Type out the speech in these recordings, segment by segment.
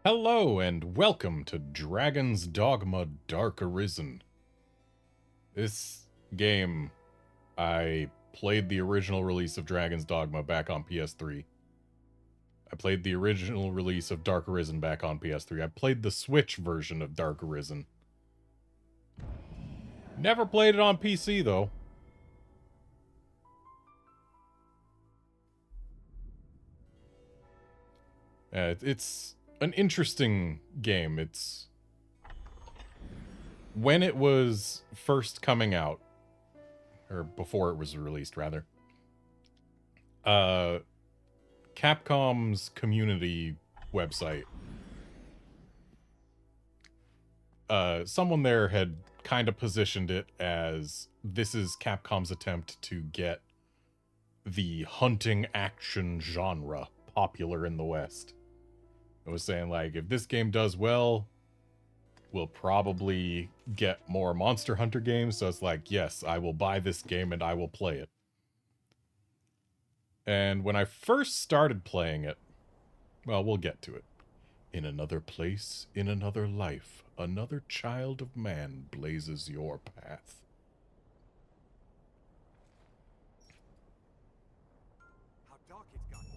Hello and welcome to Dragon's Dogma Dark Arisen. This game, I played the original release of Dragon's Dogma back on PS3. I played the original release of Dark Arisen back on PS3. I played the Switch version of Dark Arisen. Never played it on PC though. It's an interesting game. It's when it was first coming out, or before it was released rather, Capcom's community website, someone there had kind of positioned it as this is Capcom's attempt to get the hunting action genre popular in the West. It was saying, like, if this game does well, we'll probably get more Monster Hunter games. So it's like, yes, I will buy this game and I will play it. And when I first started playing it, well, we'll get to it. In another place, in another life, another child of man blazes your path. How dark it's gotten.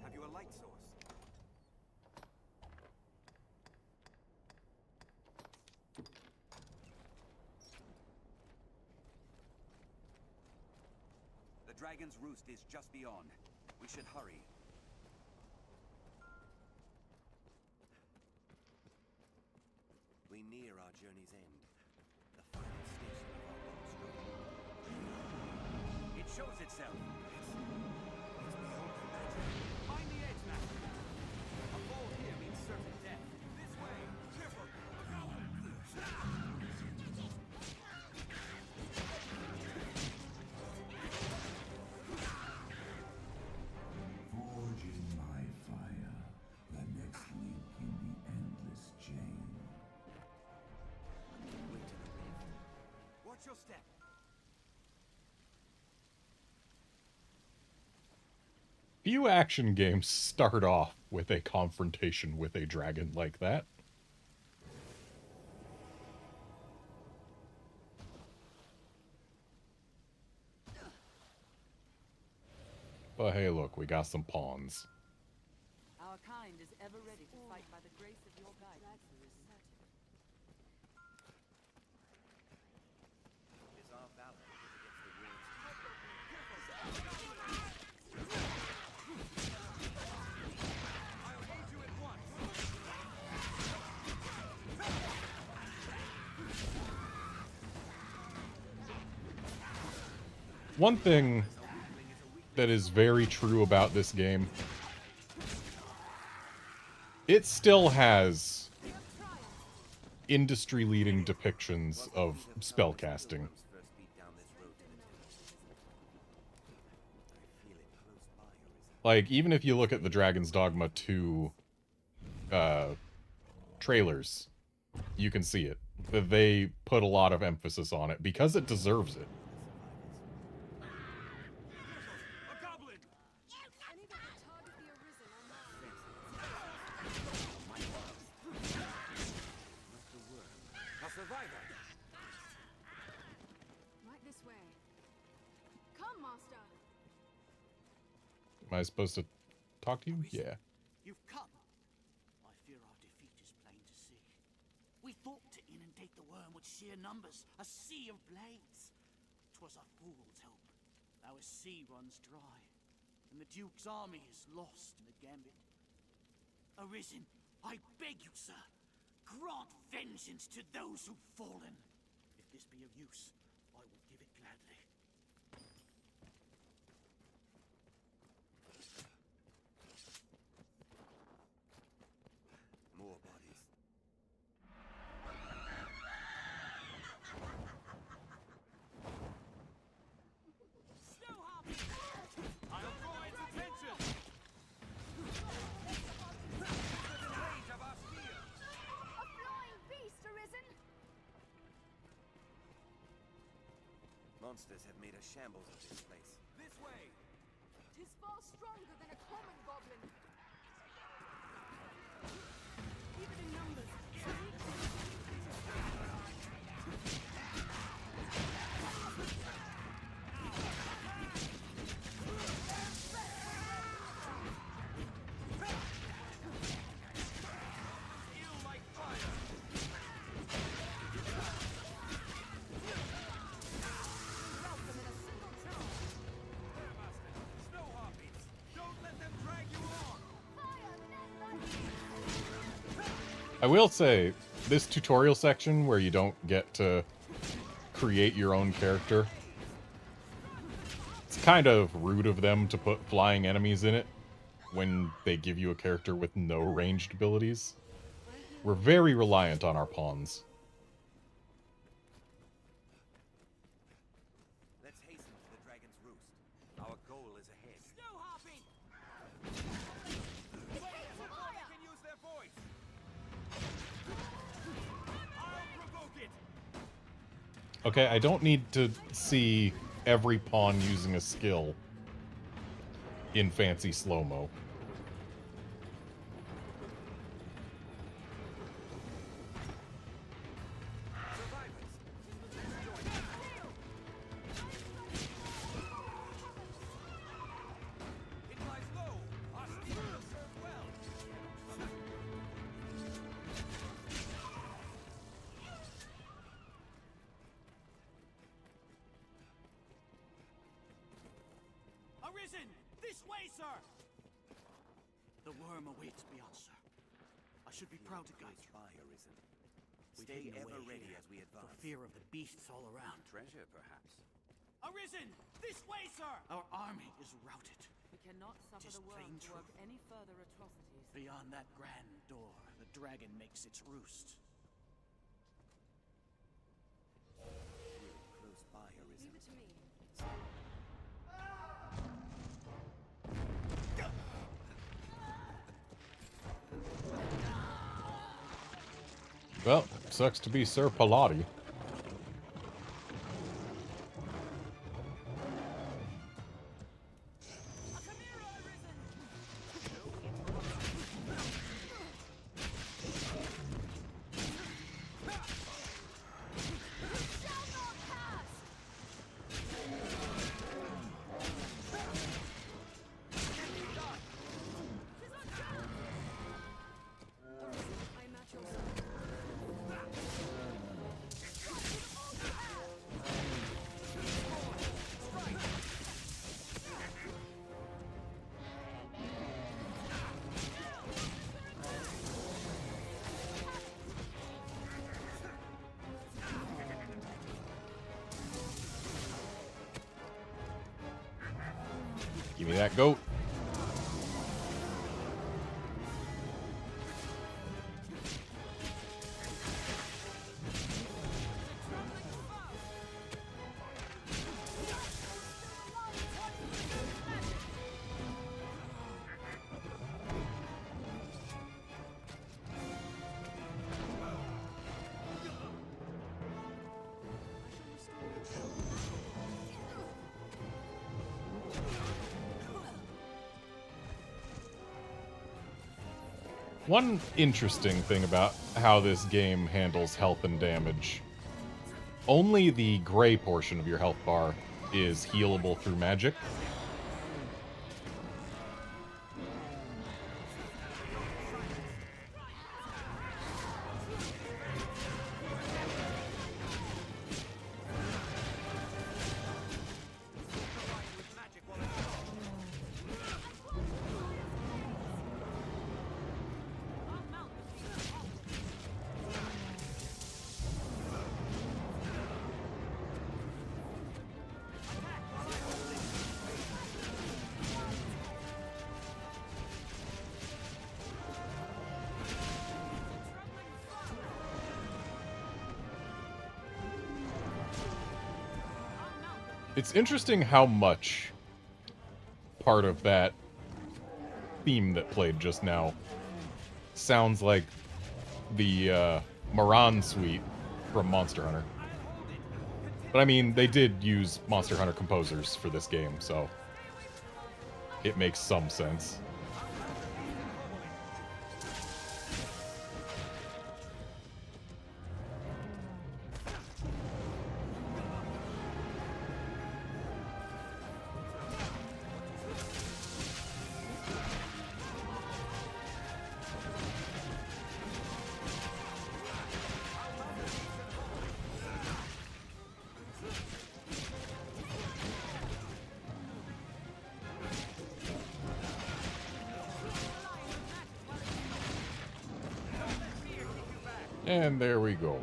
Have you a light source? The dragon's roost is just beyond. We should hurry. We near our journey's end. The final station of our long struggle. It shows itself. It's beyond imagine. Find the edge, Master. A fall here means certain death. This way. Careful. Forge in my fire, the next link in the endless chain. Watch your step. Few action games start off with a confrontation with a dragon like that. But hey, look, we got some pawns. Our kind is ever ready to fight by the grace of your guidance. Is our valor against the winds? I'll hold you at once. One thing that is very true about this game, it still has industry-leading depictions of spellcasting. First beat down this road to the temple. I feel it close by, Arisen. Like, even if you look at the Dragon's Dogma 2 trailers, you can see it. They put a lot of emphasis on it because it deserves it. A goblin! Any that would target the Arisen are not A survivor! right this way. Come, Master. Am I supposed to talk to you? Yeah. You've come. I fear our defeat is plain to see. We thought to inundate the worm with sheer numbers, a sea of blades. 'Twas a fool's hope. Now a sea runs dry, and the Duke's army is lost in the gambit. Arisen, I beg you, sir, grant vengeance to those who've fallen. If this be of use, I will give it gladly. More bodies. I'll draw its attention! The rage of our steel! A flying beast, Arisen! Monsters have made a shambles of this place. This way! 'Tis far stronger than a common goblin. I will say, this tutorial section where you don't get to create your own character, it's kind of rude of them to put flying enemies in it when they give you a character with no ranged abilities. We're very reliant on our pawns. Let's hasten to the dragon's roost. Our goal is ahead. Snow hopping! Wait before they can use their voice! I'll provoke it! Okay, I don't need to see every pawn using a skill in fancy slow-mo. It lies low. Our steel will serve well. Arisen! This way, sir! The worm awaits beyond, sir. I should be proud to guide you. By Arisen. We've Stay hidden ever away ready here as we advance. For fear of the beasts all around. Treasure, perhaps. Arisen! This way, sir! Our army is routed. We cannot suffer Tis the worm plain to work truth. any further atrocities. Beyond that grand door, the dragon makes its roost. Close by Arisen. Leave it to me. Well, sucks to be Sir Pilati. I'm at your side. Give me that goat. One interesting thing about how this game handles health and damage, only the gray portion of your health bar is healable through magic. It's interesting how much part of that theme that played just now sounds like the Moran suite from Monster Hunter. But I mean, they did use Monster Hunter composers for this game, so it makes some sense. And there we go.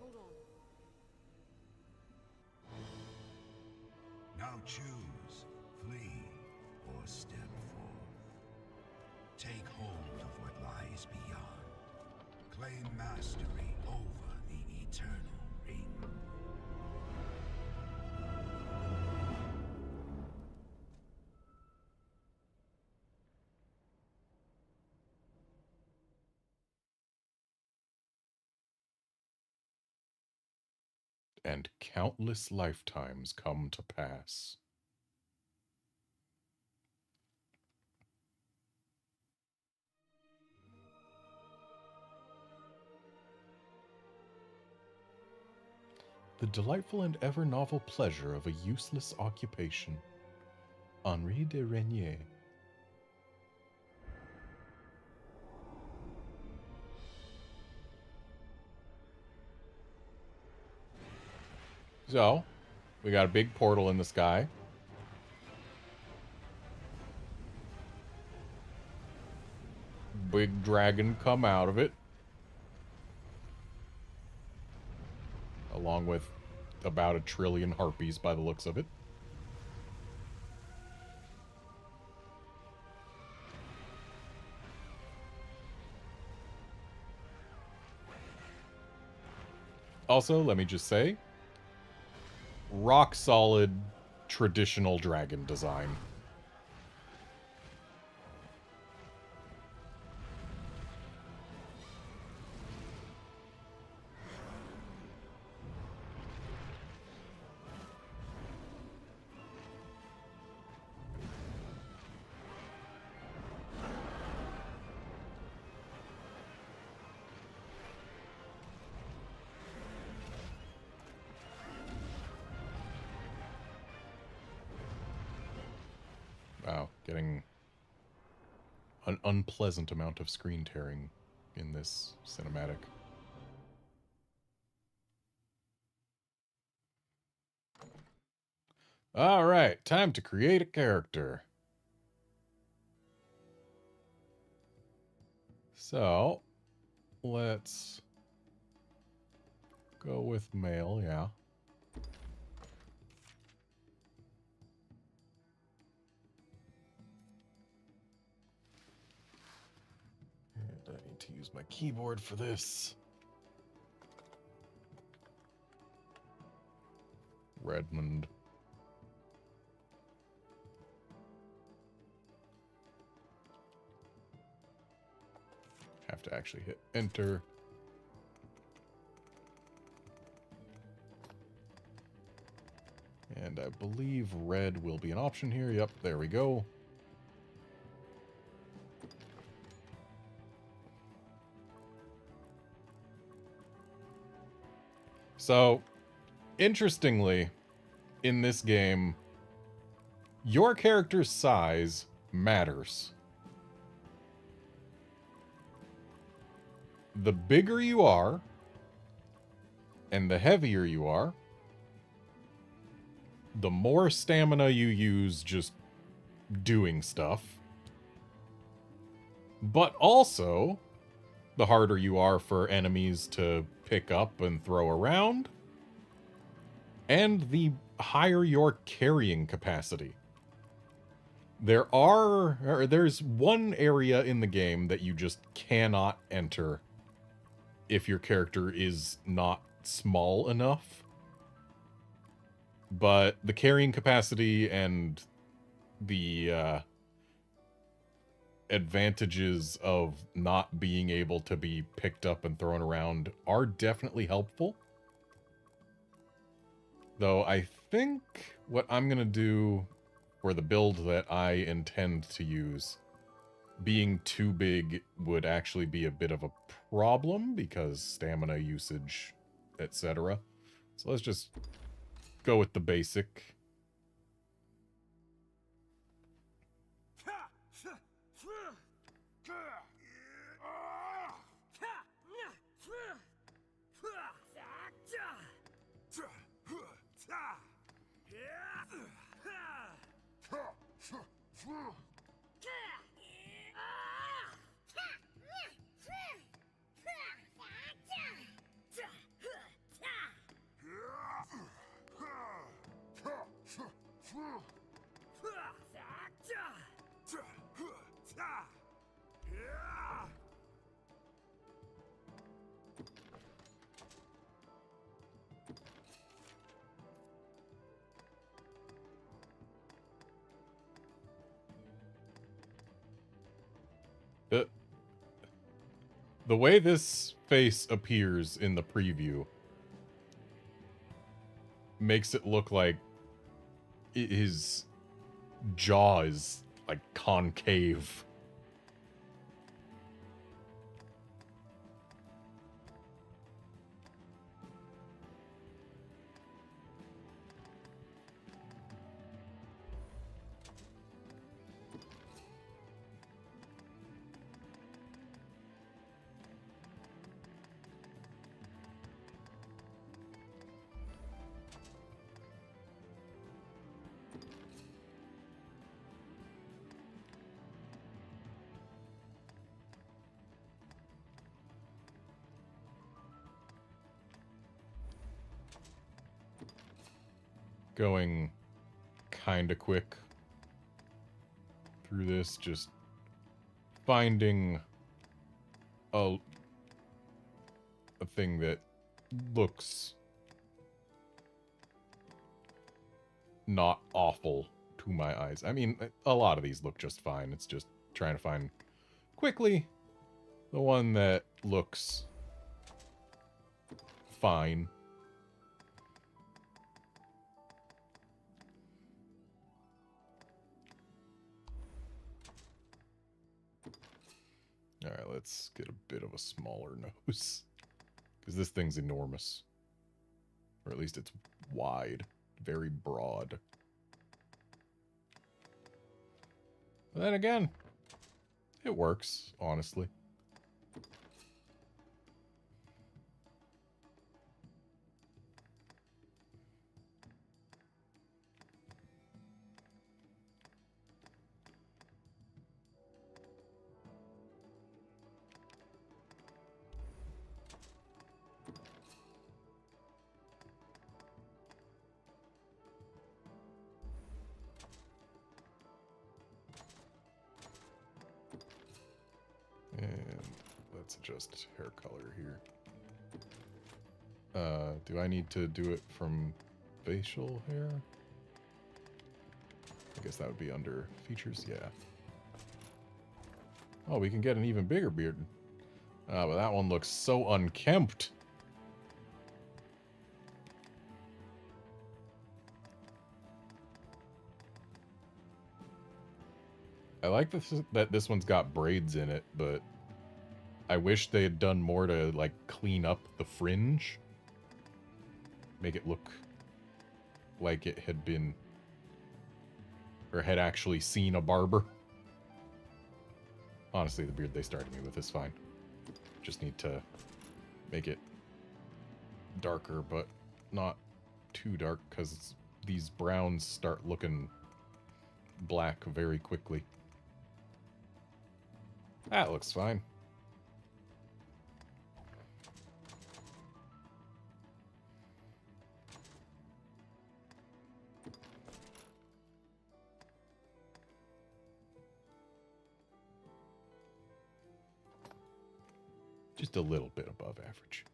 Hold on. Now choose, flee, or step forth. Take hold of what lies beyond. Claim mastery over the eternal ring. And countless lifetimes come to pass. The delightful and ever novel pleasure of a useless occupation. Henri de Renier. So, we got a big portal in the sky. Big dragon come out of it. Along with about 1 trillion harpies by the looks of it. Also, let me just say, rock solid traditional dragon design. Wow, getting an unpleasant amount of screen tearing in this cinematic. All right, time to create a character. So, let's go with male, yeah. And I need to use my keyboard for this. Redmond. Have to actually hit enter. And I believe red will be an option here. Yep, there we go. So, interestingly, in this game, your character's size matters. The bigger you are, and the heavier you are, the more stamina you use just doing stuff. But also, the harder you are for enemies to pick up and throw around, and the higher your carrying capacity. There's one area in the game that you just cannot enter if your character is not small enough. But the carrying capacity and the advantages of not being able to be picked up and thrown around are definitely helpful. Though I think what I'm going to do for the build that I intend to use, being too big would actually be a bit of a problem because stamina usage, etc. So let's just go with the basic. The way this face appears in the preview makes it look like his jaw is like concave. Going kind of quick through this, just finding a thing that looks not awful to my eyes. I mean, a lot of these look just fine. It's just trying to find quickly the one that looks fine. Alright, let's get a bit of a smaller nose. Because this thing's enormous. Or at least it's wide. Very broad. But then again, it works, honestly. Let's adjust hair color here. Do I need to do it from facial hair? I guess that would be under features, yeah. Oh, we can get an even bigger beard. But that one looks so unkempt. I like that this one's got braids in it, but I wish they had done more to, like, clean up the fringe. Make it look like it had been, or had actually seen a barber. Honestly, the beard they started me with is fine. Just need to make it darker, but not too dark, because these browns start looking black very quickly. That looks fine. Just a little bit above average.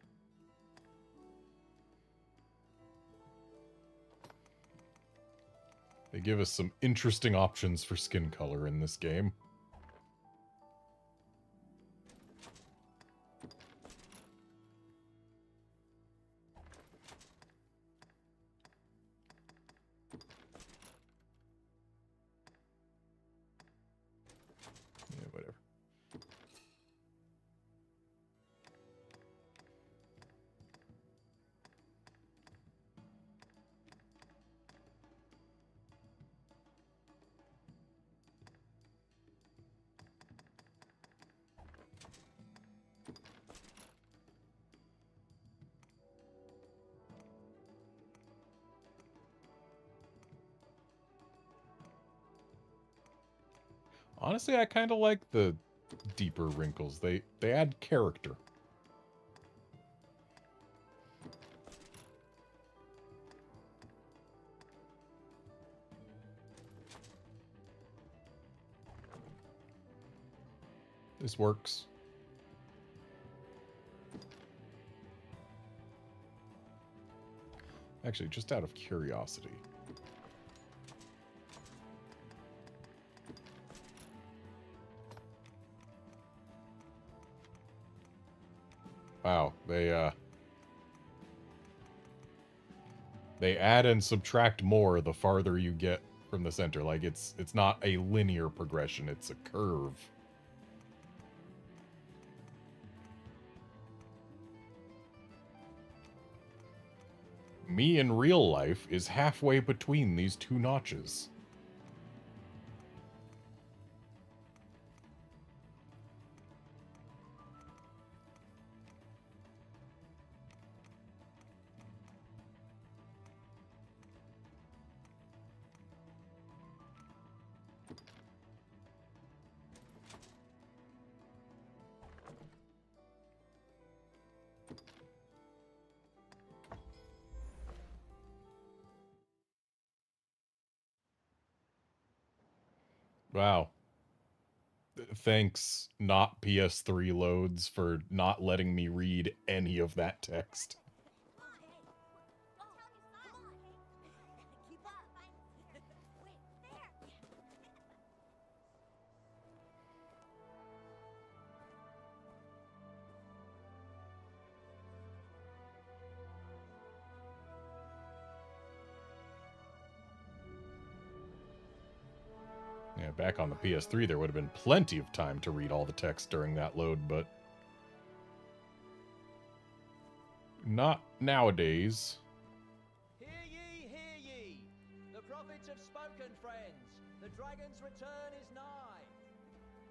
They give us some interesting options for skin color in this game. Yeah, whatever. Honestly, I kind of like the deeper wrinkles. They add character. This works. Actually, just out of curiosity. Wow, they add and subtract more the farther you get from the center. Like it's not a linear progression, it's a curve. Me in real life is halfway between these two notches. Wow. Thanks, not PS3 loads, for not letting me read any of that text. Yeah, back on the PS3, there would have been plenty of time to read all the text during that load, but not nowadays. Hear ye, hear ye! The prophets have spoken, friends. The dragon's return is nigh.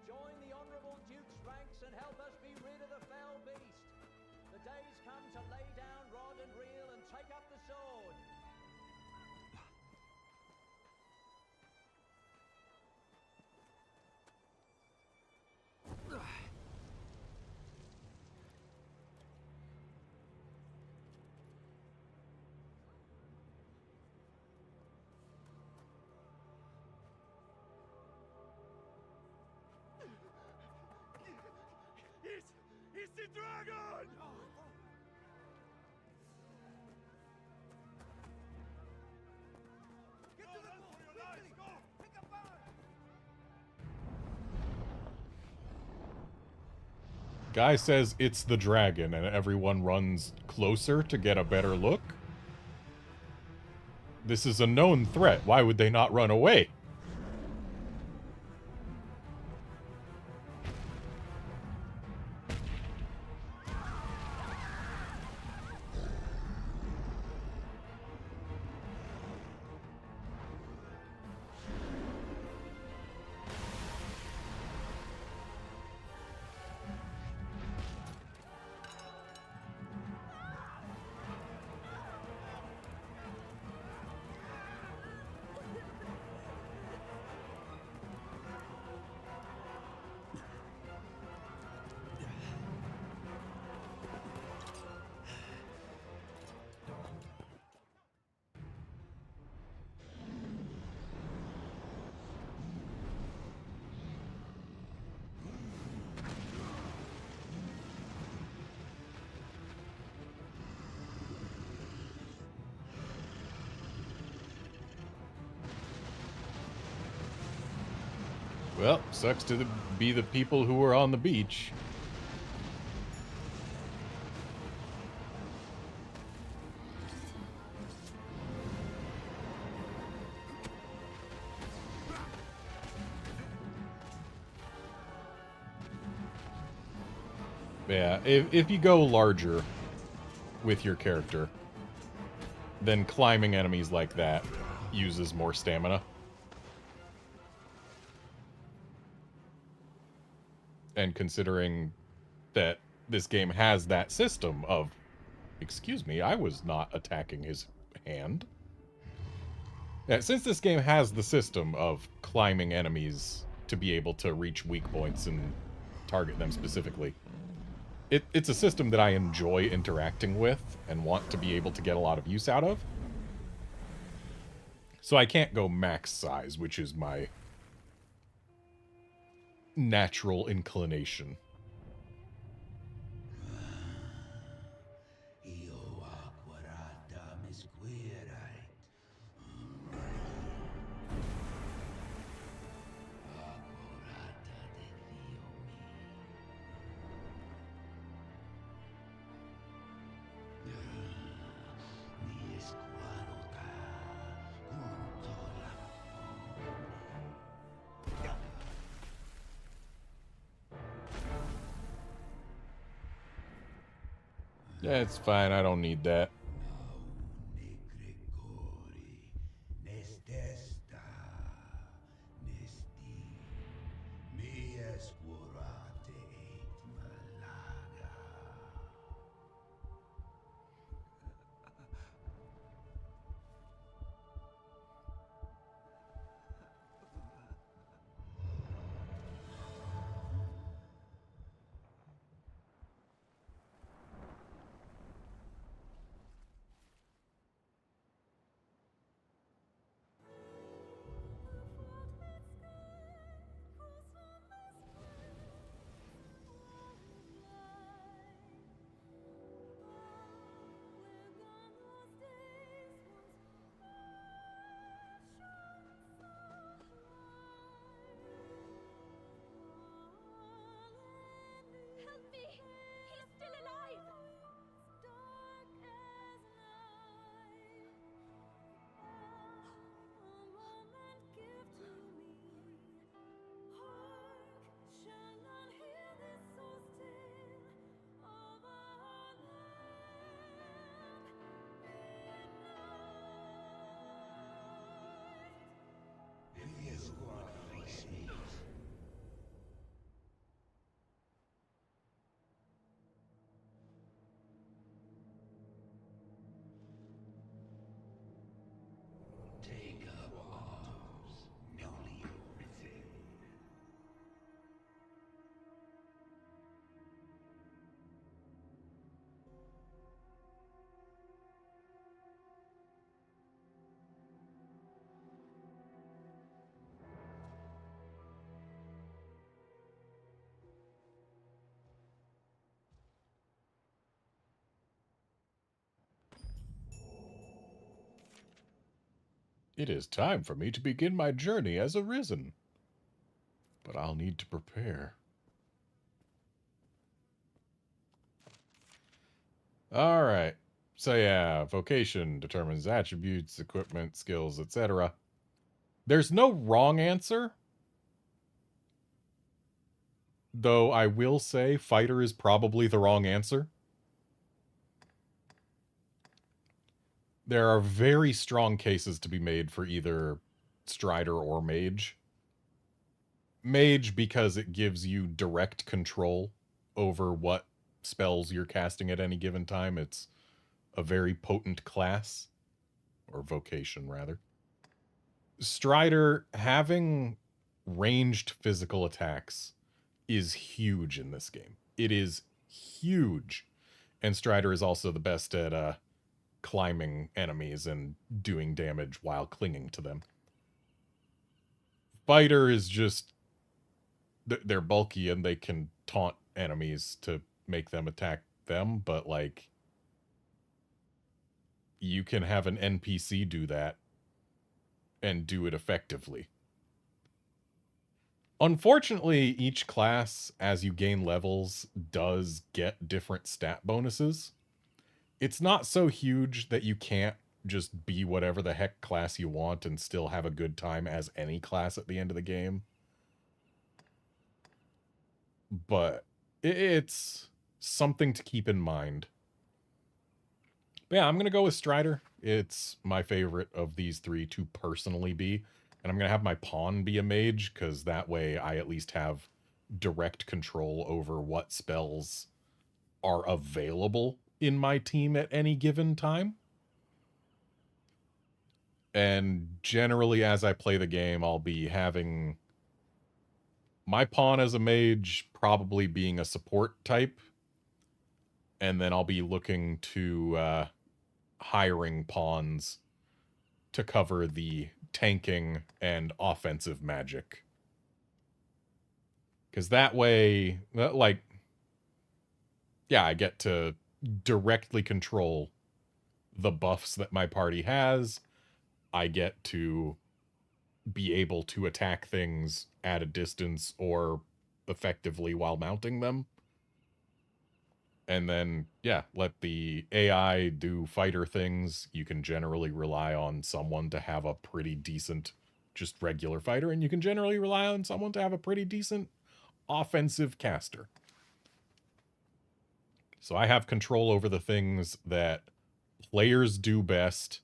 Join the honourable Duke's ranks and help us be rid of the fell beast. The day's come to lay down rod and reel and take up the sword. It's the dragon! Get to the boat, quickly! Go! Pick up fire! Guy says it's the dragon, and everyone runs closer to get a better look. This is a known threat. Why would they not run away? Well, sucks to be the people who were on the beach. Yeah, if you go larger with your character, then climbing enemies like that uses more stamina. And considering that this game has that system of, excuse me, I was not attacking his hand. Yeah, since this game has the system of climbing enemies to be able to reach weak points and target them specifically. It's a system that I enjoy interacting with and want to be able to get a lot of use out of. So I can't go max size, which is my natural inclination. Yeah, it's fine. I don't need that. It is time for me to begin my journey as Arisen. But I'll need to prepare. Alright. So yeah, vocation determines attributes, equipment, skills, etc. There's no wrong answer. Though I will say fighter is probably the wrong answer. There are very strong cases to be made for either Strider or Mage. Mage because it gives you direct control over what spells you're casting at any given time. It's a very potent class, or vocation rather. Strider, having ranged physical attacks is huge in this game. It is huge. And Strider is also the best at climbing enemies and doing damage while clinging to them. Fighter is just... they're bulky and they can taunt enemies to make them attack them, but, like, you can have an NPC do that and do it effectively. Unfortunately, each class, as you gain levels, does get different stat bonuses. It's not so huge that you can't just be whatever the heck class you want and still have a good time as any class at the end of the game. But it's something to keep in mind. But yeah, I'm going to go with Strider. It's my favorite of these three to personally be. And I'm going to have my pawn be a mage, because that way I at least have direct control over what spells are available in my team at any given time. And generally, as I play the game, I'll be having my pawn as a mage probably being a support type, and then I'll be looking to hiring pawns to cover the tanking and offensive magic. Because that way, like, yeah, I get to directly control the buffs that my party has. I get to be able to attack things at a distance or effectively while mounting them. And then, yeah, let the AI do fighter things. You can generally rely on someone to have a pretty decent, just regular fighter, and you can generally rely on someone to have a pretty decent offensive caster. So I have control over the things that players do best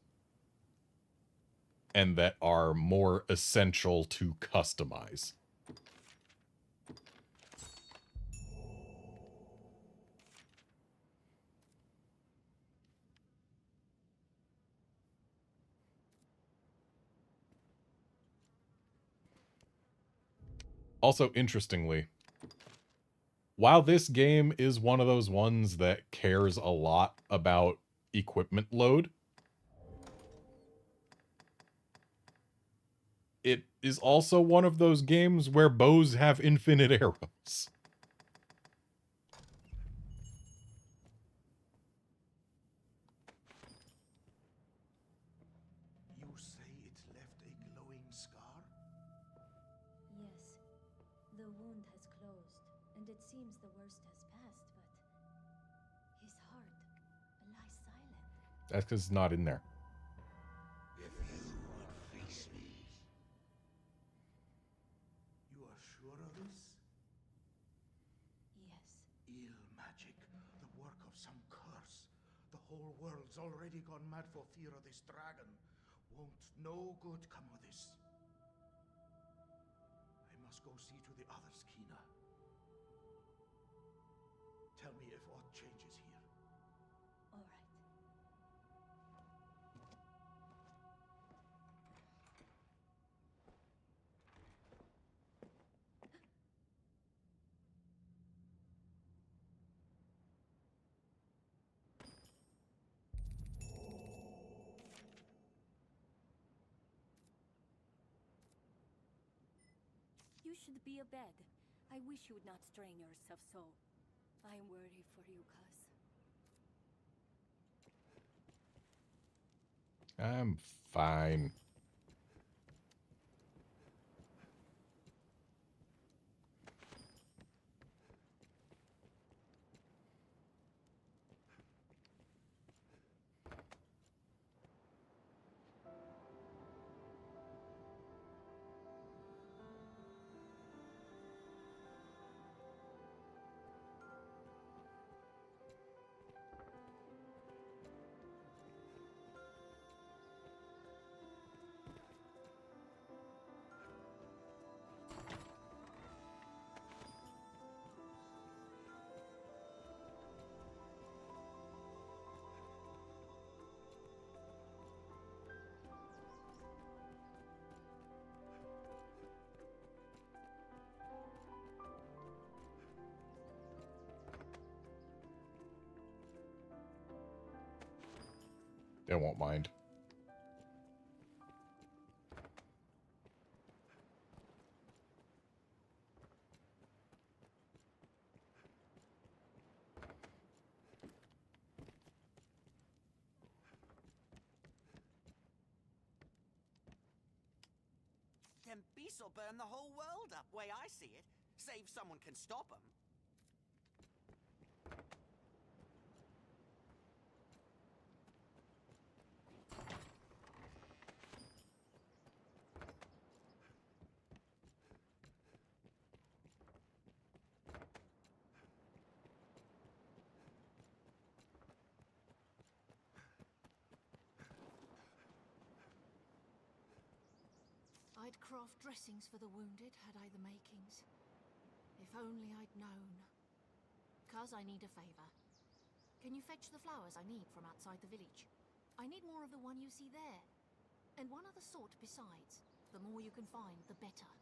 and that are more essential to customize. Also, interestingly, while this game is one of those ones that cares a lot about equipment load, it is also one of those games where bows have infinite arrows. You say it left a glowing scar? Yes. The wound has closed, and it seems the worst has passed, but his heart lies silent. That's because it's not in there. If you would face me. You are sure of this? Yes. Ill magic, the work of some curse. The whole world's already gone mad for fear of this dragon. Won't no good come of this? I must go see to the others, Kina. Tell me if aught changes here. All right. You should be abed. I wish you would not strain yourself so. I am worried for you, cuz. I'm fine. They won't mind. Them beasts will burn the whole world up, way I see it. Save someone can stop them. I'd craft dressings for the wounded, had I the makings. If only I'd known. Cuz, I need a favor. Can you fetch the flowers I need from outside the village? I need more of the one you see there. And one other sort besides. The more you can find, the better.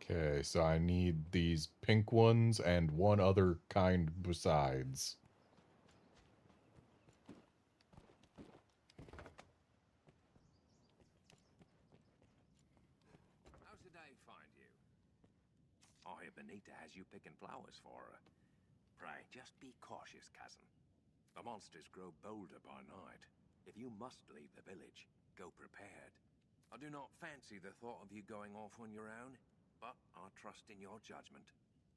Okay, so I need these pink ones and one other kind besides. How's the day find you? I hear Benita has you picking flowers for her. Pray, just be cautious, cousin. The monsters grow bolder by night. If you must leave the village, go prepared. I do not fancy the thought of you going off on your own, but I trust in your judgment.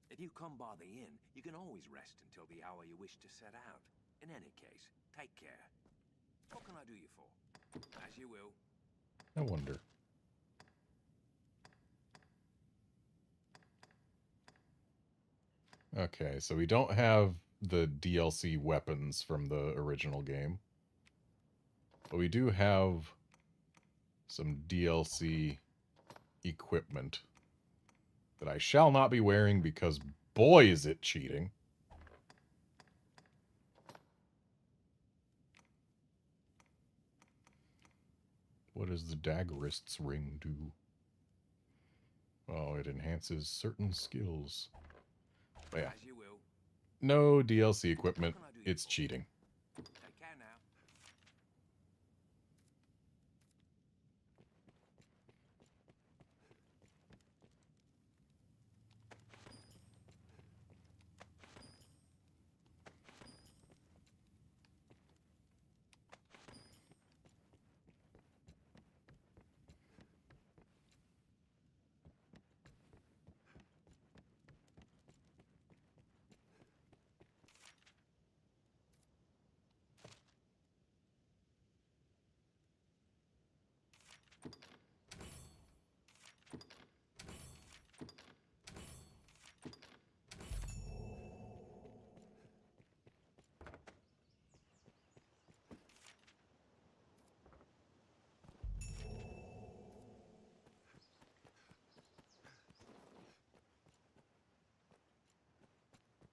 If you come by the inn, you can always rest until the hour you wish to set out. In any case, take care. What can I do you for? As you will. I wonder. Okay, so we don't have the DLC weapons from the original game. But we do have some DLC equipment that I shall not be wearing because boy is it cheating. What does the Daggerist's ring do? Oh, it enhances certain skills. But yeah. As you will. No DLC equipment. It's cheating. Take care now.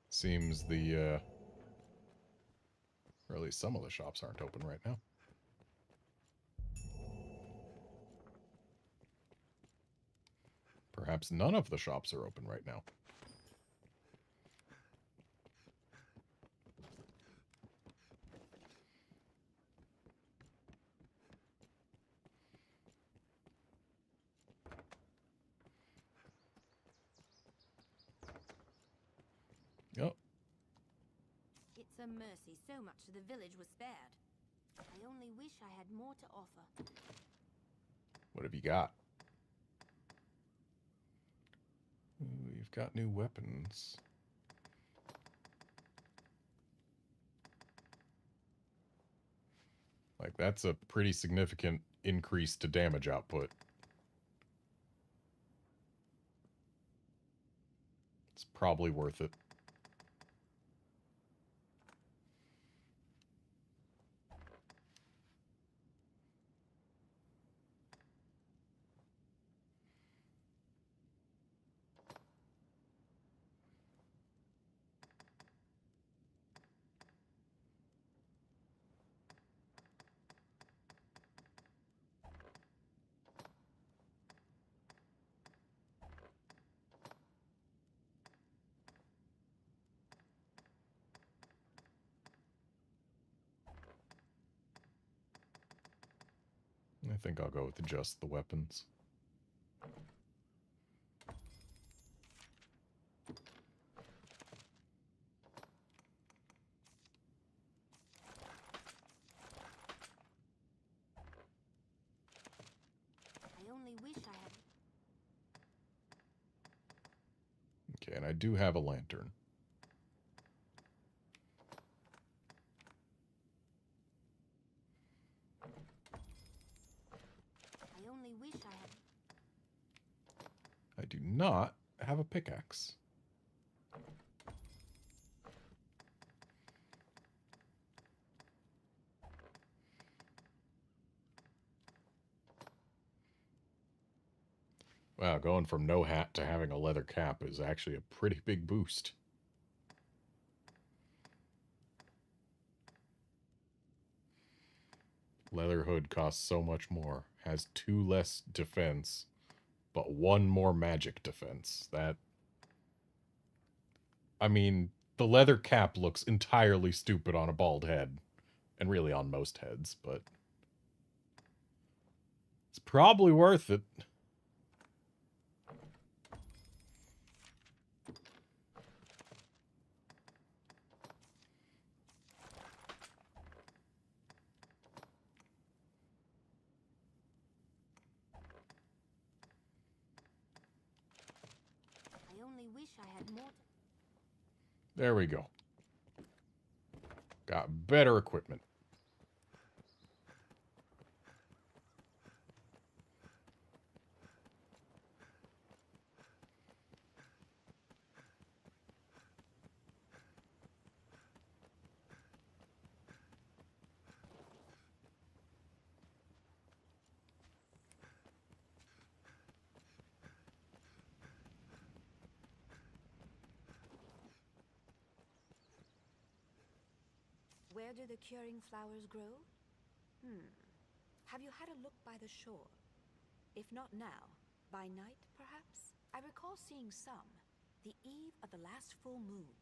Seems or at least some of the shops aren't open right now. Perhaps none of the shops are open right now. Yep. It's a mercy so much of the village was spared. I only wish I had more to offer. What have you got? Ooh, you've got new weapons. Like, that's a pretty significant increase to damage output. It's probably worth it. I think I'll go with just the weapons. I only wish I had... Okay, and I do have a lantern. I only wish I had... I do not have a pickaxe. Wow, going from no hat to having a leather cap is actually a pretty big boost. Leather hood costs so much more, has 2 less defense, But one more magic defense. That... I mean, the leather cap looks entirely stupid on a bald head. And really on most heads, but... it's probably worth it. I only wish I had more. There we go. Got better equipment. Where do the curing flowers grow? Have you had a look by the shore? If not now, by night, perhaps? I recall seeing some, the eve of the last full moon.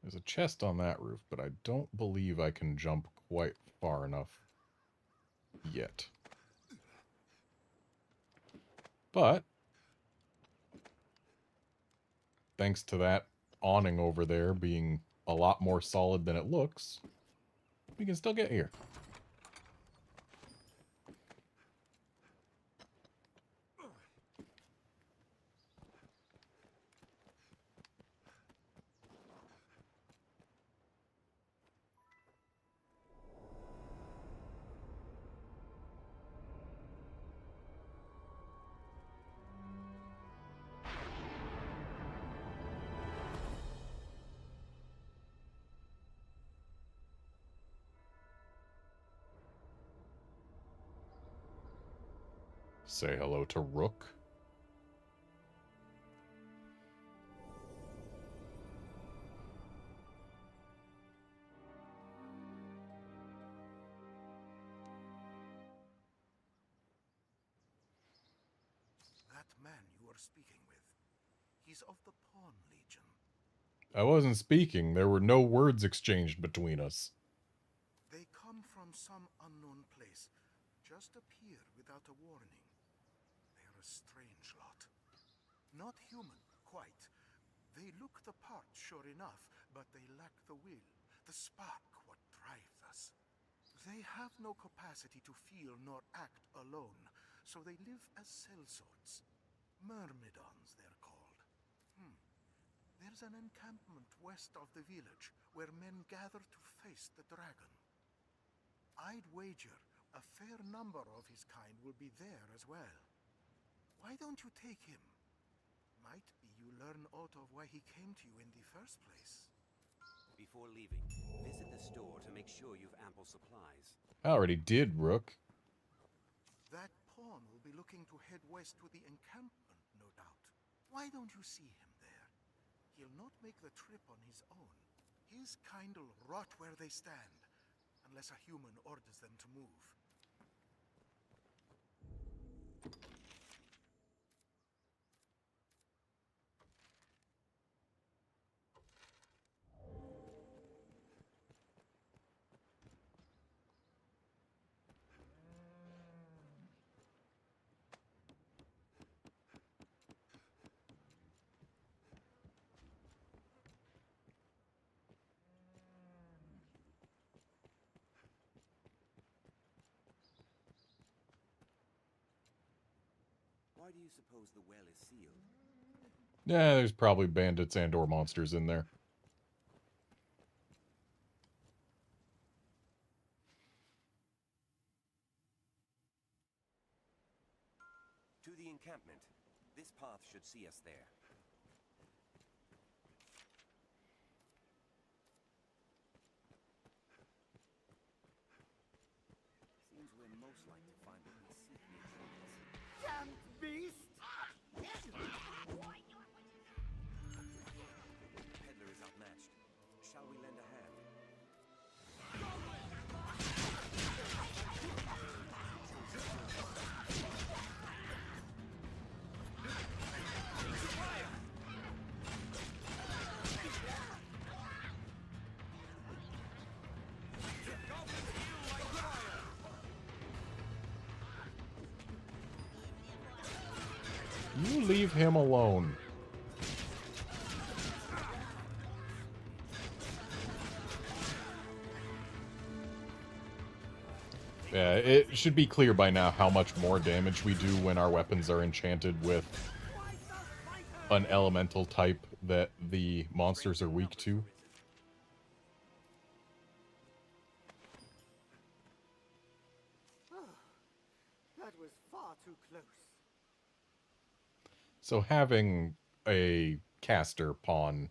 There's a chest on that roof, but I don't believe I can jump quite far enough yet. But thanks to that awning over there being a lot more solid than it looks, we can still get here. Say hello to Rook. That man you are speaking with, he's of the Pawn Legion. I wasn't speaking. There were no words exchanged between us. They come from some unknown place, just appear without a warning. They're a strange lot. Not human, quite. They look the part, sure enough, but they lack the will, the spark, what drives us. They have no capacity to feel nor act alone, so they live as sellswords. Myrmidons, they're called. There's an encampment west of the village, where men gather to face the dragon. I'd wager a fair number of his kind will be there as well. Why don't you take him? Might be you learn aught of why he came to you in the first place. Before leaving, visit the store to make sure you've ample supplies. I already did, Rook. That pawn will be looking to head west to the encampment, no doubt. Why don't you see him there? He'll not make the trip on his own. His kind'll rot where they stand, unless a human orders them to move. Why do you suppose the well is sealed? Yeah, there's probably bandits and or monsters in there. To the encampment. This path should see us there. Seems we're most likely to find what we seek near Dogma. Damn beast! Peddler is outmatched. Shall we lend a hand? You leave him alone. Yeah, it should be clear by now how much more damage we do when our weapons are enchanted with an elemental type that the monsters are weak to. That was far too close. So having a caster pawn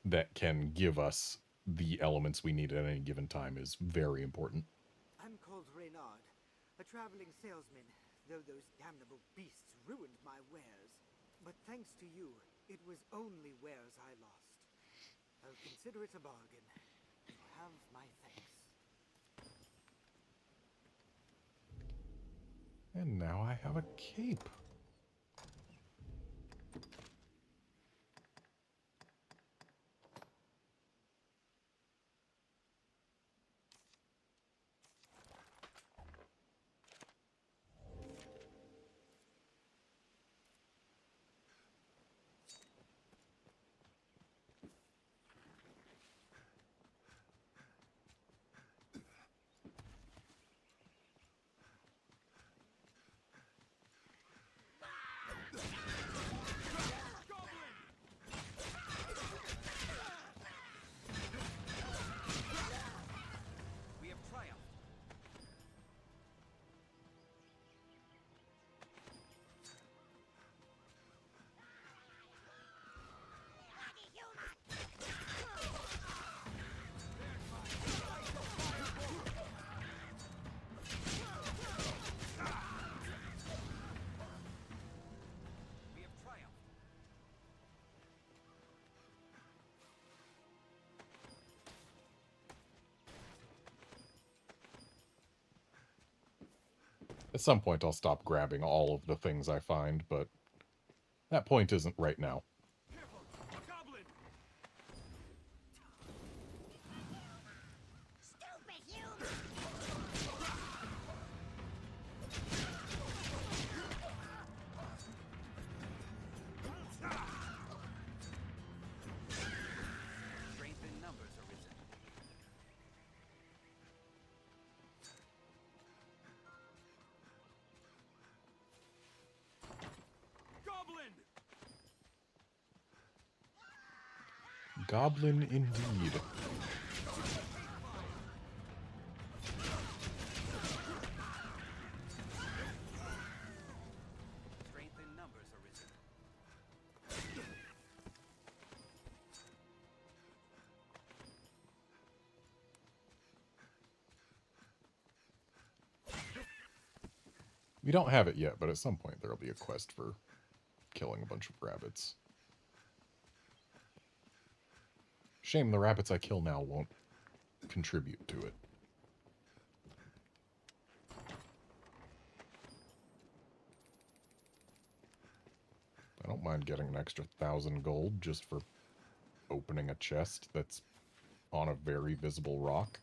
that can give us the elements we need at any given time is very important. I'm called Reynard, a traveling salesman, though those damnable beasts ruined my wares. But thanks to you, it was only wares I lost. I'll consider it a bargain. You have my thanks. And now I have a cape. We have triumphed. We have triumphed. At some point I'll stop grabbing all of the things I find, but that point isn't right now. Careful! A goblin! Stupid human! Strength in numbers, Arisen. Goblin! Goblin indeed. Strength in numbers, Arisen. We don't have it yet, but at some point there'll be a quest for killing a bunch of rabbits. Shame the rabbits I kill now won't contribute to it. I don't mind getting an extra 1,000 gold just for opening a chest that's on a very visible rock.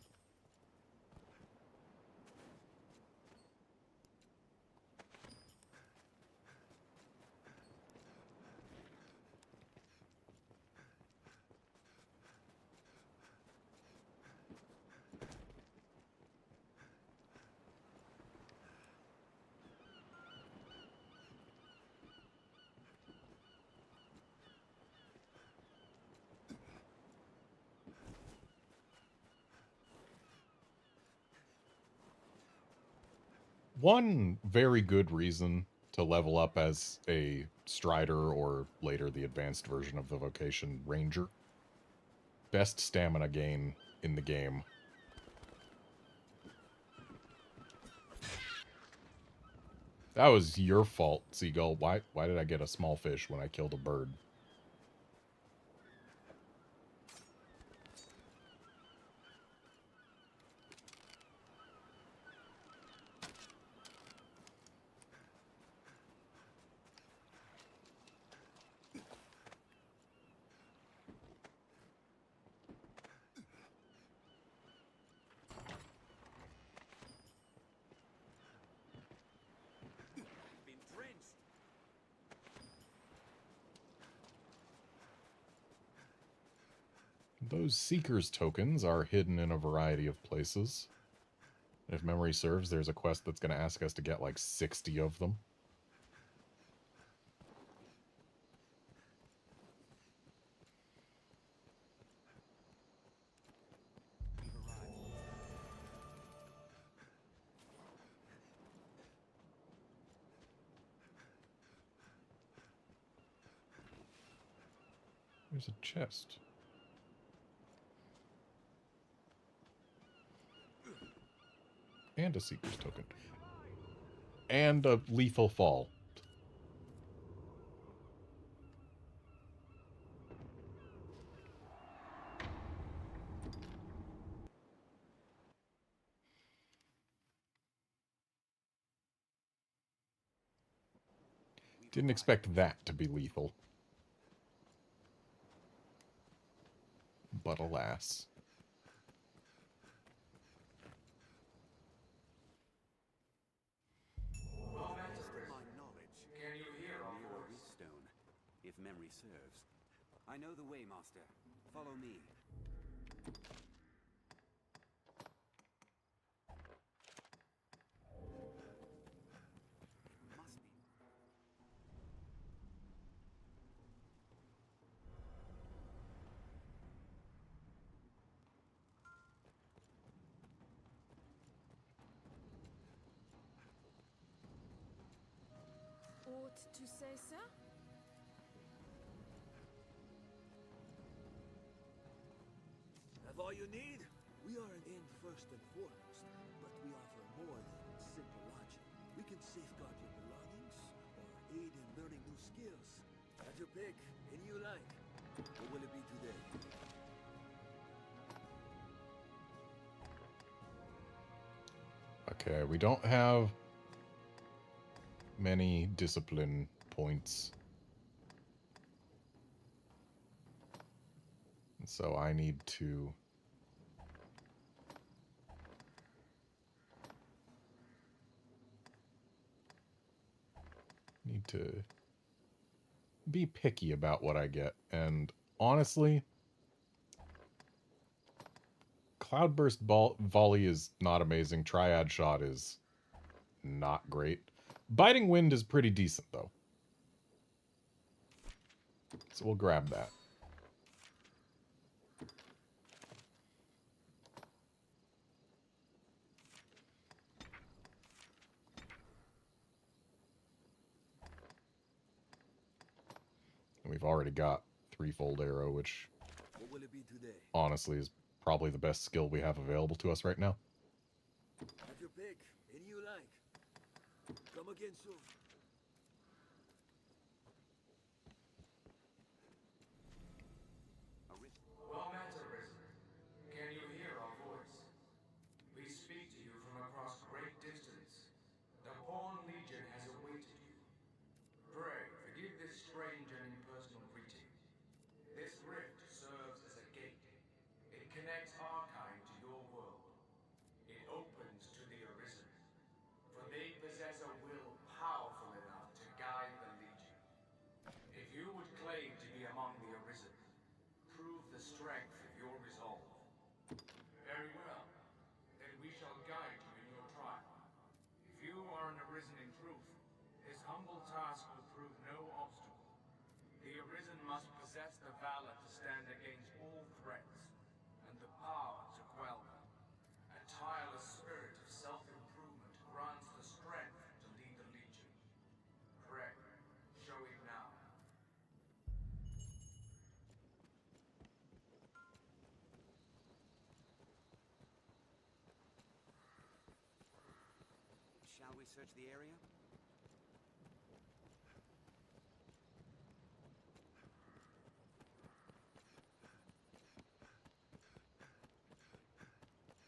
One very good reason to level up as a Strider or later the advanced version of the vocation Ranger. Best stamina gain in the game. That was your fault, Seagull. Why did I get a small fish when I killed a bird? Those Seeker's tokens are hidden in a variety of places. If memory serves, there's a quest that's going to ask us to get like 60 of them. There's a chest. And a Seeker's token. And a lethal fall. Didn't expect that to be lethal. But alas. If memory serves. I know the way, Master. Follow me. Must be. Aught to say, sir? Have all you need? We are an inn first and foremost, but we offer more than simple lodging. We can safeguard your belongings, or aid in learning new skills. Have your pick, any you like. What will it be today? Okay, we don't have many discipline points. So I need to be picky about what I get. And honestly, Cloudburst Volley is not amazing. Triad Shot is not great. Biting Wind is pretty decent, though. So we'll grab that. And we've already got Threefold Arrow, which What will it be today? honestly is probably the best skill we have available to us right now. Have your pick, any you like. Come again soon. Well met, Arisen. Can you hear our voice? We speak to you from across great distance. The Pawn Legion has awaited you. Pray, forgive this strange and impersonal greeting. This rift serves as a gate. It connects our kind to your world. It opens to the Arisen, for they possess a will powerful enough to guide the Legion. If you would claim to be among the Arisen, prove the strength of your resolve. Very well. Then we shall guide you in your trial. If you are an Arisen in truth, this humble task will prove no obstacle. The Arisen must possess the valor to stand against all threats, and the power to quell them. A tireless spirit of self-improvement grants the strength to lead the Legion. Shall we search the area?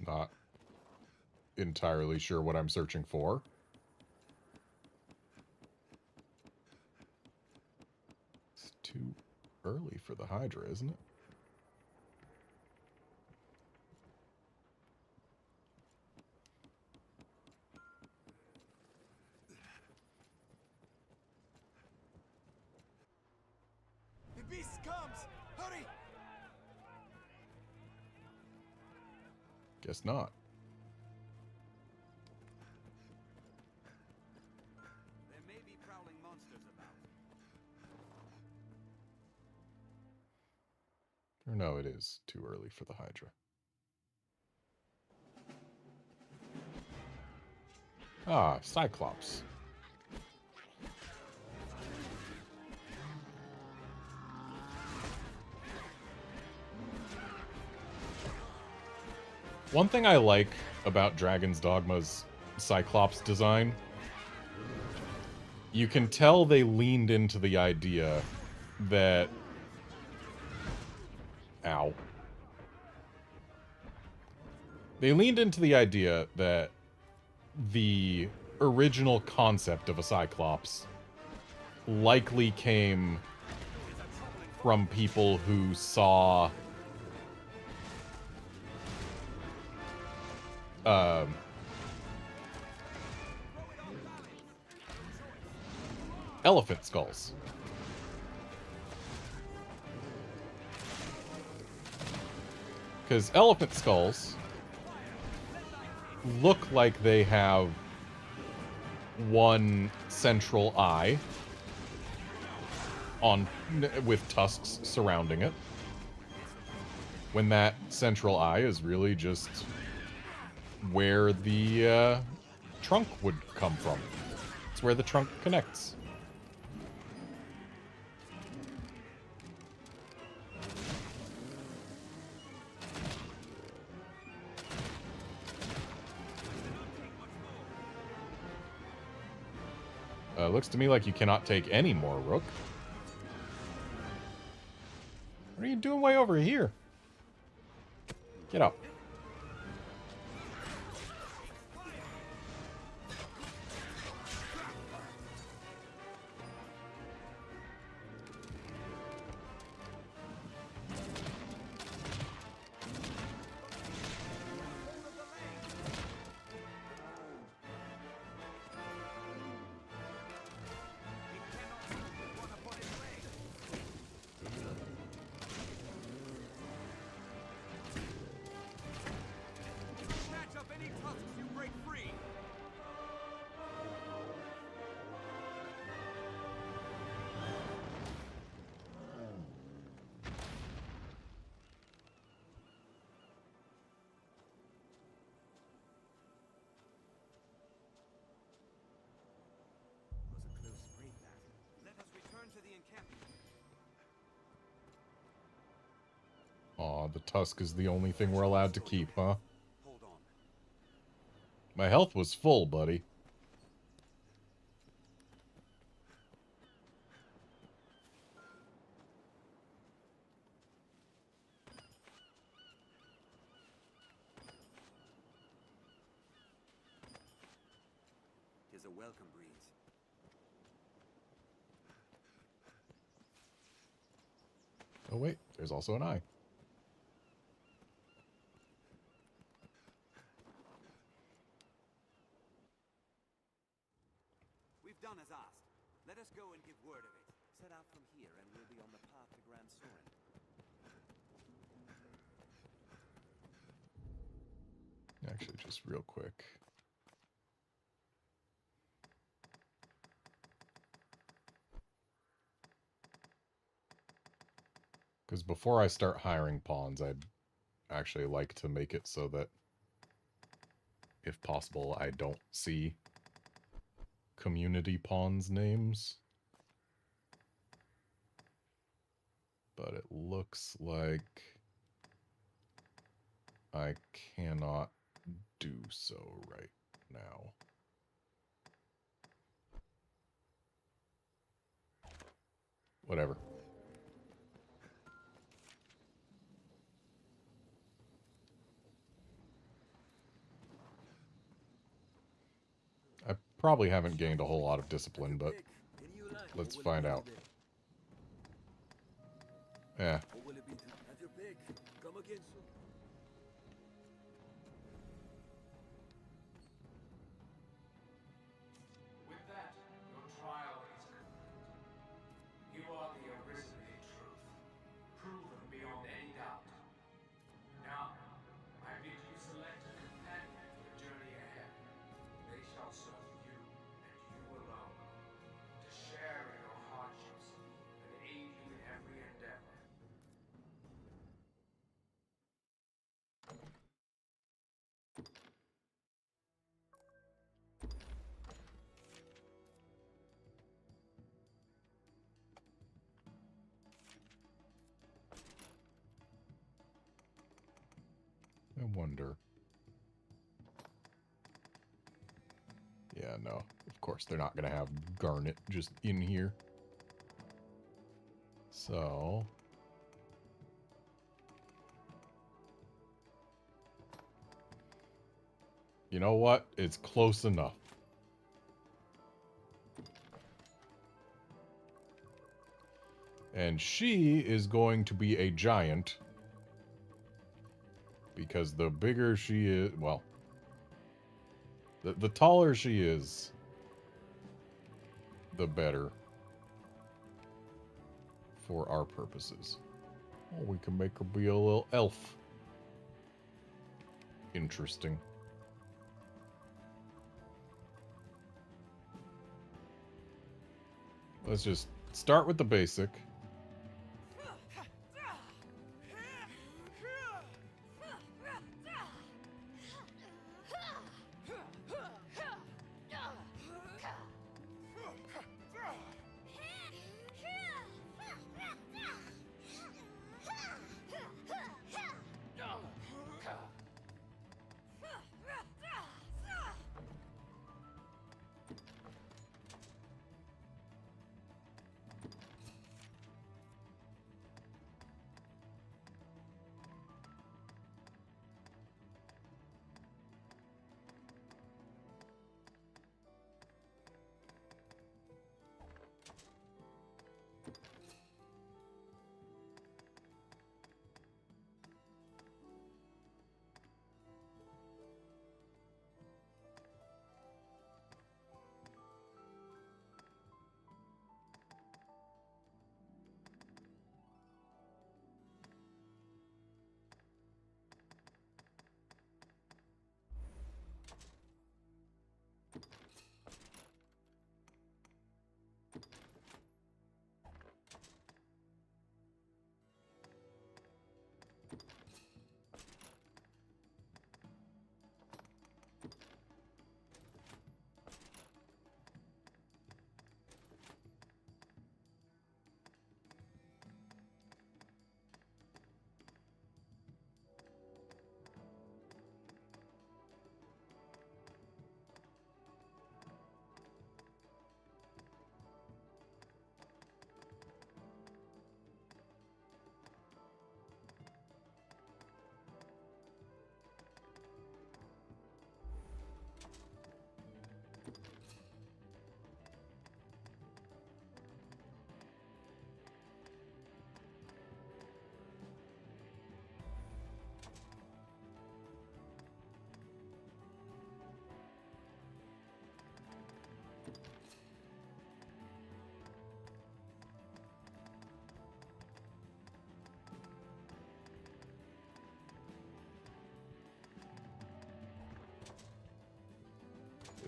Not entirely sure what I'm searching for. It's too early for the Hydra, isn't it? The beast comes! Hurry! Guess not. There may be prowling monsters about. Or no, it is too early for the Hydra. Ah, Cyclops. One thing I like about Dragon's Dogma's Cyclops design, you can tell they leaned into the idea that... Ow. They leaned into the idea that the original concept of a Cyclops likely came from people who saw elephant skulls. Because elephant skulls look like they have one central eye with tusks surrounding it, when that central eye is really just where the trunk would come from. It's where the trunk connects. Looks to me like you cannot take any more, Rook. What are you doing way over here? Get up. Aw, the tusk is the only thing we're allowed to keep, huh? Hold on. My health was full, buddy. Tis a welcome breeze. Oh wait, there's also an eye. We've done as asked. Let us go and give word of it. Set out from here and we'll be on the path to Grand Soren. Actually, just real quick. Because before I start hiring pawns, I'd actually like to make it so that, if possible, I don't see community pawns' names. But it looks like I cannot do so right now. Whatever. I probably haven't gained a whole lot of discipline, but let's find out. Yeah. What will it be to have your pick? Come again soon. With that, your trial is complete. You are the Arisen in truth, proven beyond any doubt. Now, I bid you select a companion for the journey ahead. They shall serve you, and you alone, to share in your hardships and aid you in every endeavor. I wonder. Yeah, no. Of course, they're not going to have Garnet just in here. So... you know what? It's close enough. And she is going to be a giant. Because the bigger she is... well... The taller she is, the better. For our purposes. Oh, we can make her be a little elf. Interesting. Let's just start with the basic.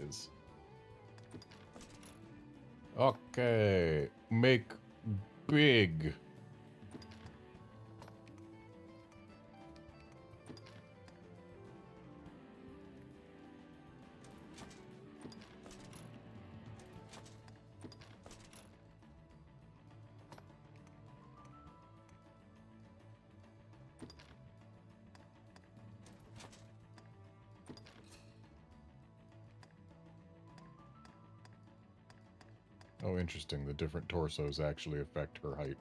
Is. Okay. Make big. Oh, interesting. The different torsos actually affect her height.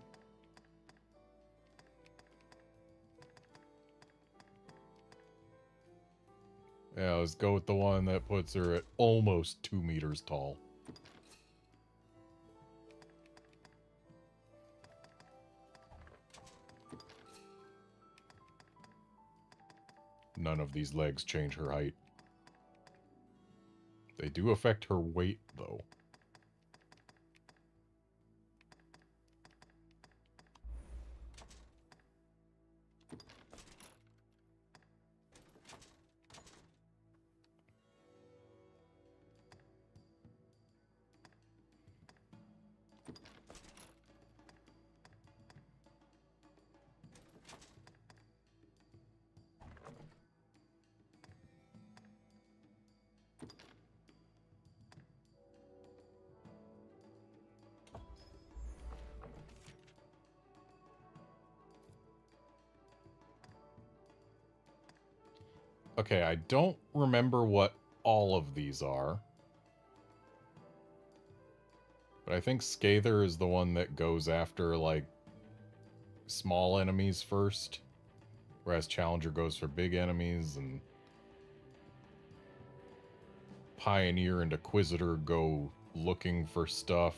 Yeah, let's go with the one that puts her at almost 2 meters tall. None of these legs change her height. They do affect her weight, though. Okay, I don't remember what all of these are. But I think Scather is the one that goes after, like, small enemies first. Whereas Challenger goes for big enemies, and Pioneer and Acquisitor go looking for stuff.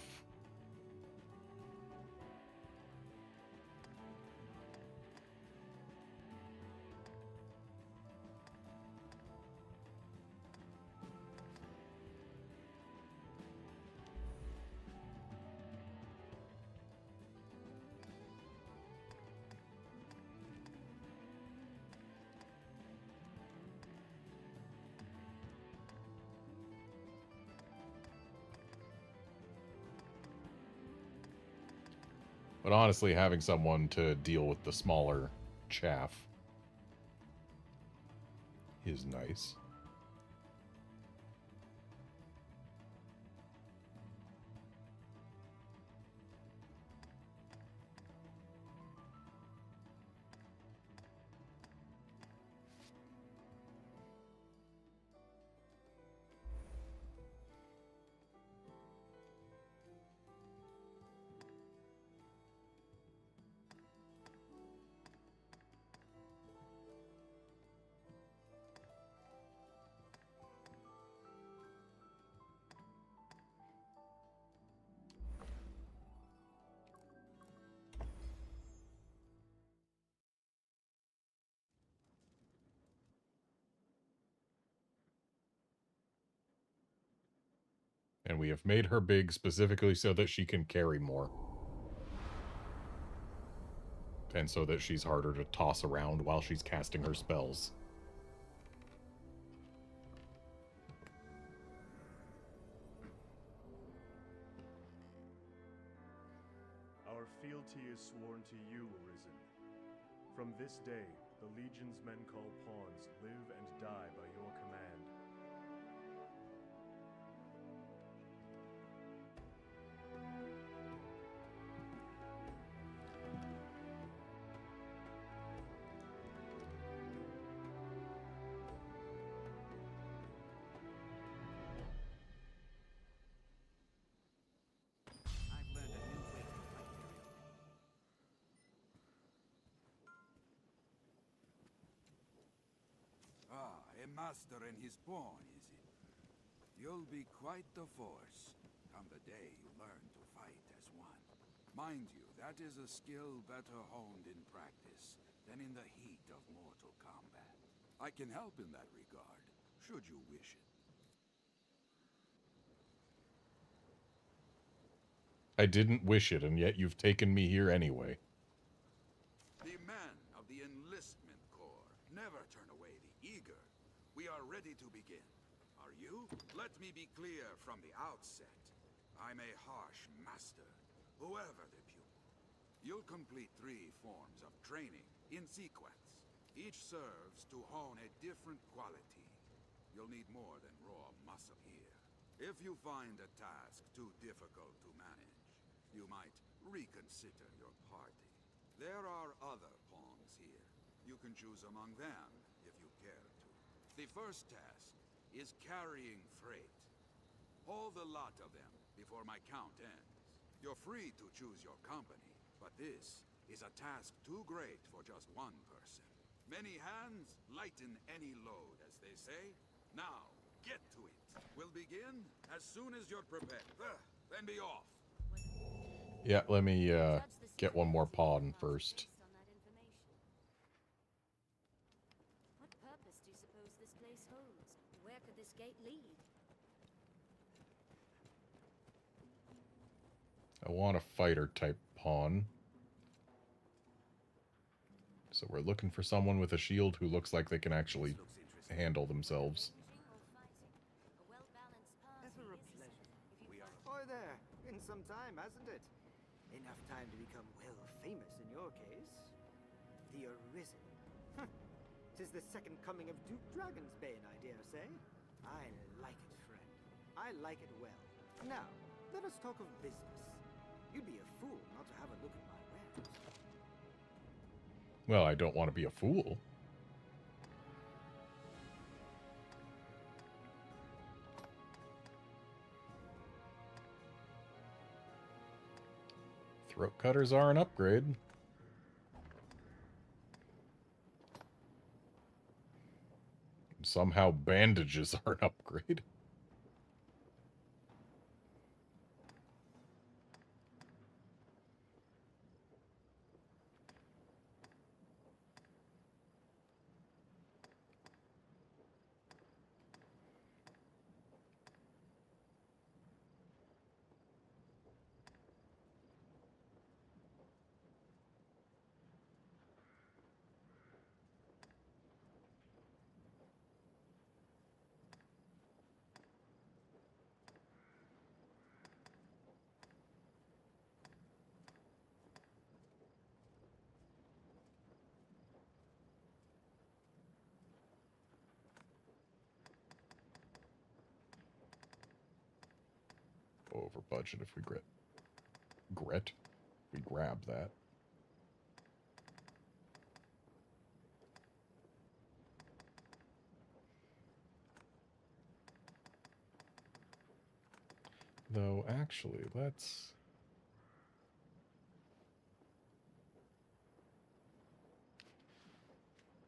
But honestly, having someone to deal with the smaller chaff is nice. And we have made her big specifically so that she can carry more. And so that she's harder to toss around while she's casting her spells. Our fealty is sworn to you, Arisen. From this day, the Legion's men called pawns live and die by your command. I've learned a new way to fight. Ah, a master and his pawn, is it? You'll be quite the force come the day you learn to fight as one. Mind you, that is a skill better honed in practice than in the heat of mortal combat. I can help in that regard, should you wish it. I didn't wish it, and yet you've taken me here anyway. The men of the Enlistment Corps never turn away the eager. We are ready to begin. Are you? Let me be clear from the outset. I'm a harsh master, whoever the pupil. You'll complete 3 forms of training in sequence. Each serves to hone a different quality. You'll need more than raw muscle here. If you find a task too difficult to manage, you might reconsider your party. There are other pawns here. You can choose among them if you care to. The first task is carrying freight. Haul the lot of them before my count ends. You're free to choose your company, but this is a task too great for just one person. Many hands lighten any load, as they say. Now, get to it. We'll begin as soon as you're prepared. Then be off. Yeah, let me get one more pawn first. What purpose do you suppose this place holds? Where could this gate lead? I want a fighter type pawn. So we're looking for someone with a shield who looks like they can actually handle themselves. Ever a pleasure. Oh, there. Been some time, hasn't it? Enough time to become well famous in your case. The Arisen. Tis the second coming of Duke Dragonsbane, I dare say. I like it, friend. I like it well. Now, let us talk of business. You'd be a fool not to have a look at my wares. Well, I don't want to be a fool. Throat cutters are an upgrade. Somehow bandages are an upgrade. Over budget if we we grab that. Though actually, let's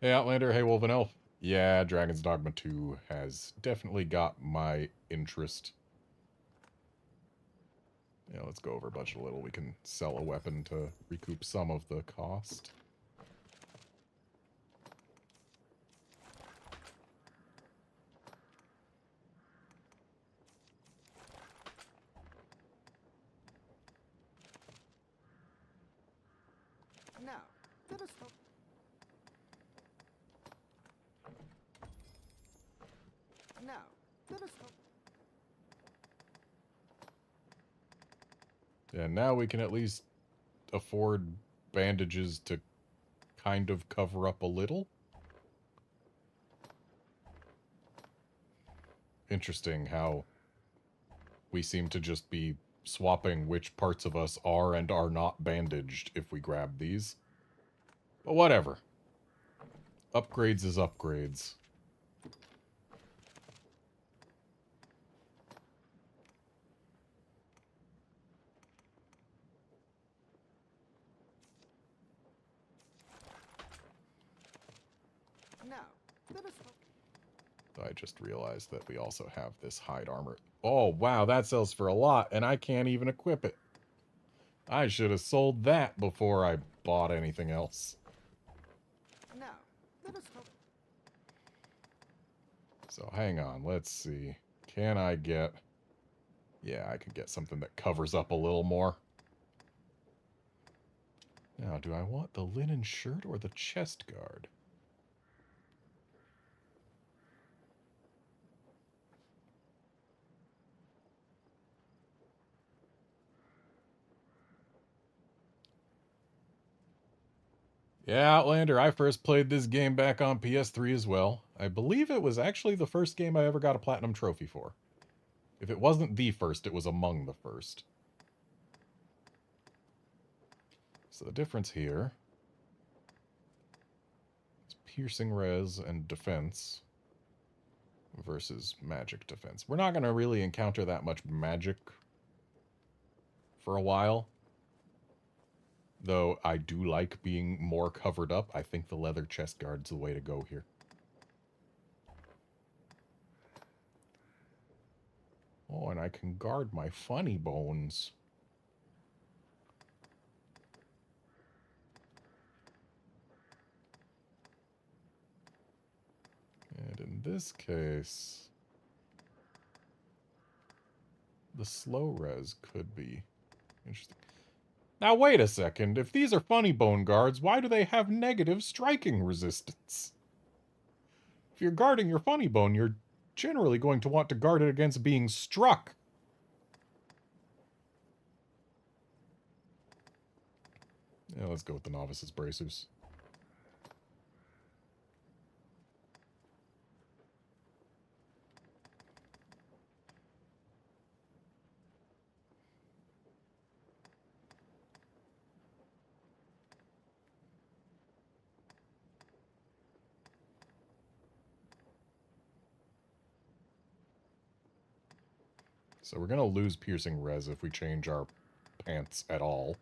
Hey Outlander, hey Wolven Elf. Yeah, Dragon's Dogma 2 has definitely got my interest. Yeah, let's go over budget a little. We can sell a weapon to recoup some of the cost. Now, let us talk. Now, let us talk. Yeah, now we can at least afford bandages to kind of cover up a little. Interesting how we seem to just be swapping which parts of us are and are not bandaged if we grab these. But whatever. Upgrades is upgrades. Now, let us talk. I just realized that we also have this hide armor. Oh, wow, that sells for a lot, and I can't even equip it. I should have sold that before I bought anything else. Now, let us talk. So hang on, let's see. Can I get... Yeah, I could get something that covers up a little more. Now, do I want the linen shirt or the chest guard? Yeah, Outlander, I first played this game back on PS3 as well. I believe it was actually the first game I ever got a Platinum Trophy for. If it wasn't the first, it was among the first. So the difference here is piercing res and defense versus magic defense. We're not going to really encounter that much magic for a while. Though I do like being more covered up. I think the leather chest guard's the way to go here. Oh, and I can guard my funny bones. And in this case, the slow res could be interesting. Now wait a second, if these are funny bone guards, why do they have negative striking resistance? If you're guarding your funny bone, you're generally going to want to guard it against being struck. Yeah, let's go with the novice's bracers. So we're going to lose piercing res if we change our pants at all.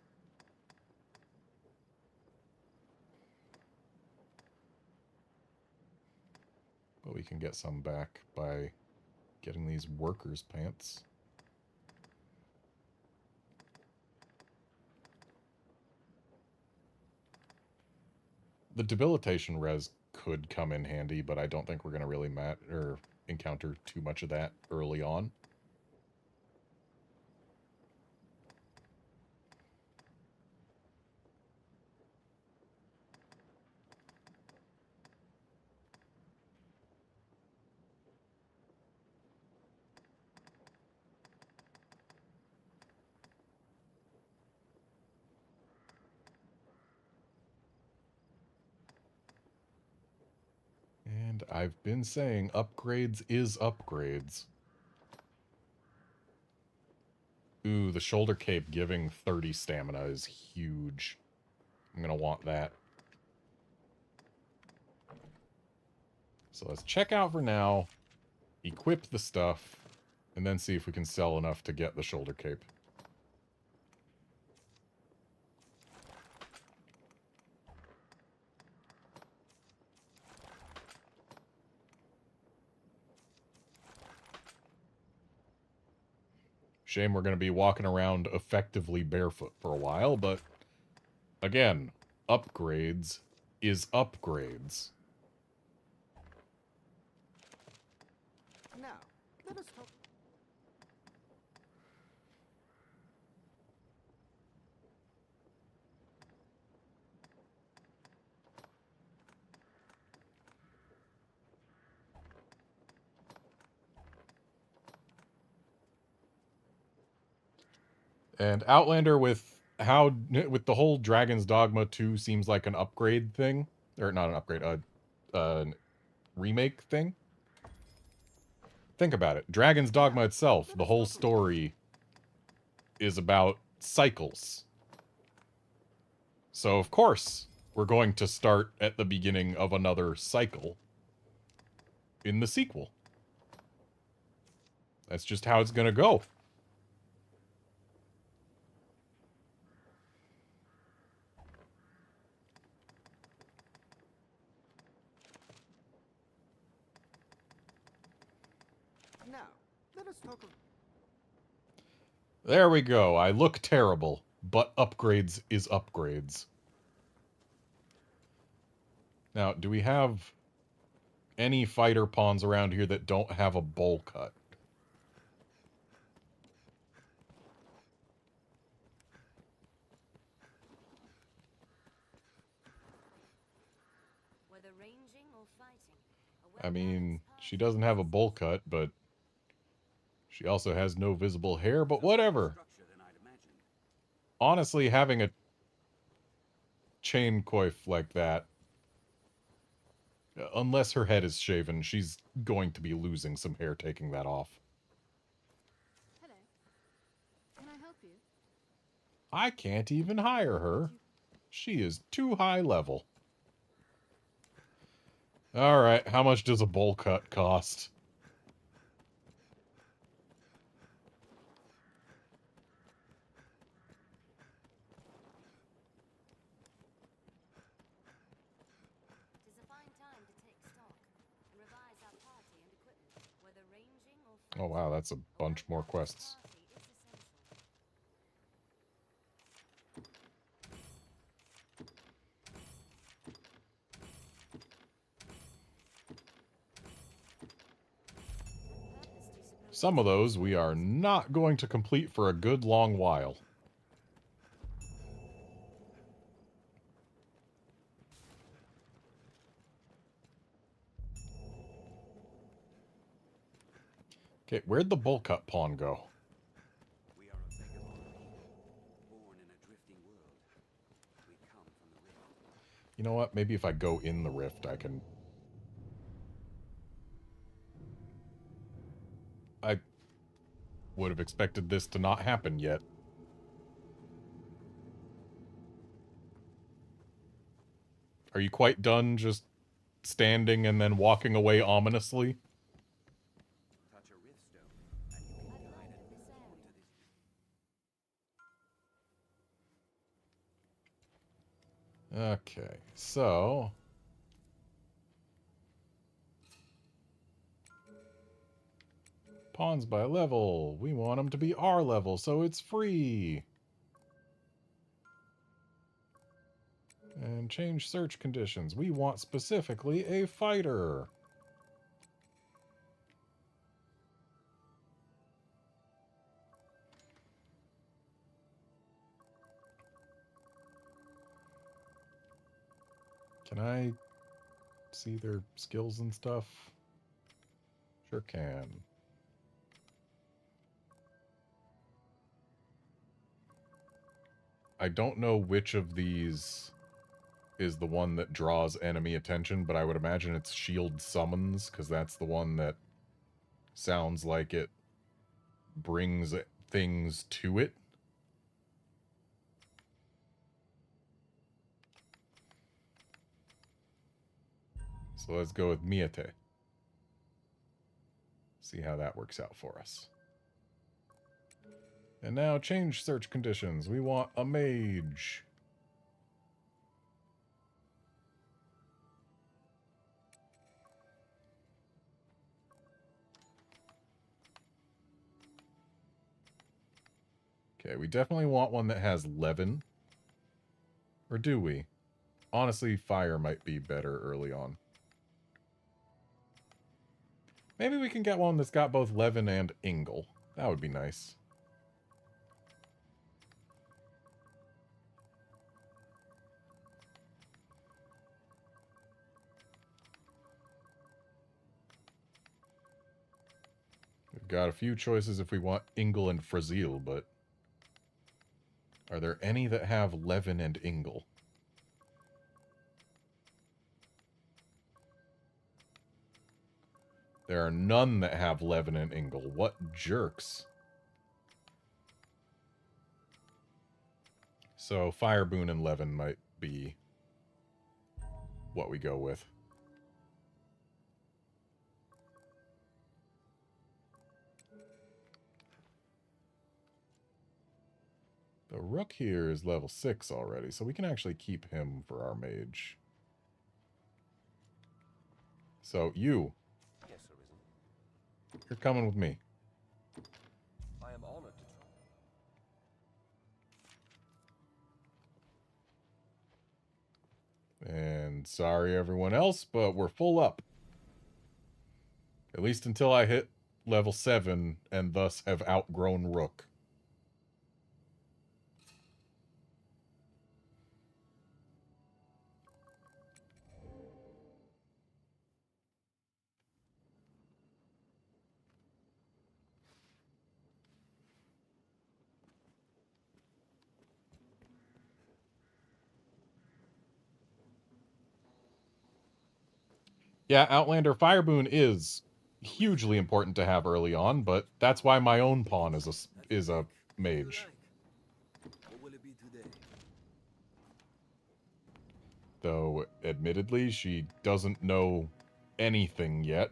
But we can get some back by getting these workers' pants. The debilitation res could come in handy, but I don't think we're going to really encounter too much of that early on. And I've been saying upgrades is upgrades. Ooh, the shoulder cape giving 30 stamina is huge. I'm going to want that. So let's check out for now, equip the stuff, and then see if we can sell enough to get the shoulder cape. Shame we're going to be walking around effectively barefoot for a while, but again, upgrades is upgrades. Now, let us talk. And Outlander with the whole Dragon's Dogma 2 seems like an upgrade thing, or not an upgrade, a remake thing. Think about it. Dragon's Dogma itself, the whole story is about cycles. So of course, we're going to start at the beginning of another cycle in the sequel. That's just how it's going to go. Now, let us talk of... There we go. I look terrible, but upgrades is upgrades. Now, do we have any fighter pawns around here that don't have a bowl cut? Whether ranging or fighting, I mean, she doesn't have a bowl cut, but she also has no visible hair, but whatever. Honestly, having a chain coif like that, unless her head is shaven, she's going to be losing some hair taking that off. Hello. Can I help you? I can't even hire her. She is too high level. Alright, how much does a bowl cut cost? Oh wow, that's a bunch more quests. Some of those we are not going to complete for a good long while. Okay, where'd the bowl cut pawn go? We are a vagabond people, born in a drifting world. We come from the rift. You know what? Maybe if I go in the rift, I can... I would have expected this to not happen yet. Are you quite done just standing and then walking away ominously? Touch a rift stone, and you can guide it onto this. Okay, so... Pawns by level. We want them to be our level, so it's free. And change search conditions. We want specifically a fighter. Can I see their skills and stuff? Sure can. I don't know which of these is the one that draws enemy attention, but I would imagine it's shield summons, because that's the one that sounds like it brings things to it. So let's go with Miete. See how that works out for us. And now change search conditions. We want a mage. Okay, we definitely want one that has Levin. Or do we? Honestly, fire might be better early on. Maybe we can get one that's got both Levin and Ingle. That would be nice. We've got a few choices if we want Ingle and Frazil, but... Are there any that have Levin and Ingle? There are none that have Levin and Ingle. What jerks. So Fireboon and Levin might be what we go with. The Rook here is level 6 already, so we can actually keep him for our mage. So, you. Yes, Arisen. You're coming with me. I am honored to join. And sorry everyone else, but we're full up. At least until I hit level 7 and thus have outgrown Rook. Yeah, Outlander Fireboon is hugely important to have early on, but that's why my own pawn is a mage. What will it be today? Though, admittedly, she doesn't know anything yet.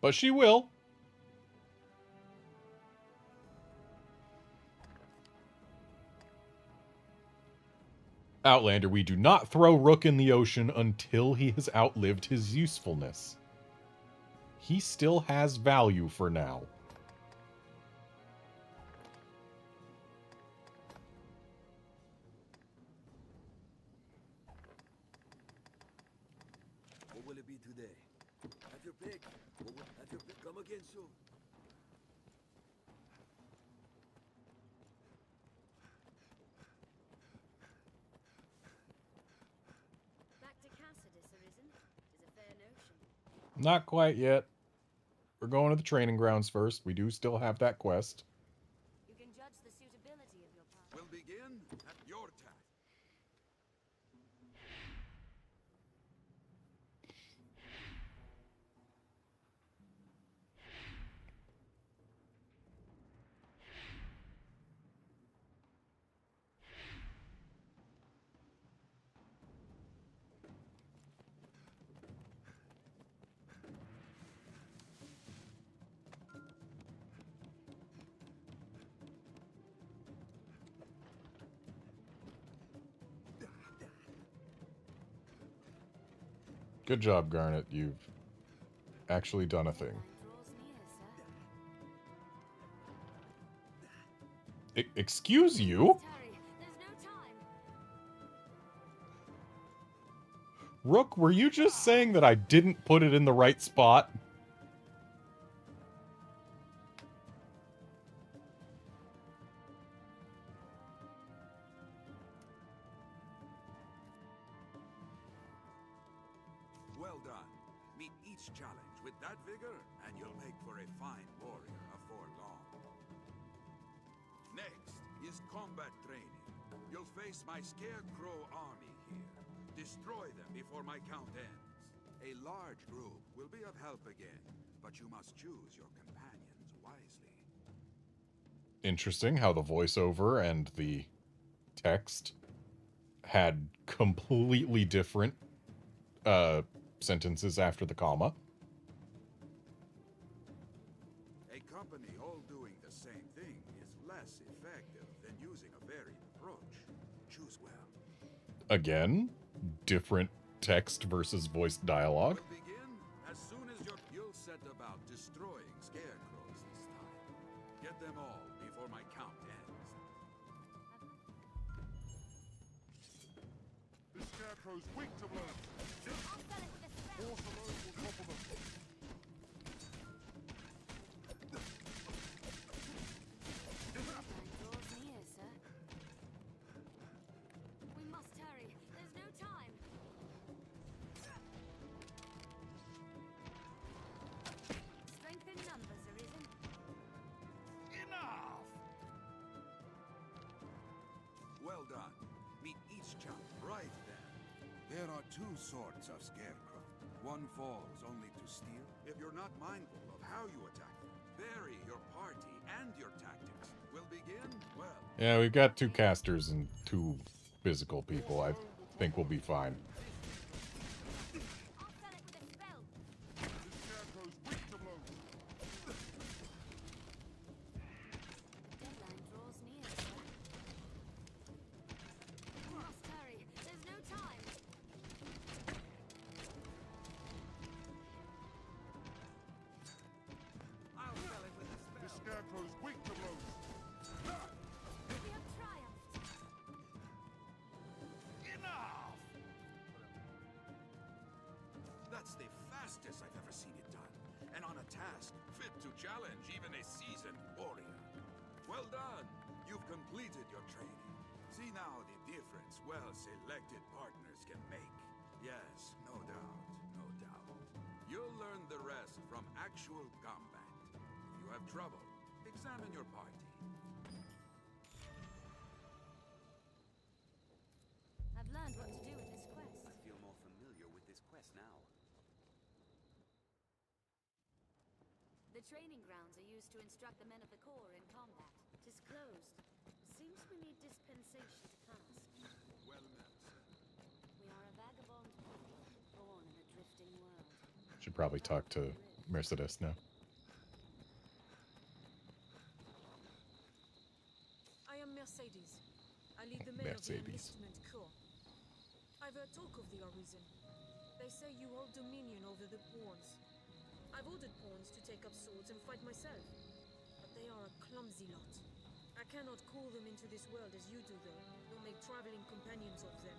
But she will. Outlander, we do not throw Rook in the ocean until he has outlived his usefulness. He still has value for now. What will it be today? Have your pick. Have your pick. Come again soon. Back to Cassidus, Arisen. Is a fair notion. Not quite yet. We're going to the training grounds first. We do still have that quest. You can judge the suitability of your path. We'll begin at your task. Good job, Garnet. You've actually done a thing. Excuse you? Rook, were you just saying that I didn't put it in the right spot? Well done. Meet each challenge with that vigor, and you'll make for a fine warrior afore long. Next is combat training. You'll face my Scarecrow army here. Destroy them before my count ends. A large group will be of help again, but you must choose your companions wisely. Interesting how the voiceover and the text had completely different sentences after the comma. A company all doing the same thing is less effective than using a varied approach. Choose well. Again, different text versus voiced dialogue. We'll begin as soon as you'll set about destroying scarecrows this time. Get them all before my count ends. This scarecrow's weak to blows. Force alone will topple them. We must hurry. There's no time. Strength in numbers, Arisen. Enough! Well done. Meet each challenge right then. There are two sorts of scarecrow. One falls only to steal. If you're not mindful of how you attack them, vary your party and your tactics. We'll begin well. Yeah, we've got two casters and two physical people. I think we'll be fine. Deadline draws near, sir. We must hurry. There's no time. I'll spell it with a spell. This scarecrow's weak to blows. We have triumphed. Enough! That's the fastest I've ever seen it done. And on a task fit to challenge even a seasoned warrior. Well done. You've completed your training. See now the difference well-selected partners can make. Yes, no doubt, no doubt. You'll learn the rest from actual combat. If you have trouble, examine your party. I've learned what to do with this quest. I feel more familiar with this quest now. The training grounds are used to instruct the men of the Corps in combat. It is closed. Seems we need dispensation to pass. Well met, sir. We are a vagabond people, born in a drifting world. Should probably talk to Mercedes now. I am Mercedes. I lead the men of the Mercedes. enlistment corps. I've heard talk of the Arisen. They say you hold dominion over the pawns. I've ordered pawns to take up swords and fight myself, but they are a clumsy lot. I cannot call them into this world as you do, though, nor make traveling companions of them.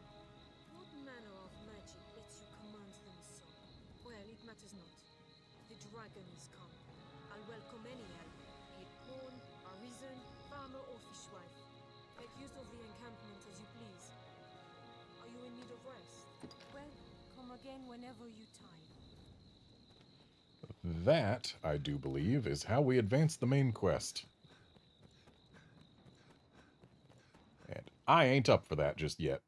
What manner of magic lets you command them so? Well, it matters not. The dragon is come. I'll welcome any help, be it pawn, arisen, farmer, or fishwife. Make use of the encampment as you please. Are you in need of rest? Well, come again whenever you tire. That, I do believe, is how we advance the main quest. And I ain't up for that just yet.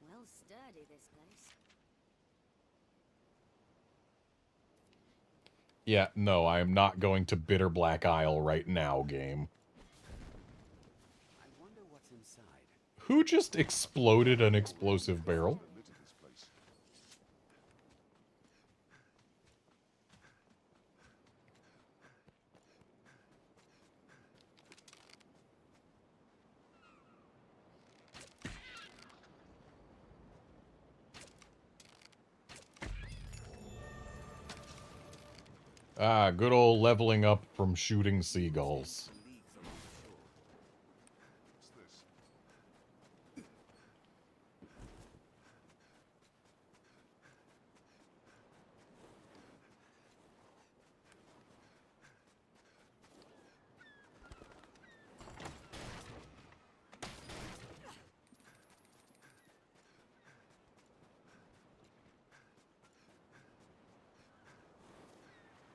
Well sturdy, this place. Yeah, no, I am not going to Bitter Black Isle right now, game. I wonder what's inside. Who just exploded an explosive barrel? Ah, good old leveling up from shooting seagulls.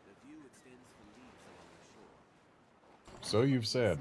The view extends for leagues along the shore. So you've said.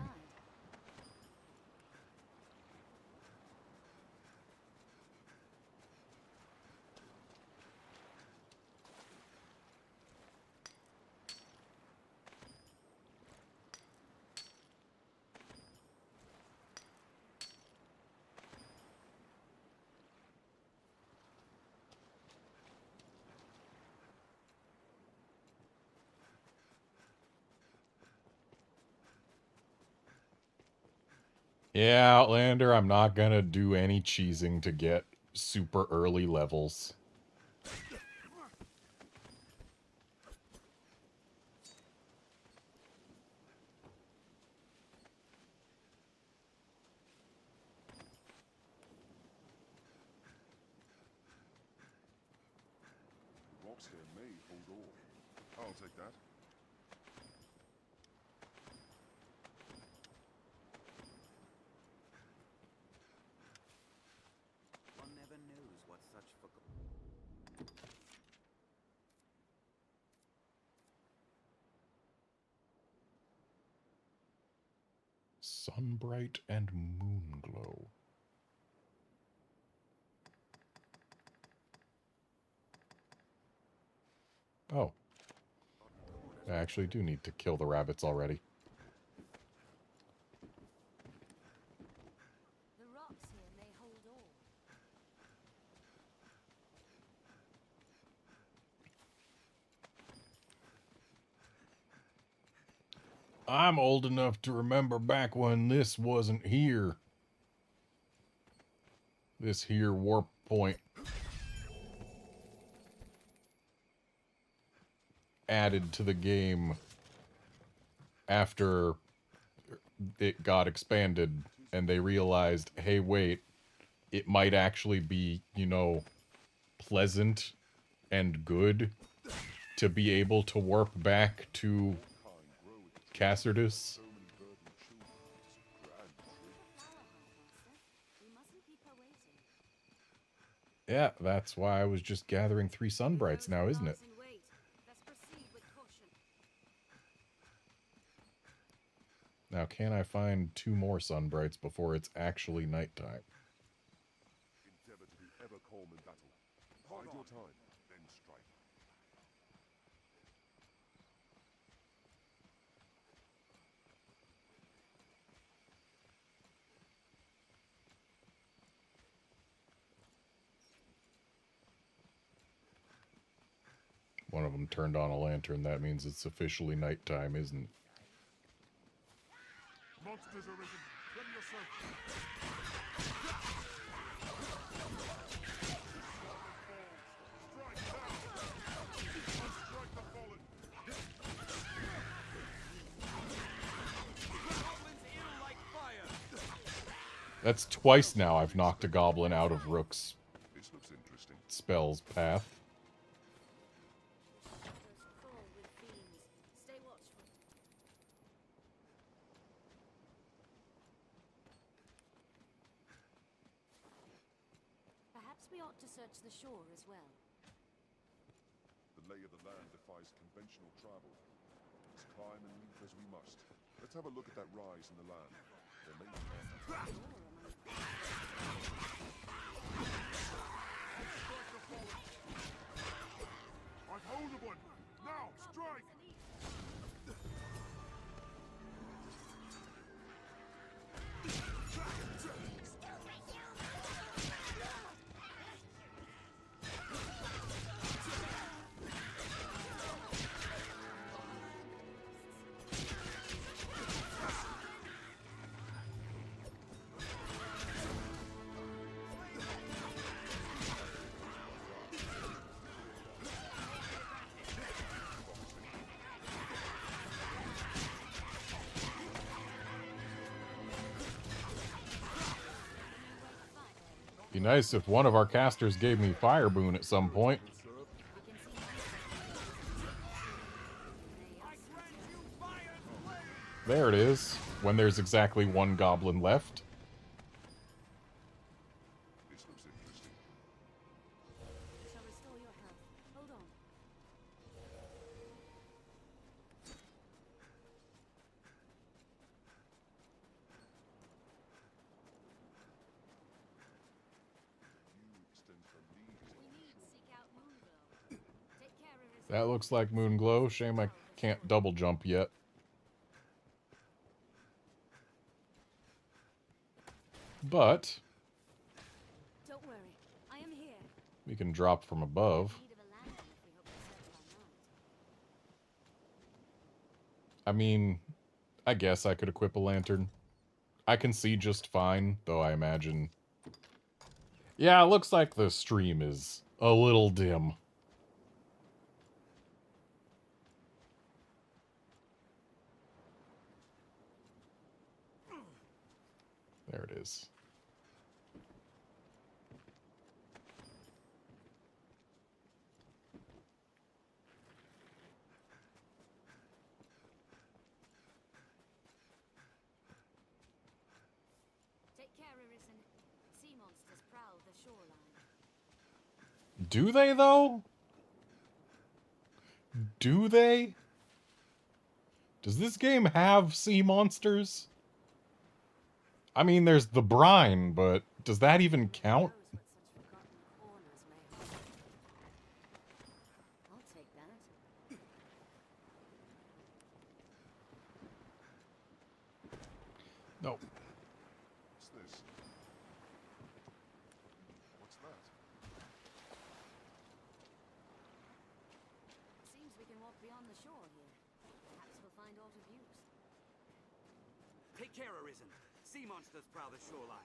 Yeah, Outlander, I'm not gonna do any cheesing to get super early levels. Rocks here may hold ore. I'll take that. One never knows what such Sunbright and Moonglow. Oh. I actually do need to kill the rabbits already. The rocks here may hold all. I'm old enough to remember back when this wasn't here. This here warp point. Added to the game after it got expanded and they realized, hey, wait, it might actually be, you know, pleasant and good to be able to warp back to Cassardus. Yeah, that's why I was just gathering 3 Sunbrights now, isn't it? Now, can I find 2 more Sunbrights before it's actually nighttime? Endeavor to be ever calm in battle. Bide your time, then strike. One of them turned on a lantern. That means it's officially nighttime, isn't it? Monsters arisen. That's twice now I've knocked a goblin out of Rook's spell's path. Perhaps we ought to search the shore as well. The lay of the land defies conventional travel. Let's climb and leap as we must. Let's have a look at that rise in the land. There may be I've hold of one! Now, strike! Be nice if one of our casters gave me Fire Boon at some point. There it is, when there's exactly one goblin left. This looks interesting. Shall restore your health. Hold on. That looks like Moonglow. Shame I can't double jump yet. But Don't worry, I am here. we can drop from above. I mean, I guess I could equip a lantern. I can see just fine, though I imagine... Yeah, it looks like the stream is a little dim. There it is. Take care, Arisen. Sea monsters prowl the shoreline. Do they, though? Do they? Does this game have sea monsters? I mean, there's the brine, but does that even count? I'll take that. No. What's this? What's that? Seems we can walk beyond the shore here. Perhaps we'll find aught of use. Take care, Arisen. Sea monsters prowl the shoreline.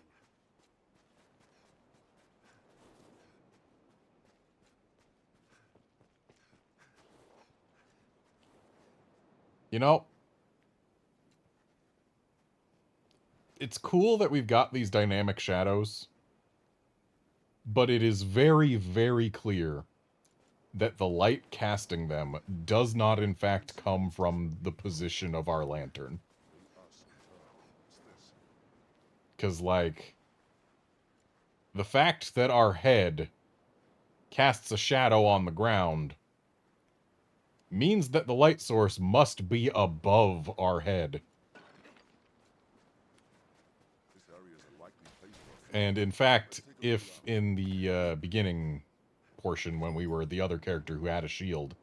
You know, it's cool that we've got these dynamic shadows, but it is very, very clear that the light casting them does not in fact come from the position of our lantern. Because, like, the fact that our head casts a shadow on the ground means that the light source must be above our head. And in fact, if in the beginning portion, when we were the other character who had a shield,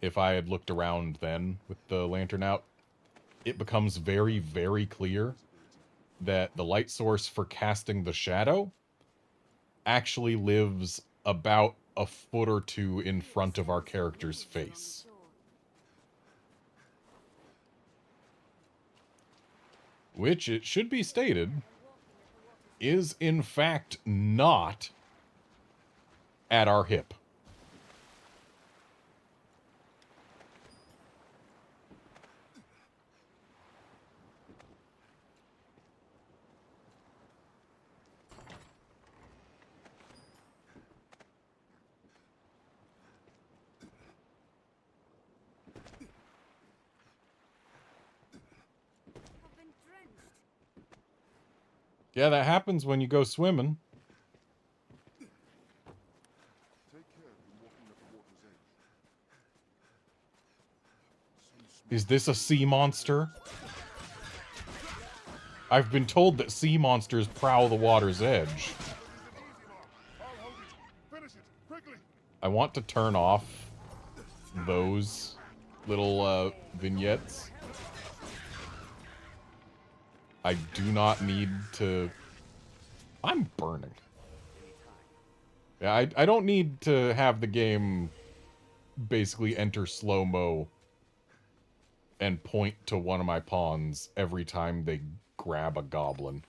if I had looked around then with the lantern out, it becomes very, very clear that the light source for casting the shadow actually lives about a foot or two in front of our character's face. which, it should be stated, is in fact not at our hip. Yeah, that happens when you go swimming. Is this a sea monster? I've been told that sea monsters prowl the water's edge. I want to turn off those little vignettes. I do not need to... I'm burning. Yeah, I don't need to have the game basically enter slow-mo and point to one of my pawns every time they grab a goblin.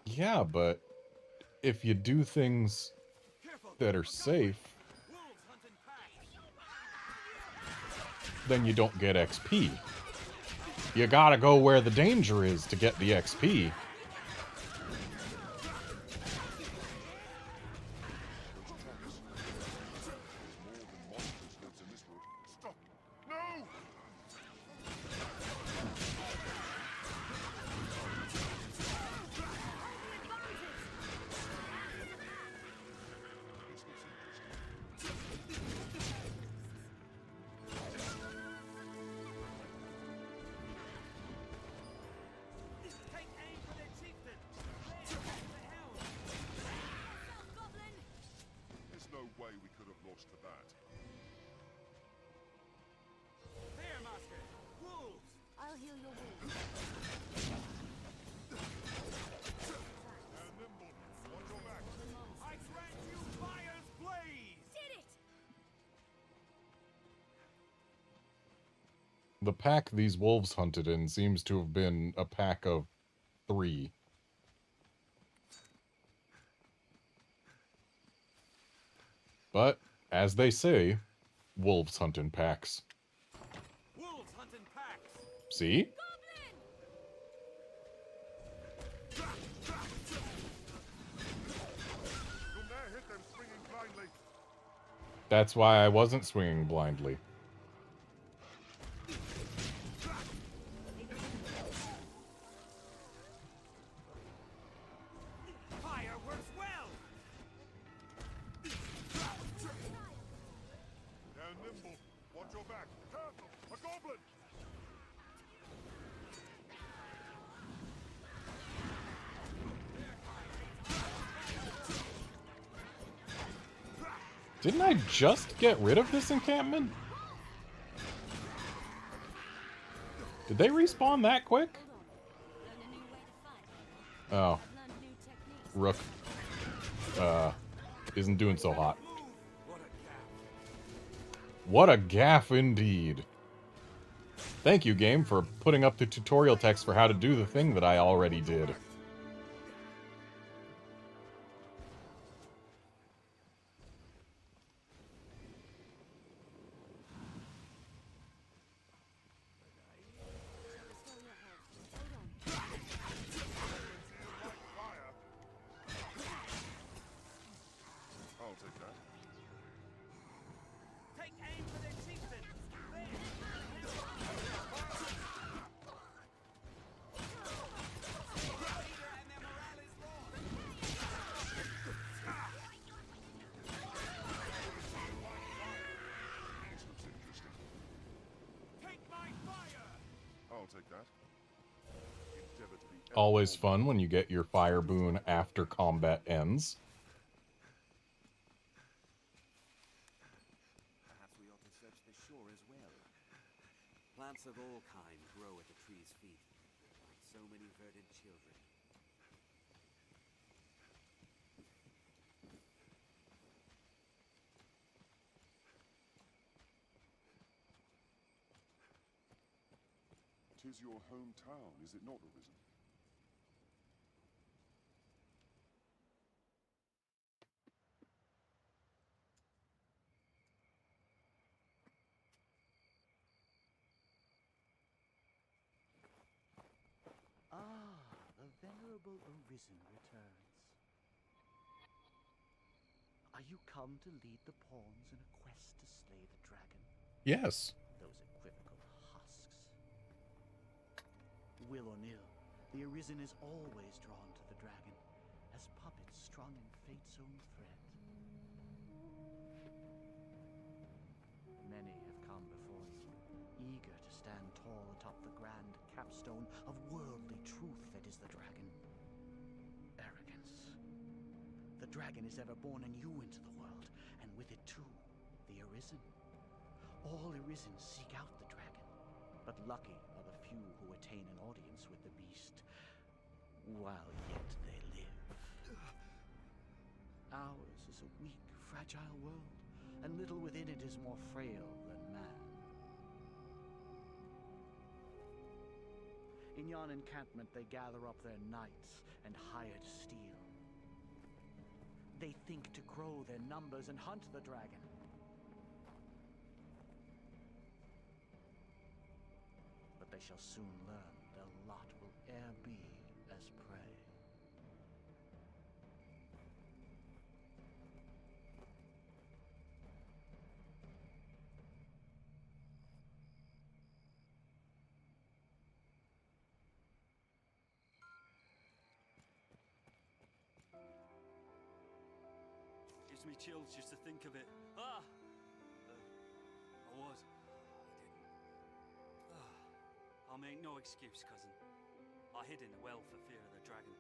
Yeah, but if you do things that are safe, then you don't get XP. You gotta go where the danger is to get the XP. The pack these wolves hunted in seems to have been a pack of 3. But, as they say, wolves hunt in packs. Wolves hunt in packs. See? That's why I wasn't swinging blindly. Fire works well. They're nimble. Watch your back. Careful! A goblin! Didn't I just get rid of this encampment? Did they respawn that quick? Oh. Rook. Isn't doing so hot. What a gaff indeed. Thank you, game, for putting up the tutorial text for how to do the thing that I already did. I'll take that. Take aim for their chieftain. I'll take that. Always fun when you get your fire boon after combat ends. Perhaps we ought to search the shore as well. Plants of all kinds grow at the tree's feet, like so many verdant children. 'Tis your hometown, is it not, Arisen? Ah, the venerable Arisen returns. Are you come to lead the pawns in a quest to slay the dragon? Yes. Those equivocal husks. Will or nill, the Arisen is always drawn to the dragon, as puppets strung in fate's own thread. Many have come before you, eager to stand tall atop the grand capstone of worldly truth that is the dragon. Arrogance. The dragon is ever born and you into the world, and with it too, the Arisen. All Arisen seek out the dragon, but lucky are the few who attain an audience with the beast, while yet they live. Ours is a weak, fragile world, and little within it is more frail than man. In yon encampment they gather up their knights and hired steel. They think to grow their numbers and hunt the dragon. But they shall soon learn their lot will e'er be as prey. Gives me chills just to think of it. Ah! I was. I didn't. I'll make no excuse, cousin. I hid in the well for fear of the dragon.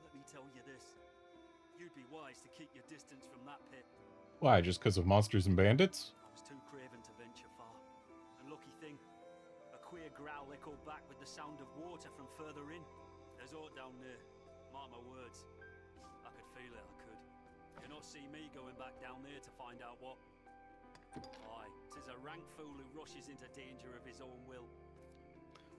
Let me tell you this. You'd be wise to keep your distance from that pit. Why, just because of monsters and bandits? I was too craven to venture far. And lucky thing, a queer growl echoed back with the sound of water from further in. There's aught down there. Mark my words. I could feel it, I could. You'll not see me going back down there to find out what. Aye, 'tis a rank fool who rushes into danger of his own will.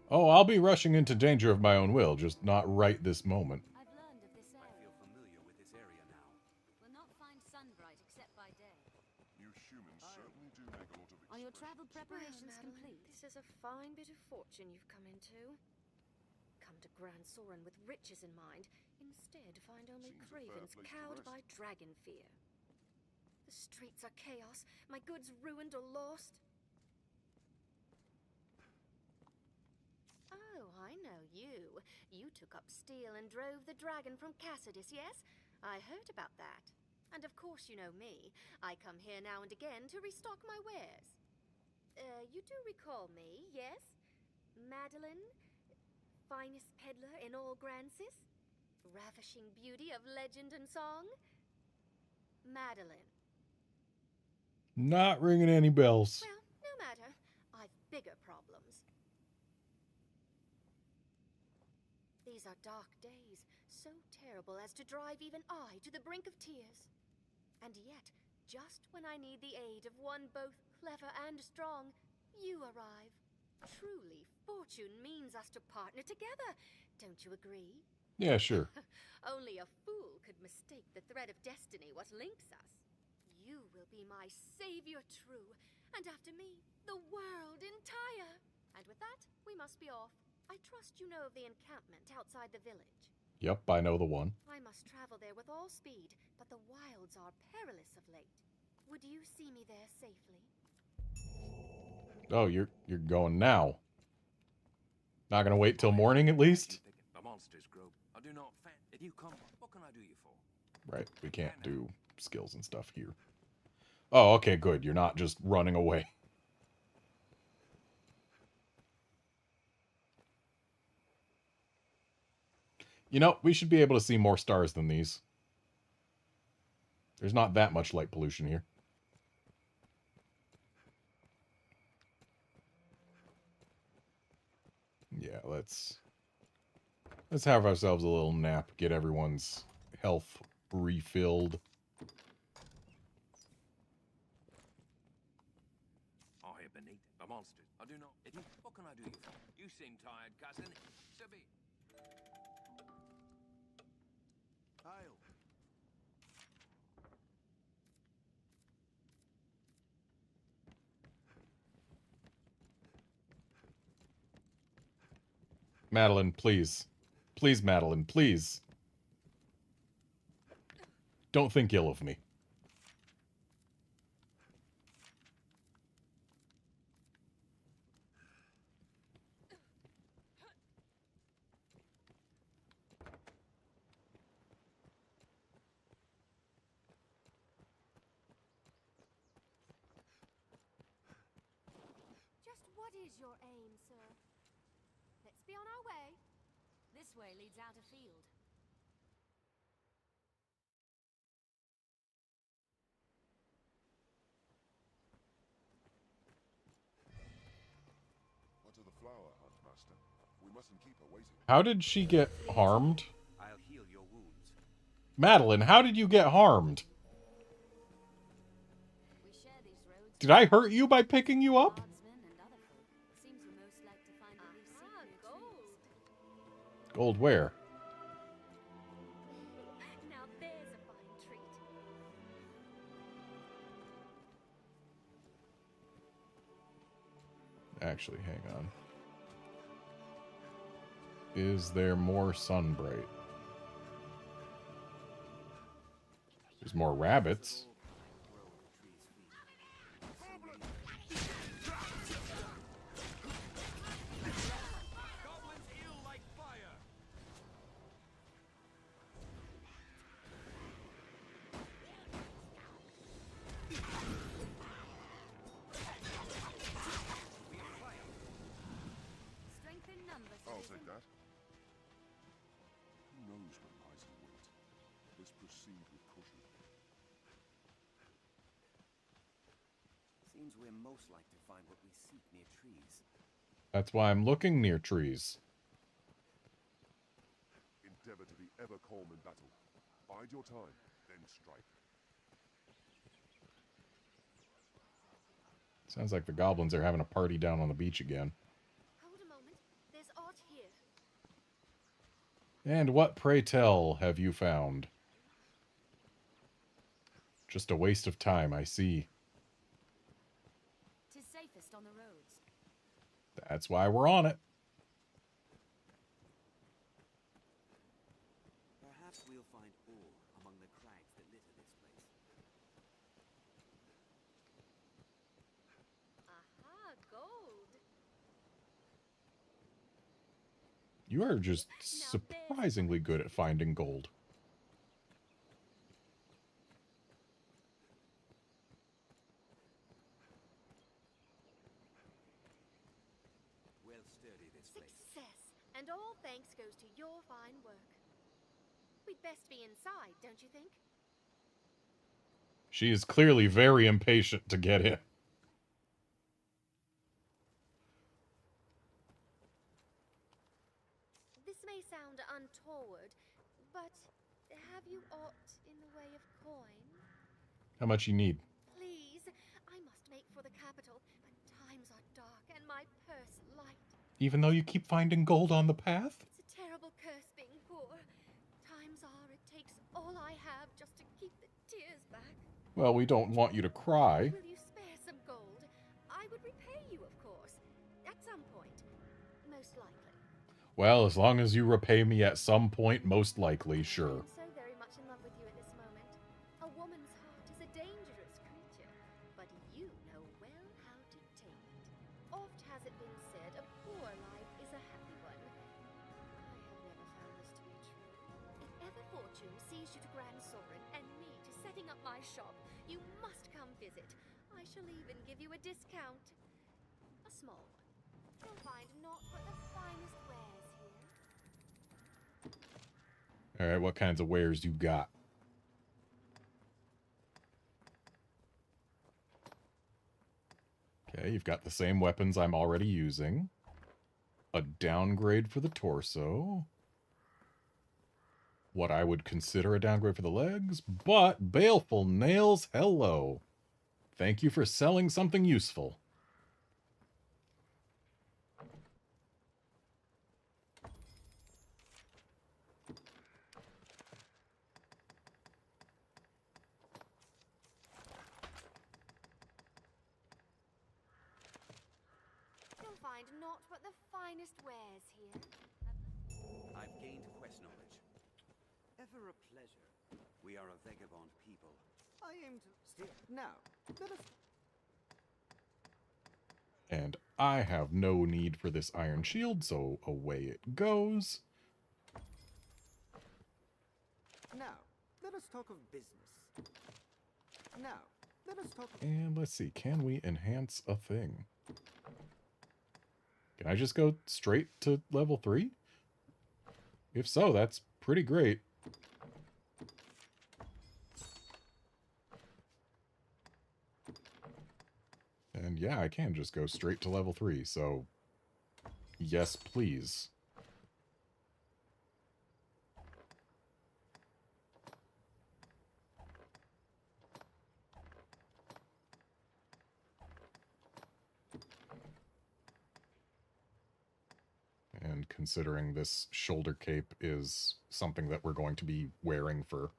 Oh, I'll be rushing into danger of my own will, just not right this moment. I've learned of this area. I feel familiar with this area now. Will not find sunbright except by day. You humans certainly do make a lot of Are your travel preparations Well, Madeline, complete? This is a fine bit of fortune you've come into. Come to Grand Soren with riches in mind. Instead, find only Seems a fair cravens place to cowed rest. by dragon fear. The streets are chaos. My goods ruined or lost. Oh, I know you. You took up steel and drove the dragon from Cassidus, yes? I heard about that. And of course you know me. I come here now and again to restock my wares. You do recall me, yes? Madeline? Finest peddler in all Grancis? Ravishing beauty of legend and song? Madeline. Not ringing any bells. Well, no matter. I've bigger problems. These are dark days, so terrible as to drive even I to the brink of tears. And yet, just when I need the aid of one both clever and strong, you arrive. Truly, fortune means us to partner together. Don't you agree? Yeah, sure. Only a fool could mistake the thread of destiny what links us. You will be my savior true, and after me, the world entire. And with that, we must be off. I trust you know of the encampment outside the village. Yep, I know the one. I must travel there with all speed, but the wilds are perilous of late. Would you see me there safely? Oh, you're going now. Not gonna wait till morning at least? The monsters grow. I do not fan. If you come, what can I do you for? Right, we can't do skills and stuff here. Oh, okay, good. You're not just running away. You know, we should be able to see more stars than these. There's not that much light pollution here. Yeah, let's have ourselves a little nap, get everyone's health refilled. I I have been eaten. The monsters. I do not. What can I do you for? You seem tired, cousin. So be. I'll. Madeline, please. Please, Madeline, please. Don't think ill of me. Just what is your aim, sir? Let's be on our way. This way leads out afield. What of the flower hunt, Master? We mustn't keep her waiting. How did she get harmed? I'll heal your wounds. Madeline, how did you get harmed? Did I hurt you by picking you up? Gold where? Now there's a fine treat. Actually, hang on. Is there more sunbright? There's more rabbits. I'll take that. Who knows what lies in wait? Let's proceed with caution. Seems we're most like to find what we seek near trees. That's why I'm looking near trees. Endeavor to be ever calm in battle. Bide your time, then strike. Sounds like the goblins are having a party down on the beach again. Hold a moment. There's art here. And what, pray tell, have you found? Just a waste of time, I see. 'Tis safest on the roads. That's why we're on it. Perhaps we'll find ore among the crags that litter this place. Aha, gold. You are just surprisingly good at finding gold. Well sturdy this place. Success. And all thanks goes to your fine work. We'd best be inside, don't you think? She is clearly very impatient to get in. This may sound untoward, but have you aught in the way of coin? How much you need? Please, I must make for the capital, but times are dark and my purse light. Even though you keep finding gold on the path? It's a terrible curse being poor. Times are it takes all I have just to keep the tears back. Well, we don't want you to cry. Will you spare some gold? I would repay you, of course. At some point. Most likely. Well, as long as you repay me at some point, most likely, sure. I'm so very much in love with you at this moment. A woman's heart is a dangerous creature, but you know well how to tame it. Oft has it been said, a poor life is a happy one. I have never found this to be true. If ever fortune sees you to Grand Sovereign and me to setting up my shop, you must come visit. I shall even give you a discount. A small one. You'll find naught but the finest wares here. Alright, what kinds of wares you got? Okay, you've got the same weapons I'm already using. A downgrade for the torso. What I would consider a downgrade for the legs, but baleful nails, hello. Thank you for selling something useful. find naught but the finest wares here. I've gained quest knowledge. Ever a pleasure. We are a vagabond people. I aim to steal. Now, let us... And I have no need for this iron shield, so away it goes. Now, let us talk of business. Now, let us talk of... And let's see, can we enhance a thing? Can I just go straight to level 3? If so, that's pretty great. And yeah, I can just go straight to level 3, so yes, please. And considering this shoulder cape is something that we're going to be wearing for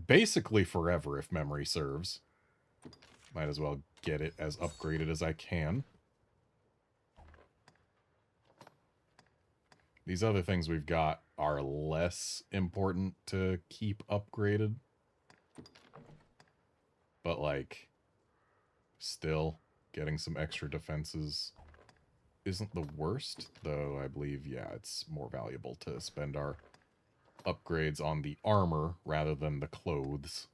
basically forever, if memory serves, might as well get it as upgraded as I can. These other things we've got are less important to keep upgraded. But, like, still, getting some extra defenses isn't the worst, though I believe, yeah, it's more valuable to spend our upgrades on the armor rather than the clothes.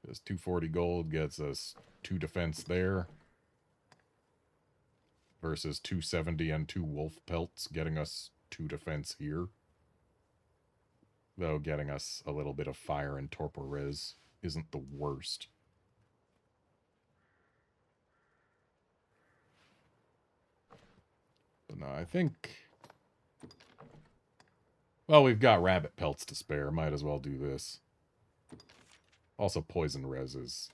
Because 240 gold gets us 2 defense there, versus 270 and 2 wolf pelts getting us 2 defense here. Though getting us a little bit of fire and torpor res isn't the worst. But no, I think... well, we've got rabbit pelts to spare. Might as well do this. Also, poison res is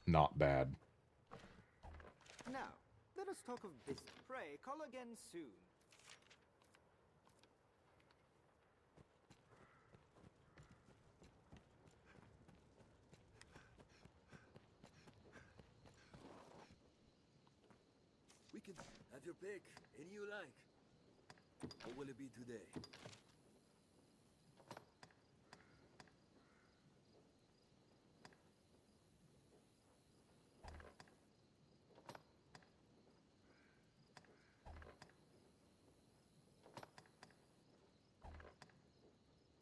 not bad. Now, let us talk of business. Pray, call again soon. We can have your pick, any you like. What will it be today?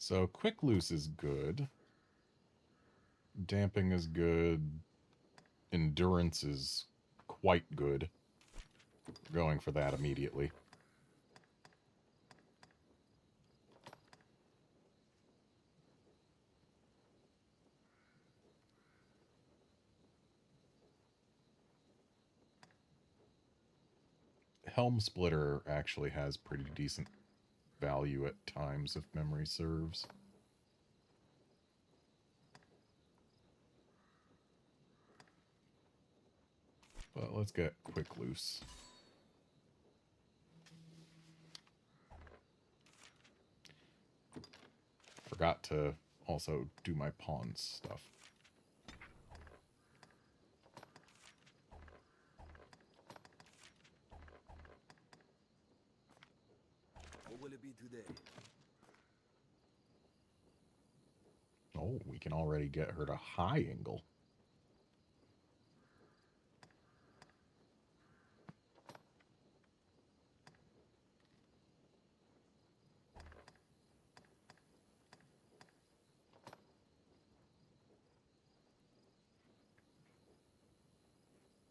So, quick loose is good. Damping is good. Endurance is quite good. We're going for that immediately. Helm Splitter actually has pretty decent value at times, if memory serves. But let's get quick loose. Forgot to also do my pawns stuff. What will it be today? Oh, we can already get her to high angle.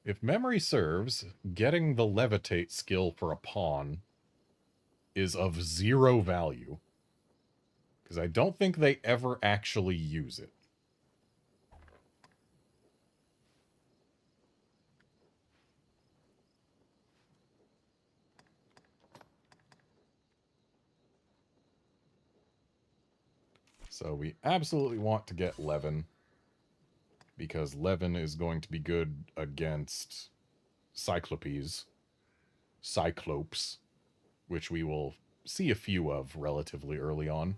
If memory serves, getting the levitate skill for a pawn is of 0 value. Because I don't think they ever actually use it. So we absolutely want to get Levin. Because Levin is going to be good against Cyclopes, which we will see a few of relatively early on.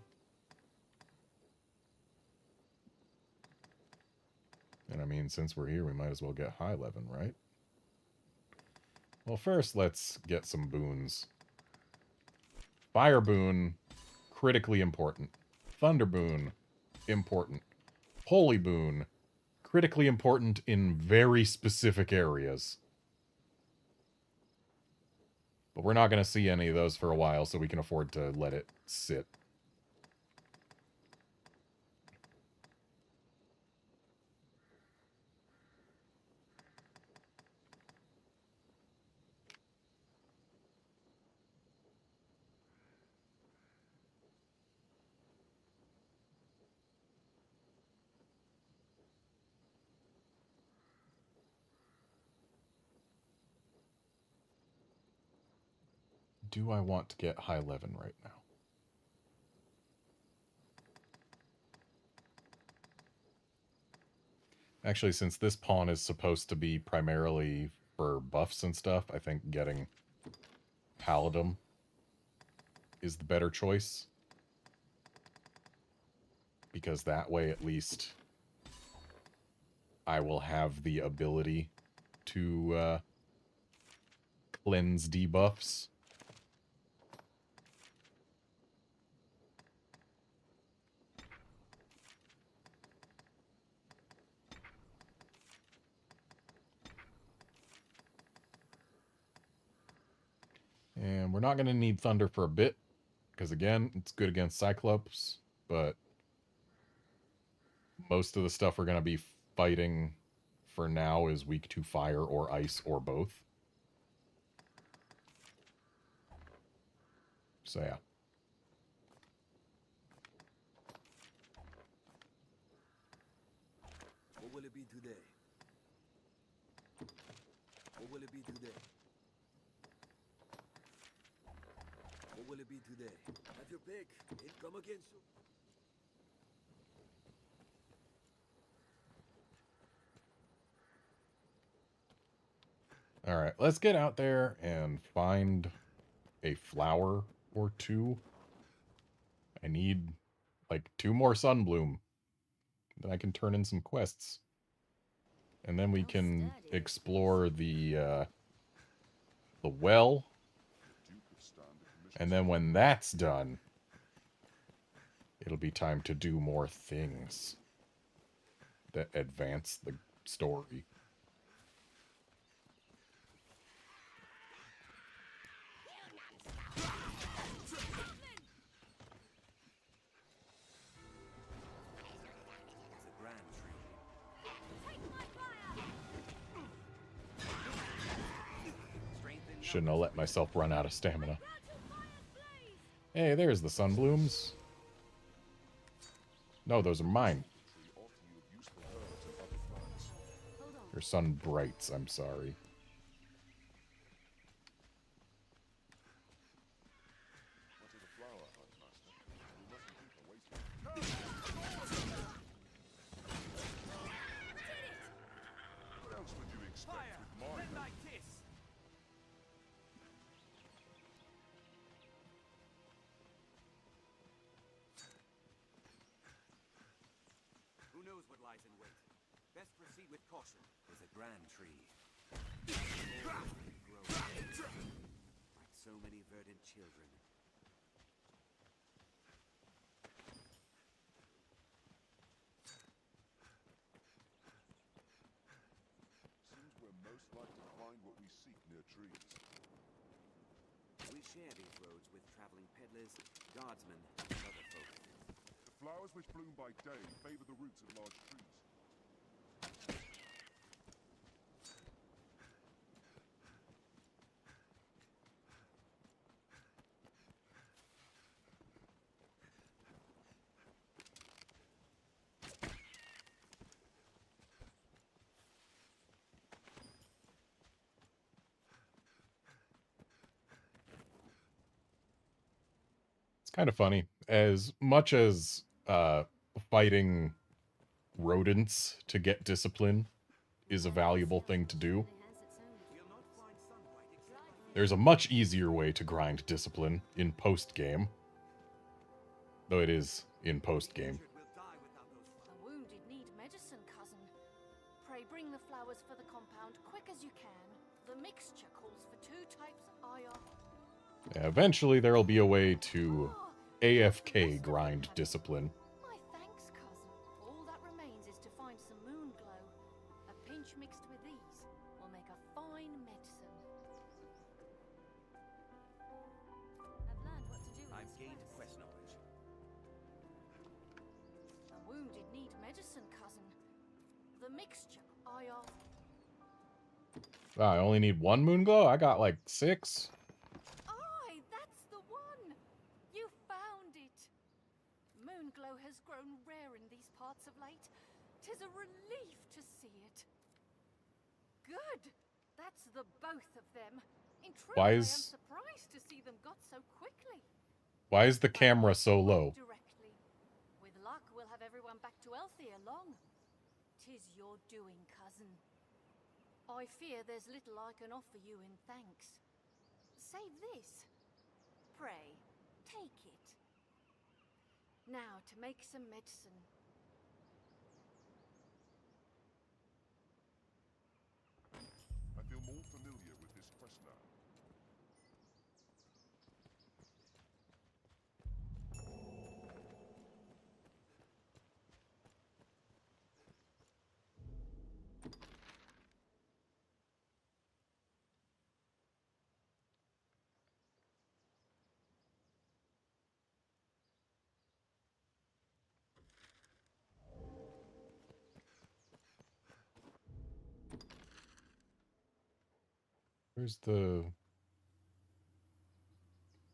And I mean, since we're here, we might as well get high Levin, right? Well, first, let's get some boons. Fire boon, critically important. Thunder boon, important. Holy boon, critically important in very specific areas. But we're not going to see any of those for a while, so we can afford to let it sit. Do I want to get high 11 right now? Actually, since this pawn is supposed to be primarily for buffs and stuff, I think getting Paladin is the better choice. Because that way, at least, I will have the ability to cleanse debuffs. And we're not going to need Thunder for a bit, because again, it's good against Cyclops, but most of the stuff we're going to be fighting for now is weak to Fire or Ice or both. So yeah. What will it be today? What will it be today? What will it be today? Have your pick. Ain't come again soon. Alright, let's get out there and find a flower or two. I need, like, 2 more Sunbloom. Then I can turn in some quests. And then we can explore the well. And then when that's done, it'll be time to do more things that advance the story. Shouldn't have let myself run out of stamina. Hey, there's the Sunblooms. No, those are mine. Or Sunbrights, I'm sorry. Who knows what lies in wait? Best proceed with caution. There's a grand tree. Like so many verdant children. Seems we're most likely to find what we seek near trees. We share these roads with traveling peddlers, guardsmen, and other folk. The flowers which bloom by day favor the roots of large trees. It's kind of funny. As much as fighting rodents to get discipline is a valuable thing to do, there's a much easier way to grind discipline in post-game. Though it is in post-game. The wounded need medicine, cousin. Pray bring the flowers for the compound quick as you can. The mixture calls for 2 types of iron. Yeah, eventually there'll be a way to AFK grind discipline. My thanks, cousin. All that remains is to find some moon glow. A pinch mixed with these will make a fine medicine. I've learned what to do with I've this gained quest. quest knowledge. The wounded need medicine, cousin. The mixture, iron. Wow, I only need 1 moon glow? I got like 6. Aye, that's the one! You found it! Moonglow has grown rare in these parts of late. 'Tis a relief to see it. Good! That's the both of them. In truth, Why I am is- surprised to see them got so quickly. Why is the camera so low? Directly. With luck, we'll have everyone back to health ere long. 'Tis your doing, cousin. I fear there's little I can offer you in thanks. Save this. Pray, take it. Now, to make some medicine. I feel more familiar with this quest now. Where's the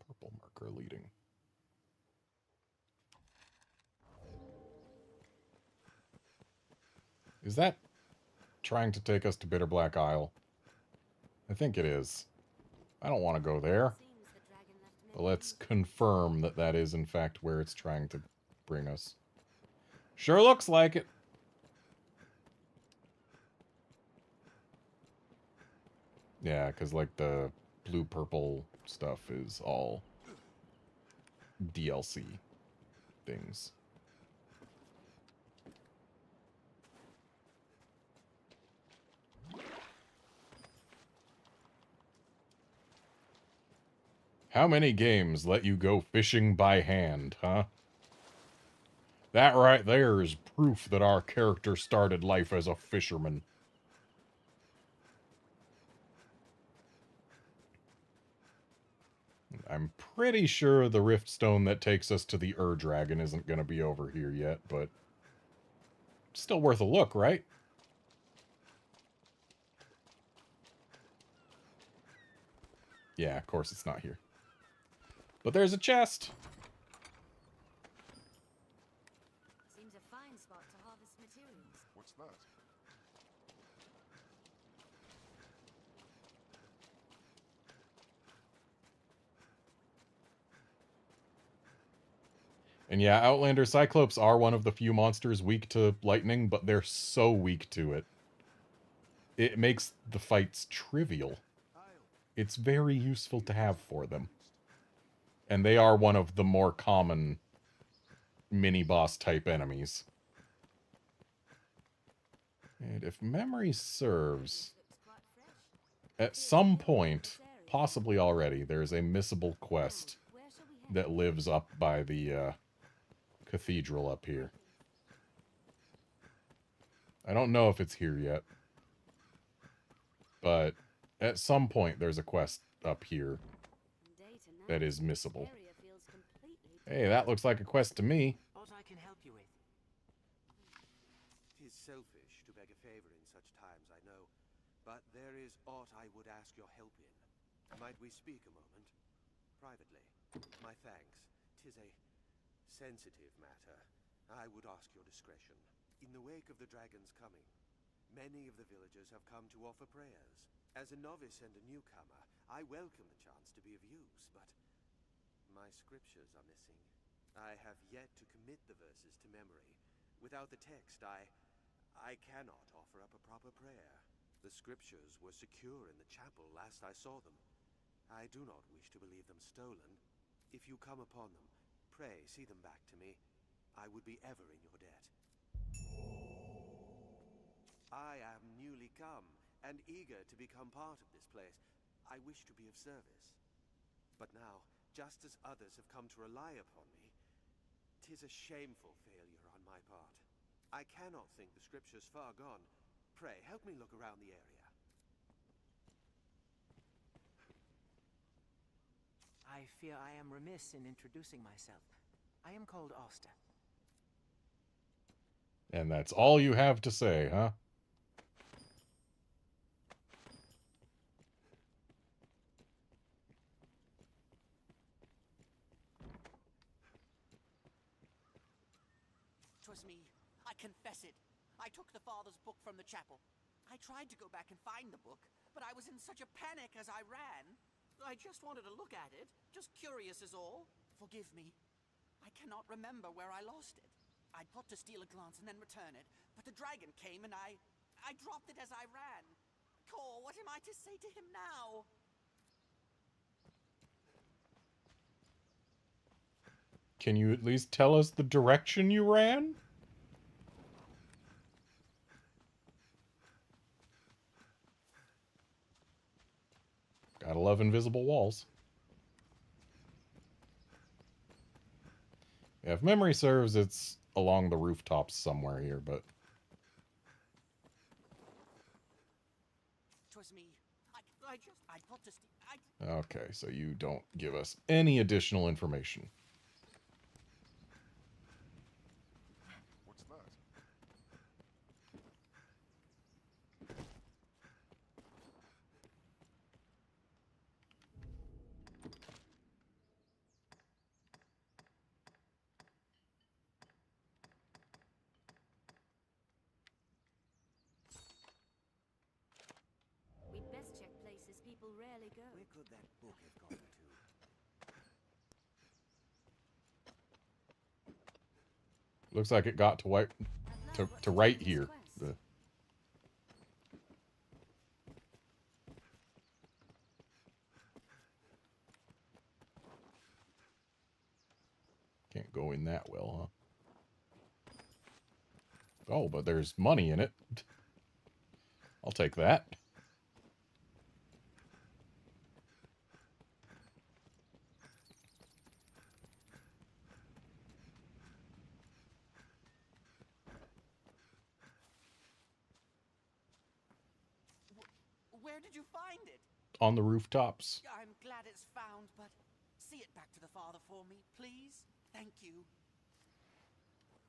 purple marker leading? Is that trying to take us to Bitter Black Isle? I think it is. I don't want to go there. But let's confirm that that is, in fact, where it's trying to bring us. Sure looks like it. Yeah, because, like, the blue-purple stuff is all DLC things. How many games let you go fishing by hand, huh? That right there is proof that our character started life as a fisherman. I'm pretty sure the rift stone that takes us to the Dragon isn't going to be over here yet, but still worth a look, right? Yeah, of course it's not here. But there's a chest. Seems a fine spot to harvest materials. What's that? And yeah, Outlander Cyclops are one of the few monsters weak to lightning, but they're so weak to it. It makes the fights trivial. It's very useful to have for them. And they are one of the more common mini-boss type enemies. And if memory serves, at some point, possibly already, there's a missable quest that lives up by the cathedral up here. I don't know if it's here yet, but at some point there's a quest up here that is missable. Hey, that looks like a quest to me. What I can help you with? 'Tis selfish to beg a favor in such times, I know, but there is aught I would ask your help in. Might we speak a moment? Privately. My thanks. 'Tis a sensitive matter. I would ask your discretion. In the wake of the dragon's coming, many of the villagers have come to offer prayers. As a novice and a newcomer, I welcome the chance to be of use, but my scriptures are missing. I have yet to commit the verses to memory. Without the text, I cannot offer up a proper prayer. The scriptures were secure in the chapel last I saw them. I do not wish to believe them stolen. If you come upon them, pray see them back to me. I would be ever in your debt. I am newly come, and eager to become part of this place, I wish to be of service. But now, just as others have come to rely upon me, 'tis a shameful failure on my part. I cannot think the scriptures far gone. Pray, help me look around the area. I fear I am remiss in introducing myself. I am called Oster. And that's all you have to say, huh? "'Twas me. I confess it. I took the father's book from the chapel. I tried to go back and find the book, but I was in such a panic as I ran. I just wanted to look at it, just curious is all. Forgive me. I cannot remember where I lost it. I thought to steal a glance and then return it, but the dragon came and I dropped it as I ran. Cor, what am I to say to him now?" Can you at least tell us the direction you ran? Gotta love invisible walls. Yeah, if memory serves, it's along the rooftops somewhere here, but... "'Twas me. I thought to steal... Okay, so you don't give us any additional information. What's that? We'd best check places people rarely go. Where could that book have gone to? Looks like it got to right here. Can't go in that well, huh? Oh, but there's money in it. I'll take that. Where did you find it? On the rooftops. I'm glad it's found, but see it back to the father for me, please. Thank you.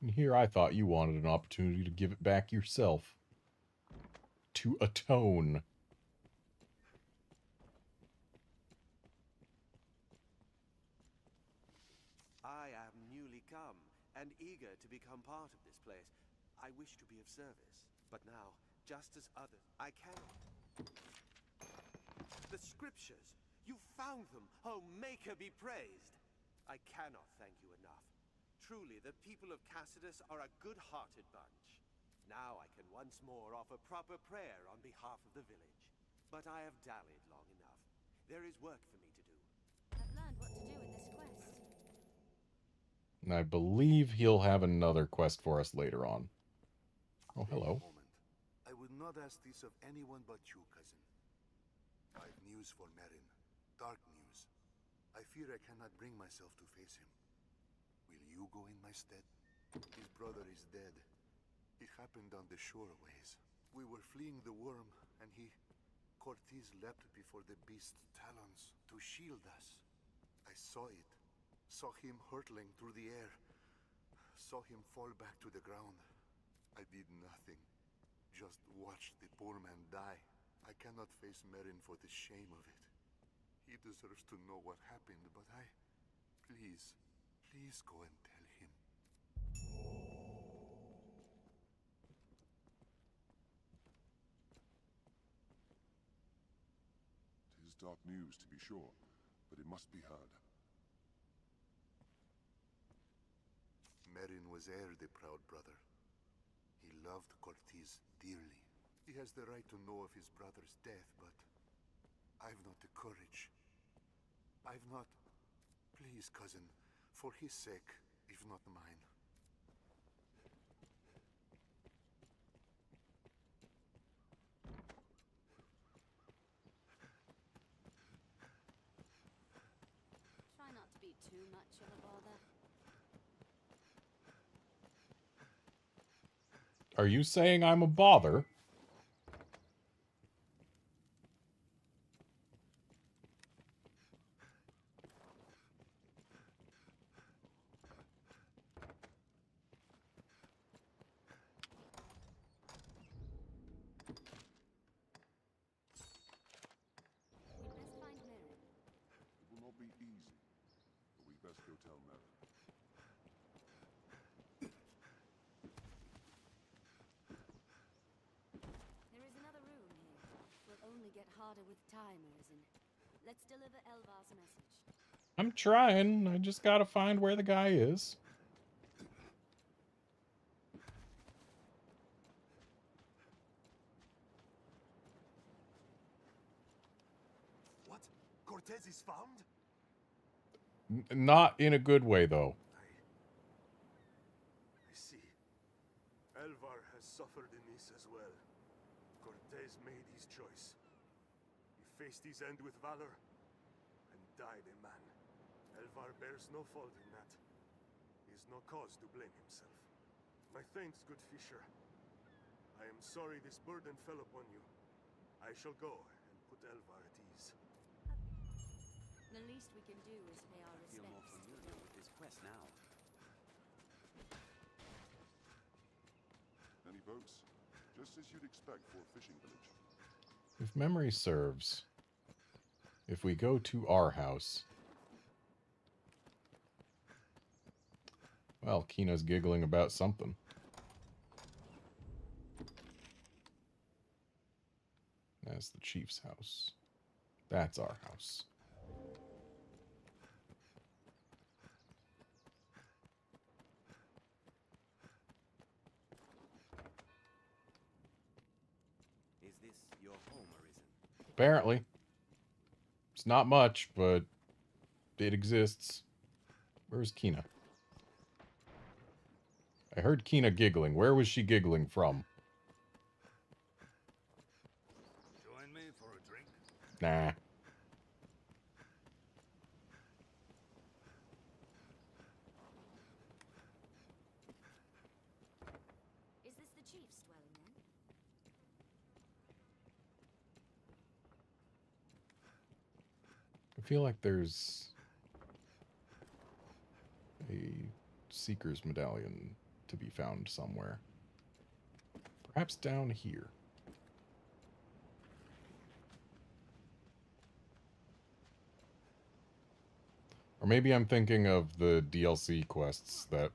And here I thought you wanted an opportunity to give it back yourself. To atone. I am newly come, and eager to become part of this place. I wish to be of service, but now, just as others, I cannot. The scriptures! You found them! Oh, Maker be praised! I cannot thank you enough. Truly, the people of Cassidus are a good-hearted bunch. Now I can once more offer proper prayer on behalf of the village. But I have dallied long enough. There is work for me to do. I've learned what to do in this quest. And I believe he'll have another quest for us later on. Oh, hello. I would not ask this of anyone but you, cousin. I've news for Merin. Dark news. I fear I cannot bring myself to face him. Will you go in my stead? His brother is dead. It happened on the shore a ways. We were fleeing the worm, and Cortez leapt before the beast's talons to shield us. I saw it. Saw him hurtling through the air. Saw him fall back to the ground. I did nothing. Just watched the poor man die. I cannot face Merin for the shame of it. He deserves to know what happened, but please go and tell him. Tis dark news, to be sure, but it must be heard. Merin was heir the proud brother. He loved Cortez dearly. He has the right to know of his brother's death, but I've not the courage. I've not... Please, cousin, for his sake, if not mine. too much of a bother? Are you saying I'm a bother? It will not be easy, but we best go tell Merrin. There is another room here. Will only get harder with time, Arisen. Let's deliver Elvar's message. I'm trying. I just gotta find where the guy is. What? Cortez is found? Not in a good way, though. I see. Elvar has suffered in this as well. Cortez made his choice. He faced his end with valor and died a man. Elvar bears no fault in that. He has no cause to blame himself. My thanks, good Fisher. I am sorry this burden fell upon you. I shall go and put Elvar at ease. The least we can do is pay our I feel more respects. familiar with this quest now. Any boats? Just as you'd expect for a fishing village. If memory serves, if we go to our house... Well, Kina's giggling about something. That's the chief's house. That's our house. Is this your home, Arisen? Apparently. It's not much, but it exists. Where's Kina? I heard Kina giggling. Where was she giggling from? Join me for a drink? Nah. Is this the chief's dwelling then? I feel like there's a Seeker's Medallion to be found somewhere. Perhaps down here. Or maybe I'm thinking of the DLC quests that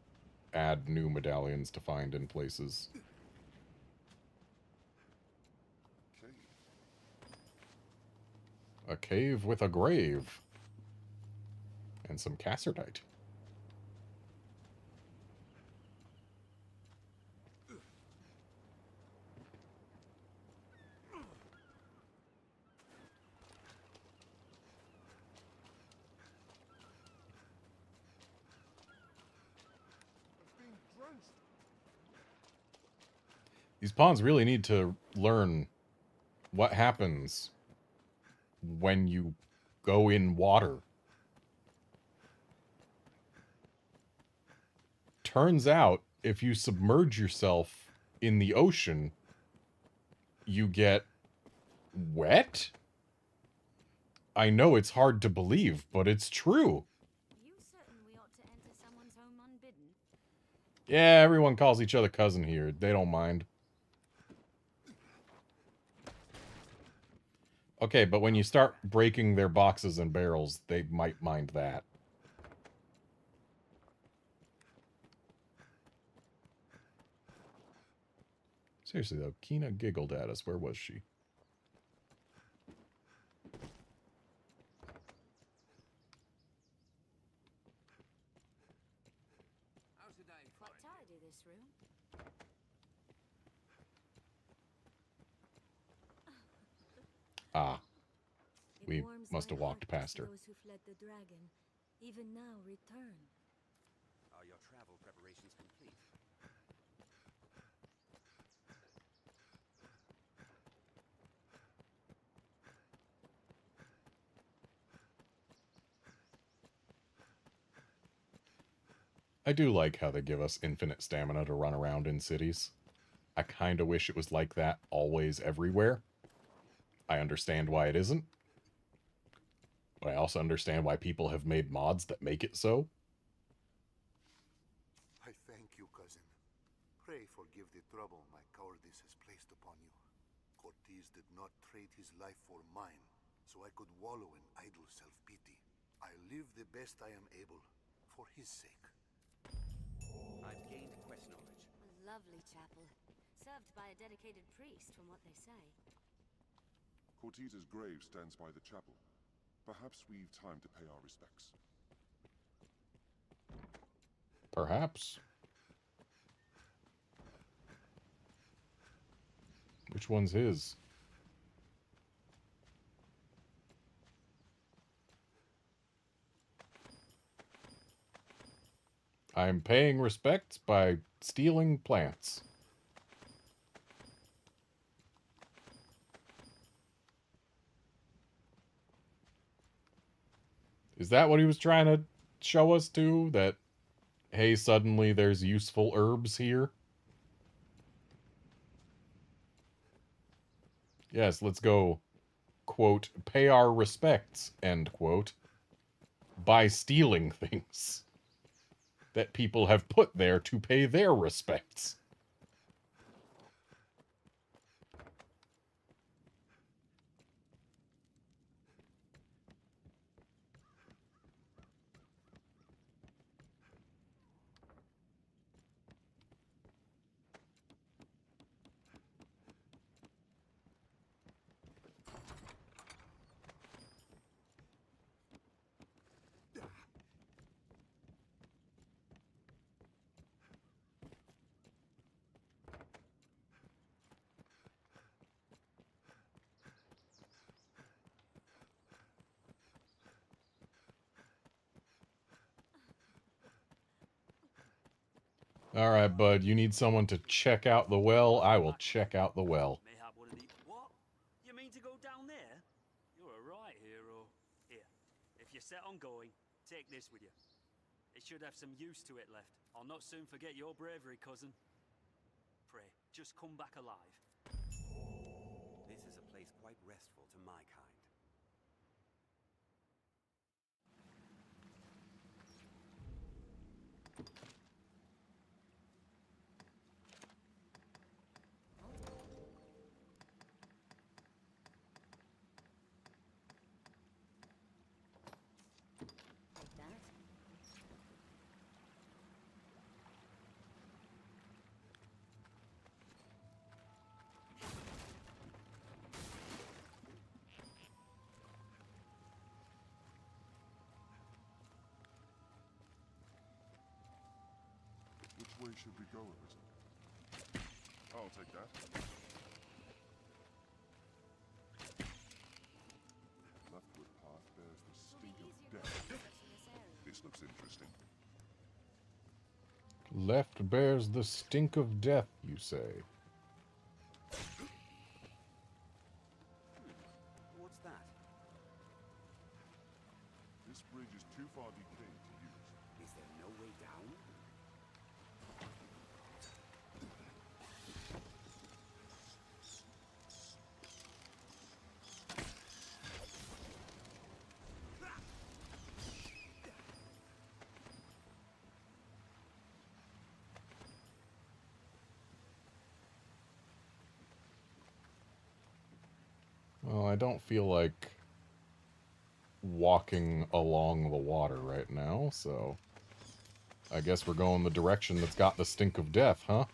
add new medallions to find in places. A cave with a grave. And some casserdite. These pawns really need to learn what happens when you go in water. Turns out, if you submerge yourself in the ocean, you get wet? I know it's hard to believe, but it's true. You certain we ought to enter someone's home unbidden? Yeah, everyone calls each other cousin here. They don't mind. Okay, but when you start breaking their boxes and barrels, they might mind that. Seriously, though, Kina giggled at us. Where was she? How's the day? Quite tidy, this room. Ah. It We warms must my have walked heart to past see her. Those who fled the dragon, even now return. Are your travel preparations complete? I do like how they give us infinite stamina to run around in cities. I kind of wish it was like that always everywhere. I understand why it isn't. But I also understand why people have made mods that make it so. I thank you, cousin. Pray forgive the trouble my cowardice has placed upon you. Cortez did not trade his life for mine, so I could wallow in idle self-pity. I live the best I am able, for his sake. I've gained quest knowledge. A lovely chapel. Served by a dedicated priest, from what they say. Cortez's grave stands by the chapel. Perhaps we've time to pay our respects. Perhaps. Which one's his? I'm paying respects by stealing plants. Is that what he was trying to show us too? That, hey, suddenly there's useful herbs here? Yes, let's go, quote, pay our respects, end quote, by stealing things that people have put there to pay their respects. Alright, bud, you need someone to check out the well? I will check out the well. Mayhap one of the... What? You mean to go down there? You're a right hero. Here, if you're set on going, take this with you. It should have some use to it left. I'll not soon forget your bravery, cousin. Pray, just come back alive. This is a place quite restful to my kind. Which way should we go, Arisen? I'll take that. Leftward path bears the stink of death. This looks interesting. Left bears the stink of death, you say. What's that? This bridge is too far decayed to use. Is there no way down? Well, I don't feel like walking along the water right now, so I guess we're going the direction that's got the stink of death, huh?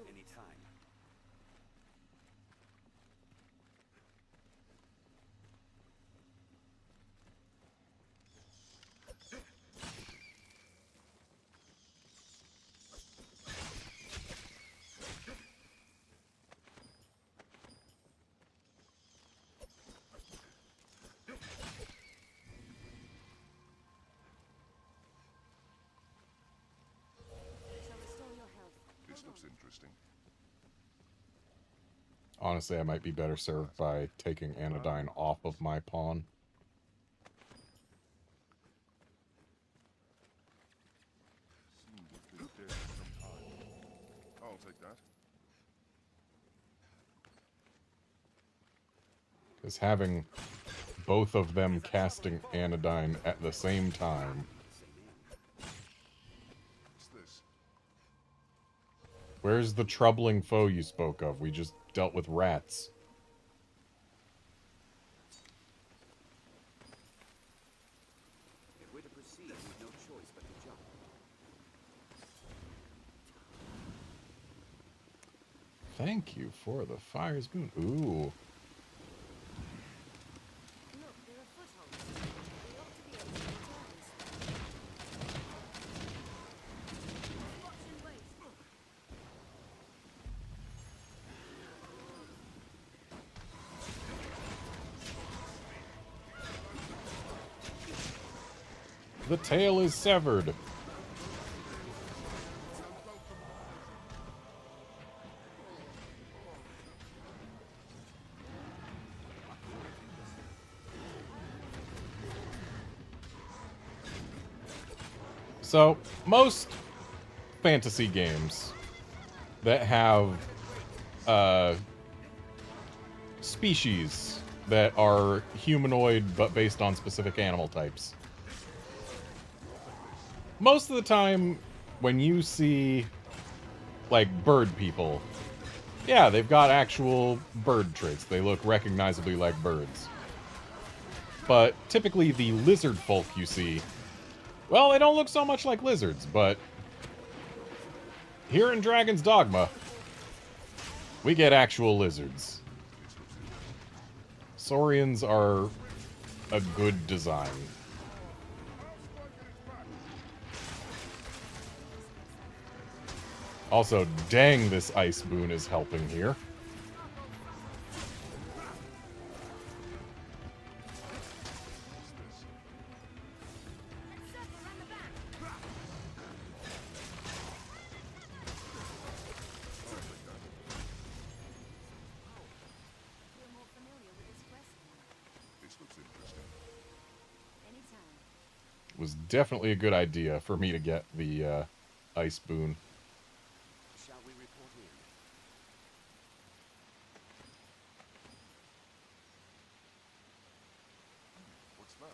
Anytime. This looks interesting. Honestly, I might be better served by taking Anodyne off of my pawn. Because having both of them casting Anodyne at the same time. Where's the troubling foe you spoke of? We just dealt with rats. If we're to proceed, we've no choice but to jump. Thank you for the fire spoon. Ooh. The tail is severed. So, most fantasy games that have species that are humanoid but based on specific animal types. Most of the time, when you see, like, bird people, yeah, they've got actual bird traits. They look recognizably like birds. But typically the lizard folk you see, well, they don't look so much like lizards, but here in Dragon's Dogma, we get actual lizards. Saurians are a good design. Also, dang, this ice boon is helping here. Was definitely a good idea for me to get the ice boon. Shall we report in? What's that?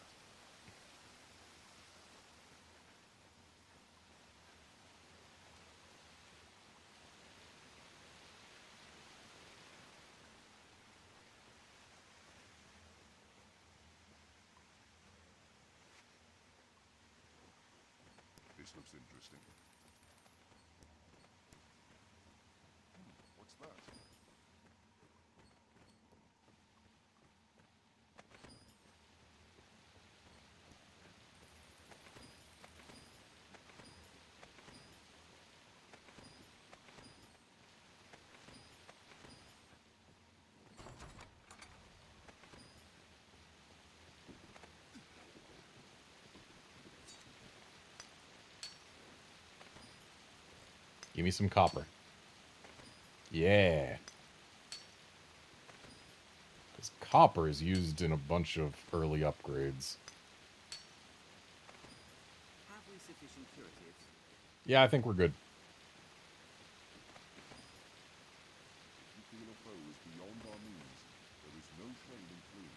This looks interesting. What's that? Give me some copper. Yeah. Because copper is used in a bunch of early upgrades. Have we sufficient curatives? Yeah, I think we're good. If you feel a foe is beyond our means, there is no shame in fleeing.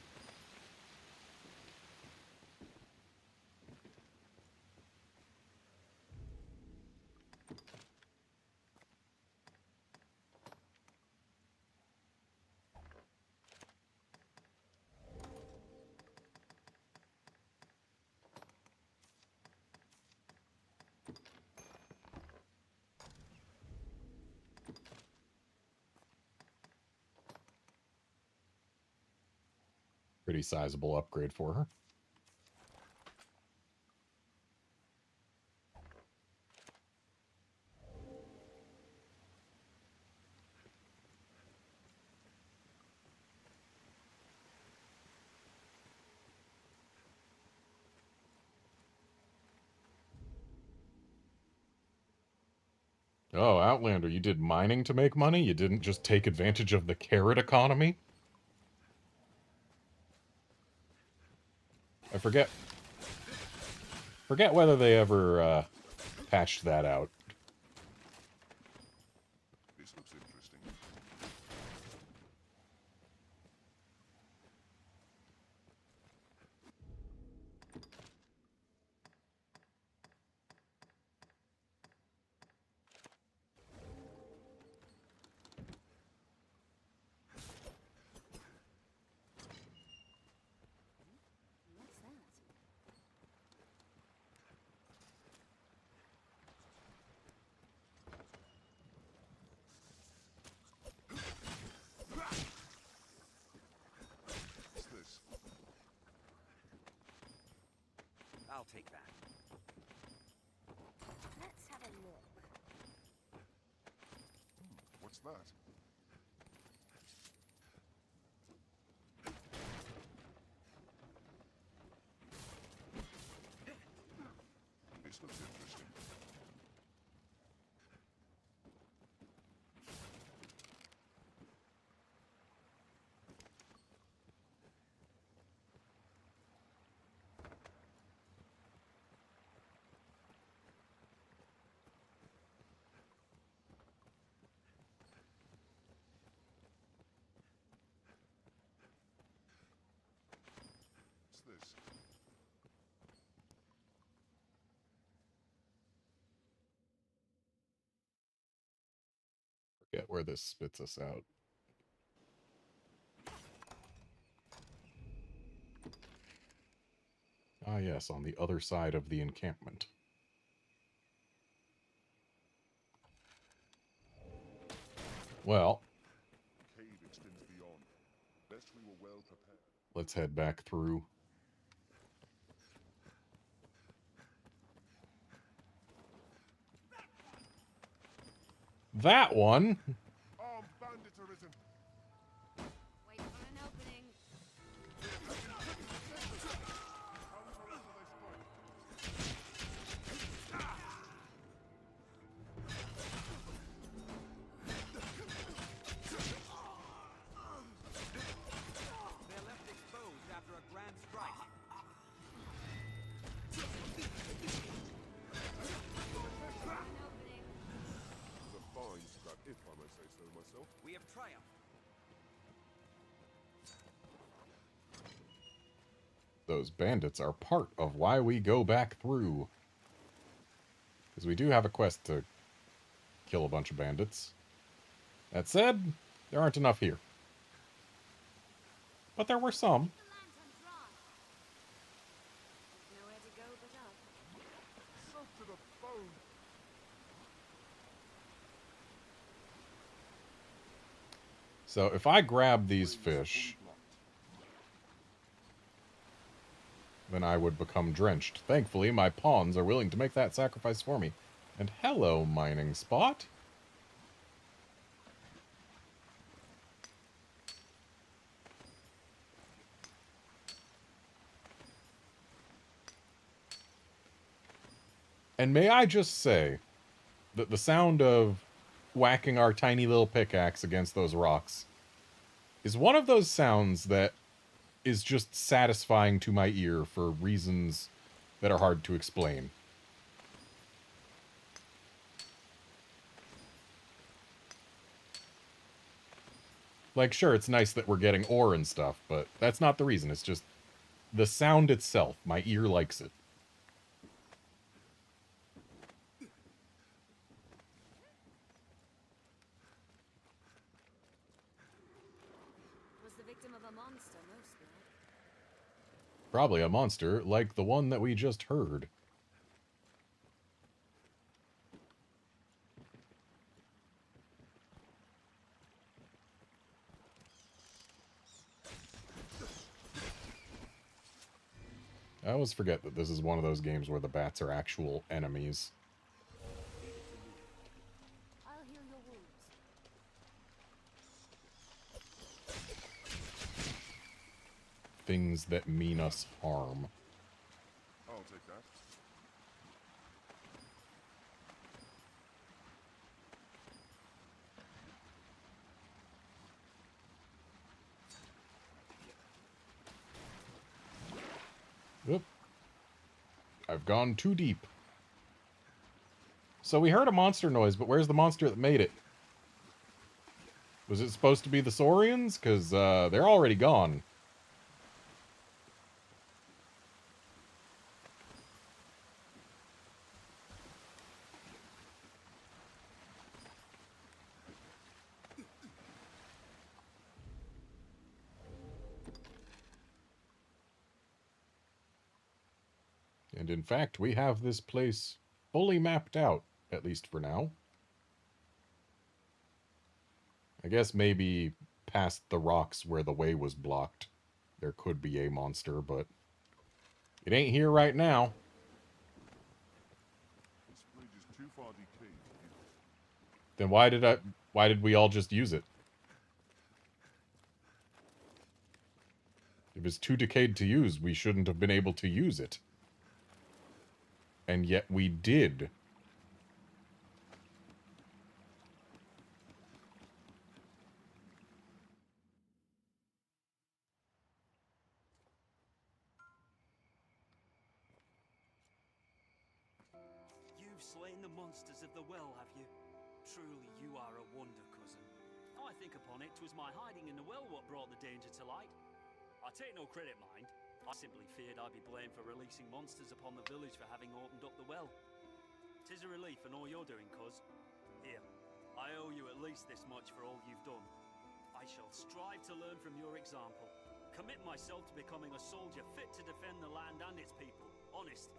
Pretty sizable upgrade for her. Oh, Outlander, you did mining to make money? You didn't just take advantage of the carrot economy? I forget whether they ever patched that out. This looks interesting. I'll take that. Let's have a look. What's that? This looks interesting. What's this? Forget where this spits us out. Ah, yes, on the other side of the encampment. Well, The cave extends beyond. Best we were well prepared. let's head back through. That one? Armed bandits arisen. Wait for an opening. They're left exposed after a grand strike. It was a fine scrap, if I may say so myself. We have triumphed. Those bandits are part of why we go back through. Because we do have a quest to kill a bunch of bandits. That said, there aren't enough here. But there were some. Nowhere to go but up. Soaked to the bone. So if I grab these fish, then I would become drenched. Thankfully, my pawns are willing to make that sacrifice for me. And hello, mining spot. And may I just say that the sound of whacking our tiny little pickaxe against those rocks is one of those sounds that is just satisfying to my ear for reasons that are hard to explain. Like, sure, it's nice that we're getting ore and stuff, but that's not the reason. It's just the sound itself. My ear likes it. Was the victim of a monster, mostly. Probably a monster like the one that we just heard. I always forget that this is one of those games where the bats are actual enemies. I'll heal your wounds. Things that mean us harm. I'll take that. Oop. I've gone too deep. So we heard a monster noise, but where's the monster that made it? Was it supposed to be the Saurians? Because they're already gone. And in fact, we have this place fully mapped out, at least for now. I guess maybe past the rocks where the way was blocked, there could be a monster, but it ain't here right now. Then why did we all just use it? If it's too decayed to use, we shouldn't have been able to use it. And yet we did. You've slain the monsters of the well, have you? Truly, you are a wonder, cousin. I think upon it, 'twas my hiding in the well what brought the danger to light. I take no credit, mind. I simply feared I'd be blamed for releasing monsters upon the village for having opened up the well. 'Tis a relief in all you're doing, cuz. Here, I owe you at least this much for all you've done. I shall strive to learn from your example. Commit myself to becoming a soldier fit to defend the land and its people. Honest.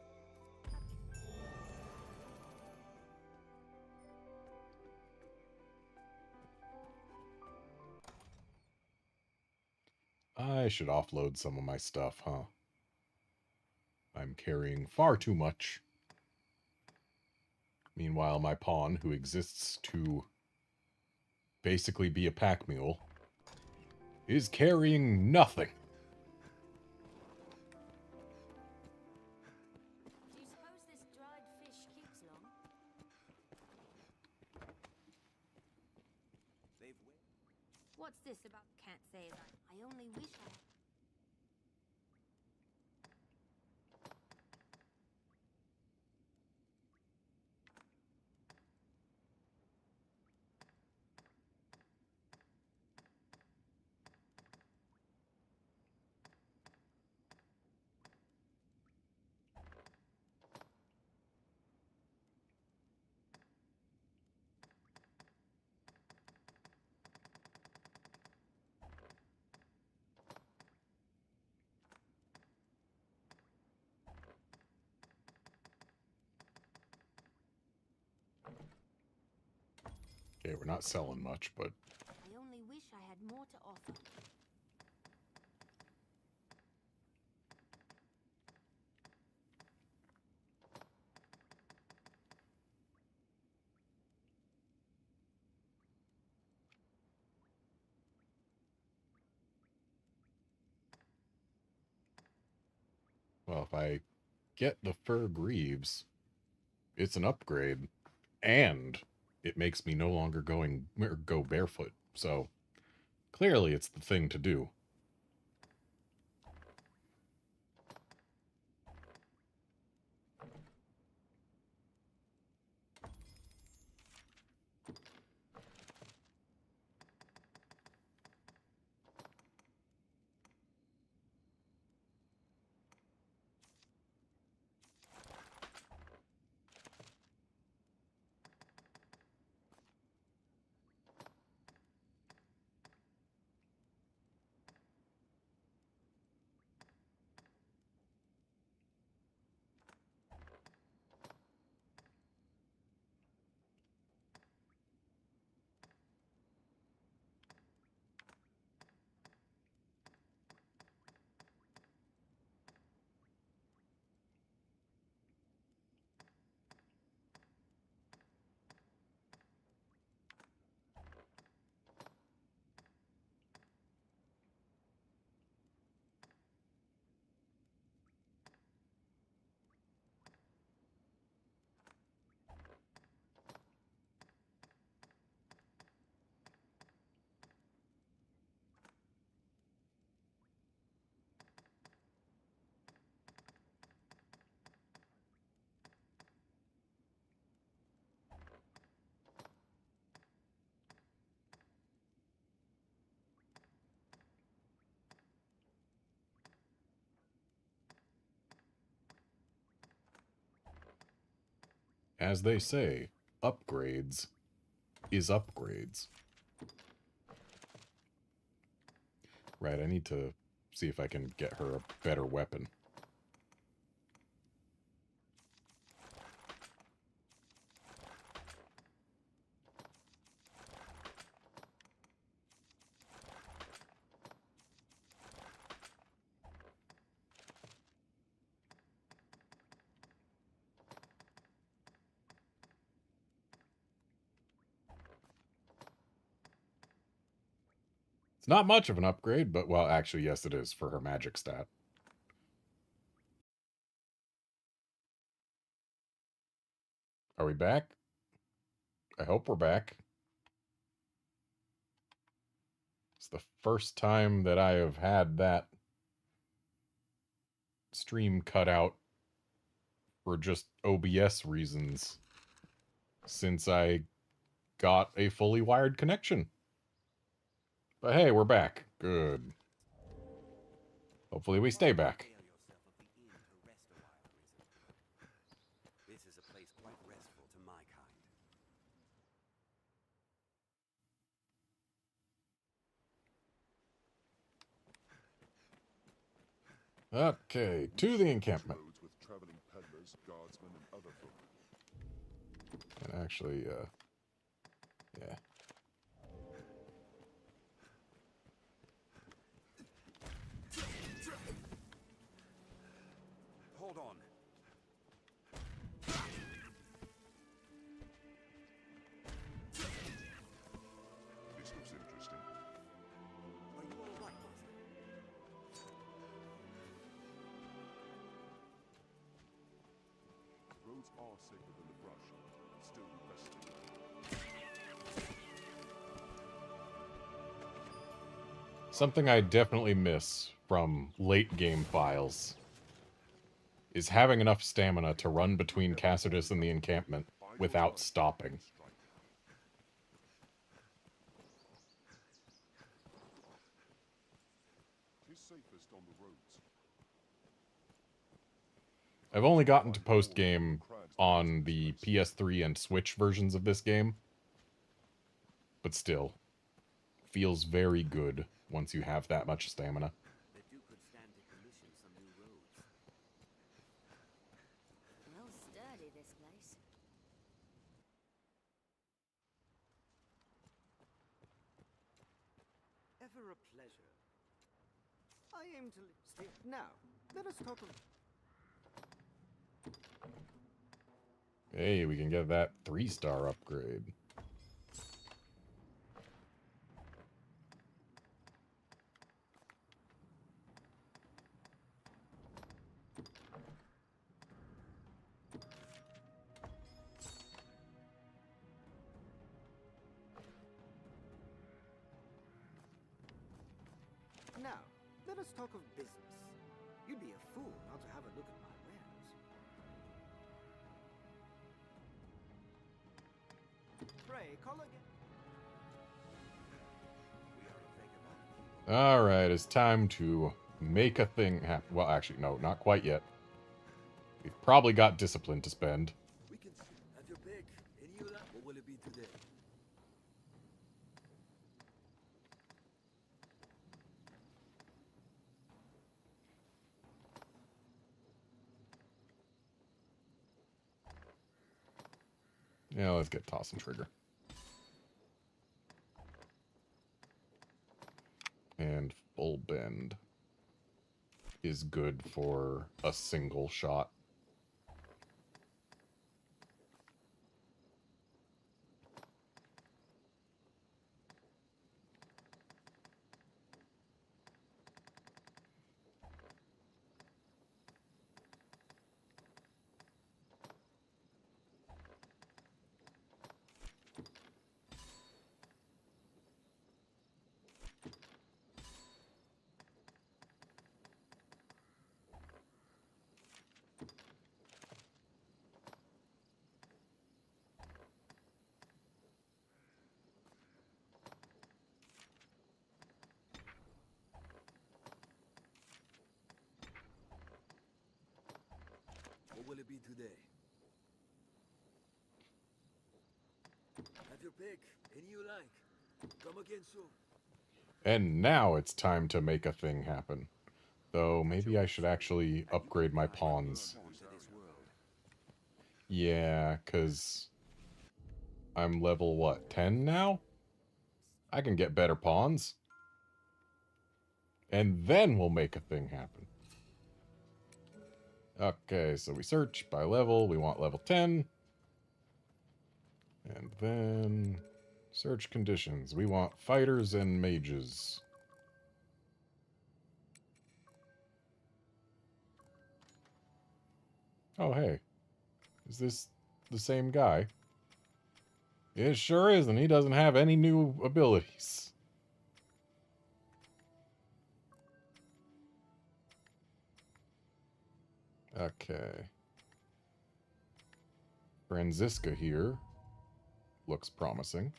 I should offload some of my stuff, huh? I'm carrying far too much. Meanwhile, my pawn, who exists to basically be a pack mule, is carrying nothing. Do you suppose this dried fish keeps long? What's this about? Can't say that. I only wish I. Okay, we're not selling much, but... I only wish I had more to offer. Well, if I get the fur greaves, it's an upgrade, and it makes me no longer go barefoot. So clearly it's the thing to do. As they say, upgrades is upgrades. Right, I need to see if I can get her a better weapon. It's not much of an upgrade, but, well, actually, yes, it is for her magic stat. Are we back? I hope we're back. It's the first time that I have had that stream cut out for just OBS reasons since I got a fully wired connection. But hey, we're back. Good. Hopefully we stay back. This is a place quite restful to my kind. Okay, to the encampment. With traveling peddlers, guardsmen, and other folk. And actually, yeah. Hold on. This looks interesting. Are you all right, Master? Roads are safer than the brush, still best to know. Something I definitely miss from late game files is having enough stamina to run between Cassius and the encampment without stopping. Tis safest on the roads. I've only gotten to post-game on the PS3 and Switch versions of this game, but still, feels very good once you have that much stamina. The Duke could stand to commission some new roads. Well sturdy, this place. Ever a pleasure. I aim to stay. Now, let us talk of. Hey, we can get that 3-star upgrade. Now, let us talk of business. You'd be a fool not to have a look at my wares. Pray, call again. Alright, it's time to make a thing happen. Well, actually, no, not quite yet. We've probably got discipline to spend. We can see. Have your pick. Any of that? What will it be today? Yeah, let's get toss and trigger. And full bend is good for a single shot. What will it be today? Have your pick. Any you like. Come again soon. And now it's time to make a thing happen. Though, maybe I should actually upgrade my pawns. Yeah, because I'm level, what, 10 now? I can get better pawns. And then we'll make a thing happen. Okay, so we search by level. We want level 10. And then search conditions. We want fighters and mages. Oh, hey. Is this the same guy? It sure is, and he doesn't have any new abilities. Okay. Franziska here looks promising.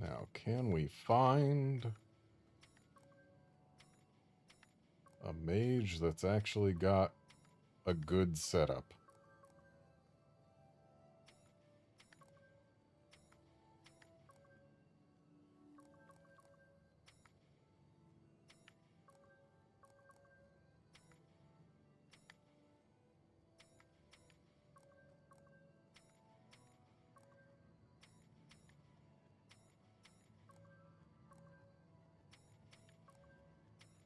Now, can we find a mage that's actually got a good setup?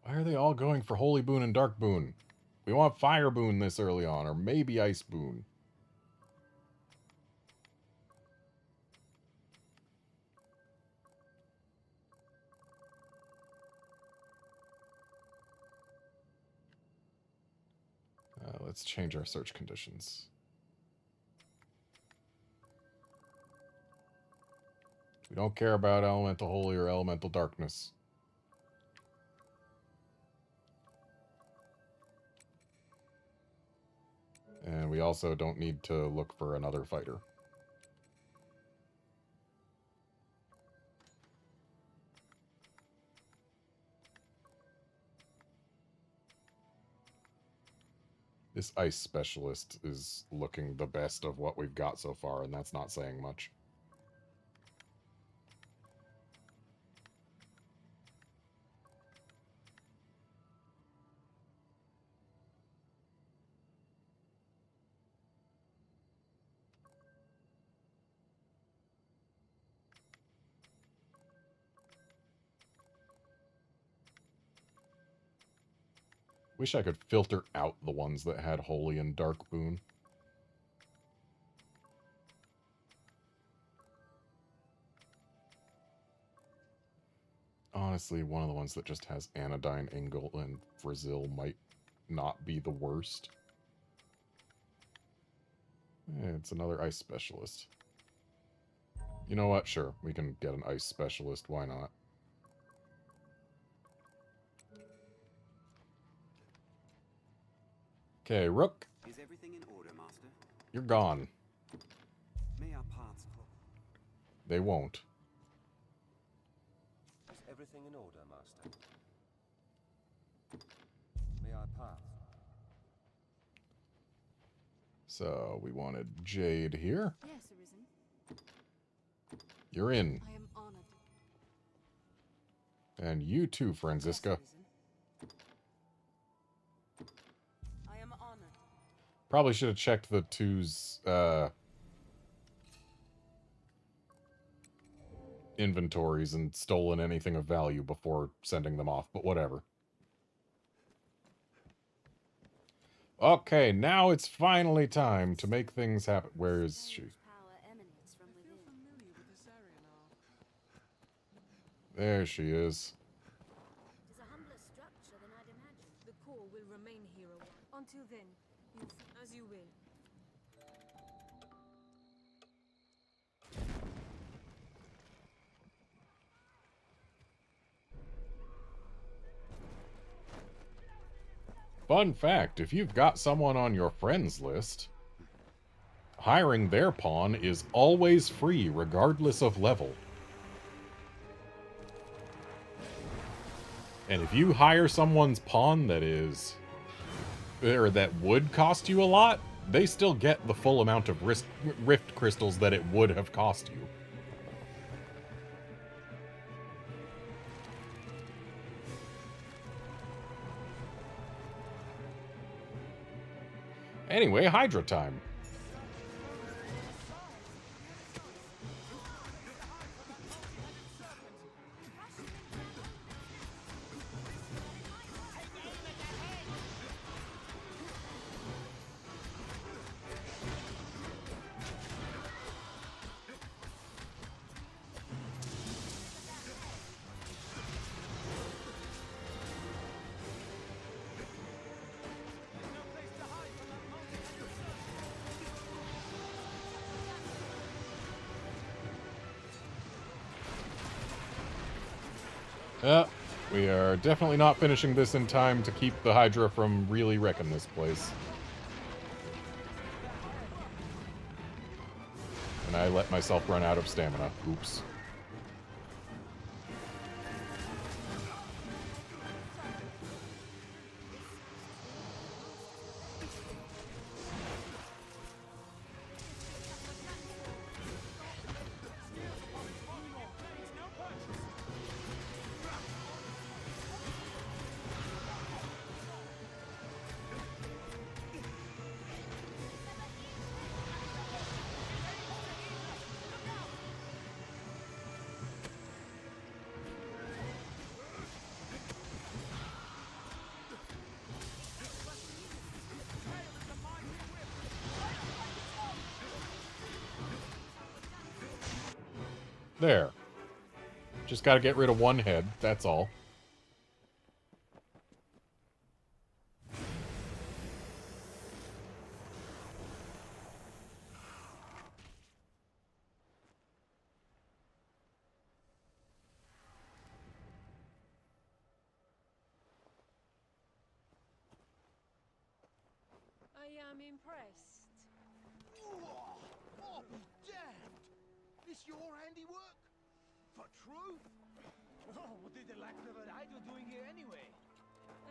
Why are they all going for Holy Boon and Dark Boon? We want Fire Boon this early on, or maybe Ice Boon. Let's change our search conditions. We don't care about Elemental Holy or Elemental Darkness. And we also don't need to look for another fighter. This ice specialist is looking the best of what we've got so far, and that's not saying much. Wish I could filter out the ones that had Holy and Dark Boon. Honestly, one of the ones that just has Anodyne, Ingle, and Brazil might not be the worst. It's another ice specialist. You know what? Sure, we can get an ice specialist. Why not? Okay, Rook. Is everything in order, Master? You're gone. May our paths cross. They won't. Is everything in order, Master? May our paths. So, we wanted Jade here. Yes, Arisen. You're in. I am honored. And you too, Franziska. I am honored. Probably should have checked the two's inventories and stolen anything of value before sending them off, but whatever. Okay, now it's finally time to make things happen. Where is she? There she is. It is a humbler structure than I'd imagined. The core will remain here a while. Until then, as you will. Fun fact, if you've got someone on your friends list, hiring their pawn is always free, regardless of level. And if you hire someone's pawn that is, or that would cost you a lot, they still get the full amount of rift crystals that it would have cost you. Anyway, Hydra time. Yeah, we are definitely not finishing this in time to keep the Hydra from really wrecking this place. And I let myself run out of stamina. Oops. There. Just gotta get rid of one head, that's all. I am impressed. I'll be damned! This your handiwork? For truth? Oh, what did the lack of an idol doing here anyway?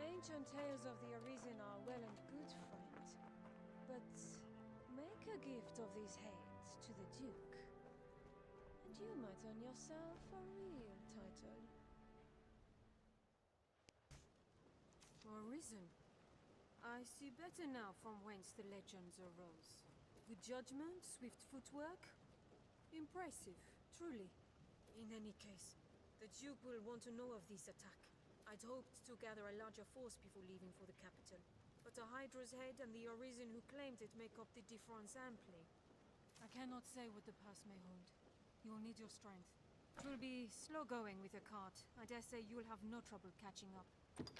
Ancient tales of the Arisen are well and good, friend. But make a gift of these heads to the Duke, and you might earn yourself a real title. Arisen. I see better now from whence the legends arose. Good judgment, swift footwork. Impressive, truly. In any case, the Duke will want to know of this attack. I'd hoped to gather a larger force before leaving for the capital. But a Hydra's head and the Arisen who claimed it make up the difference amply. I cannot say what the pass may hold. You'll need your strength. It will be slow going with a cart. I dare say you'll have no trouble catching up.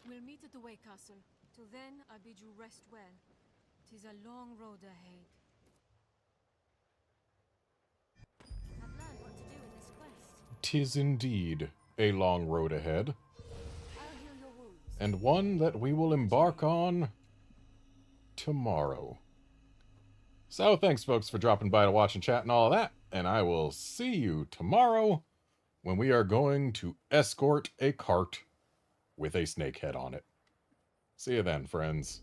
We'll meet at the Way Castle. Till then, I bid you rest well. 'Tis a long road ahead. I've learned what to do in this quest. 'Tis indeed a long road ahead. I'll heal your wounds. And one that we will embark on tomorrow. So thanks, folks, for dropping by to watch and chat and all of that. And I will see you tomorrow when we are going to escort a cart with a snake head on it. See you then, friends.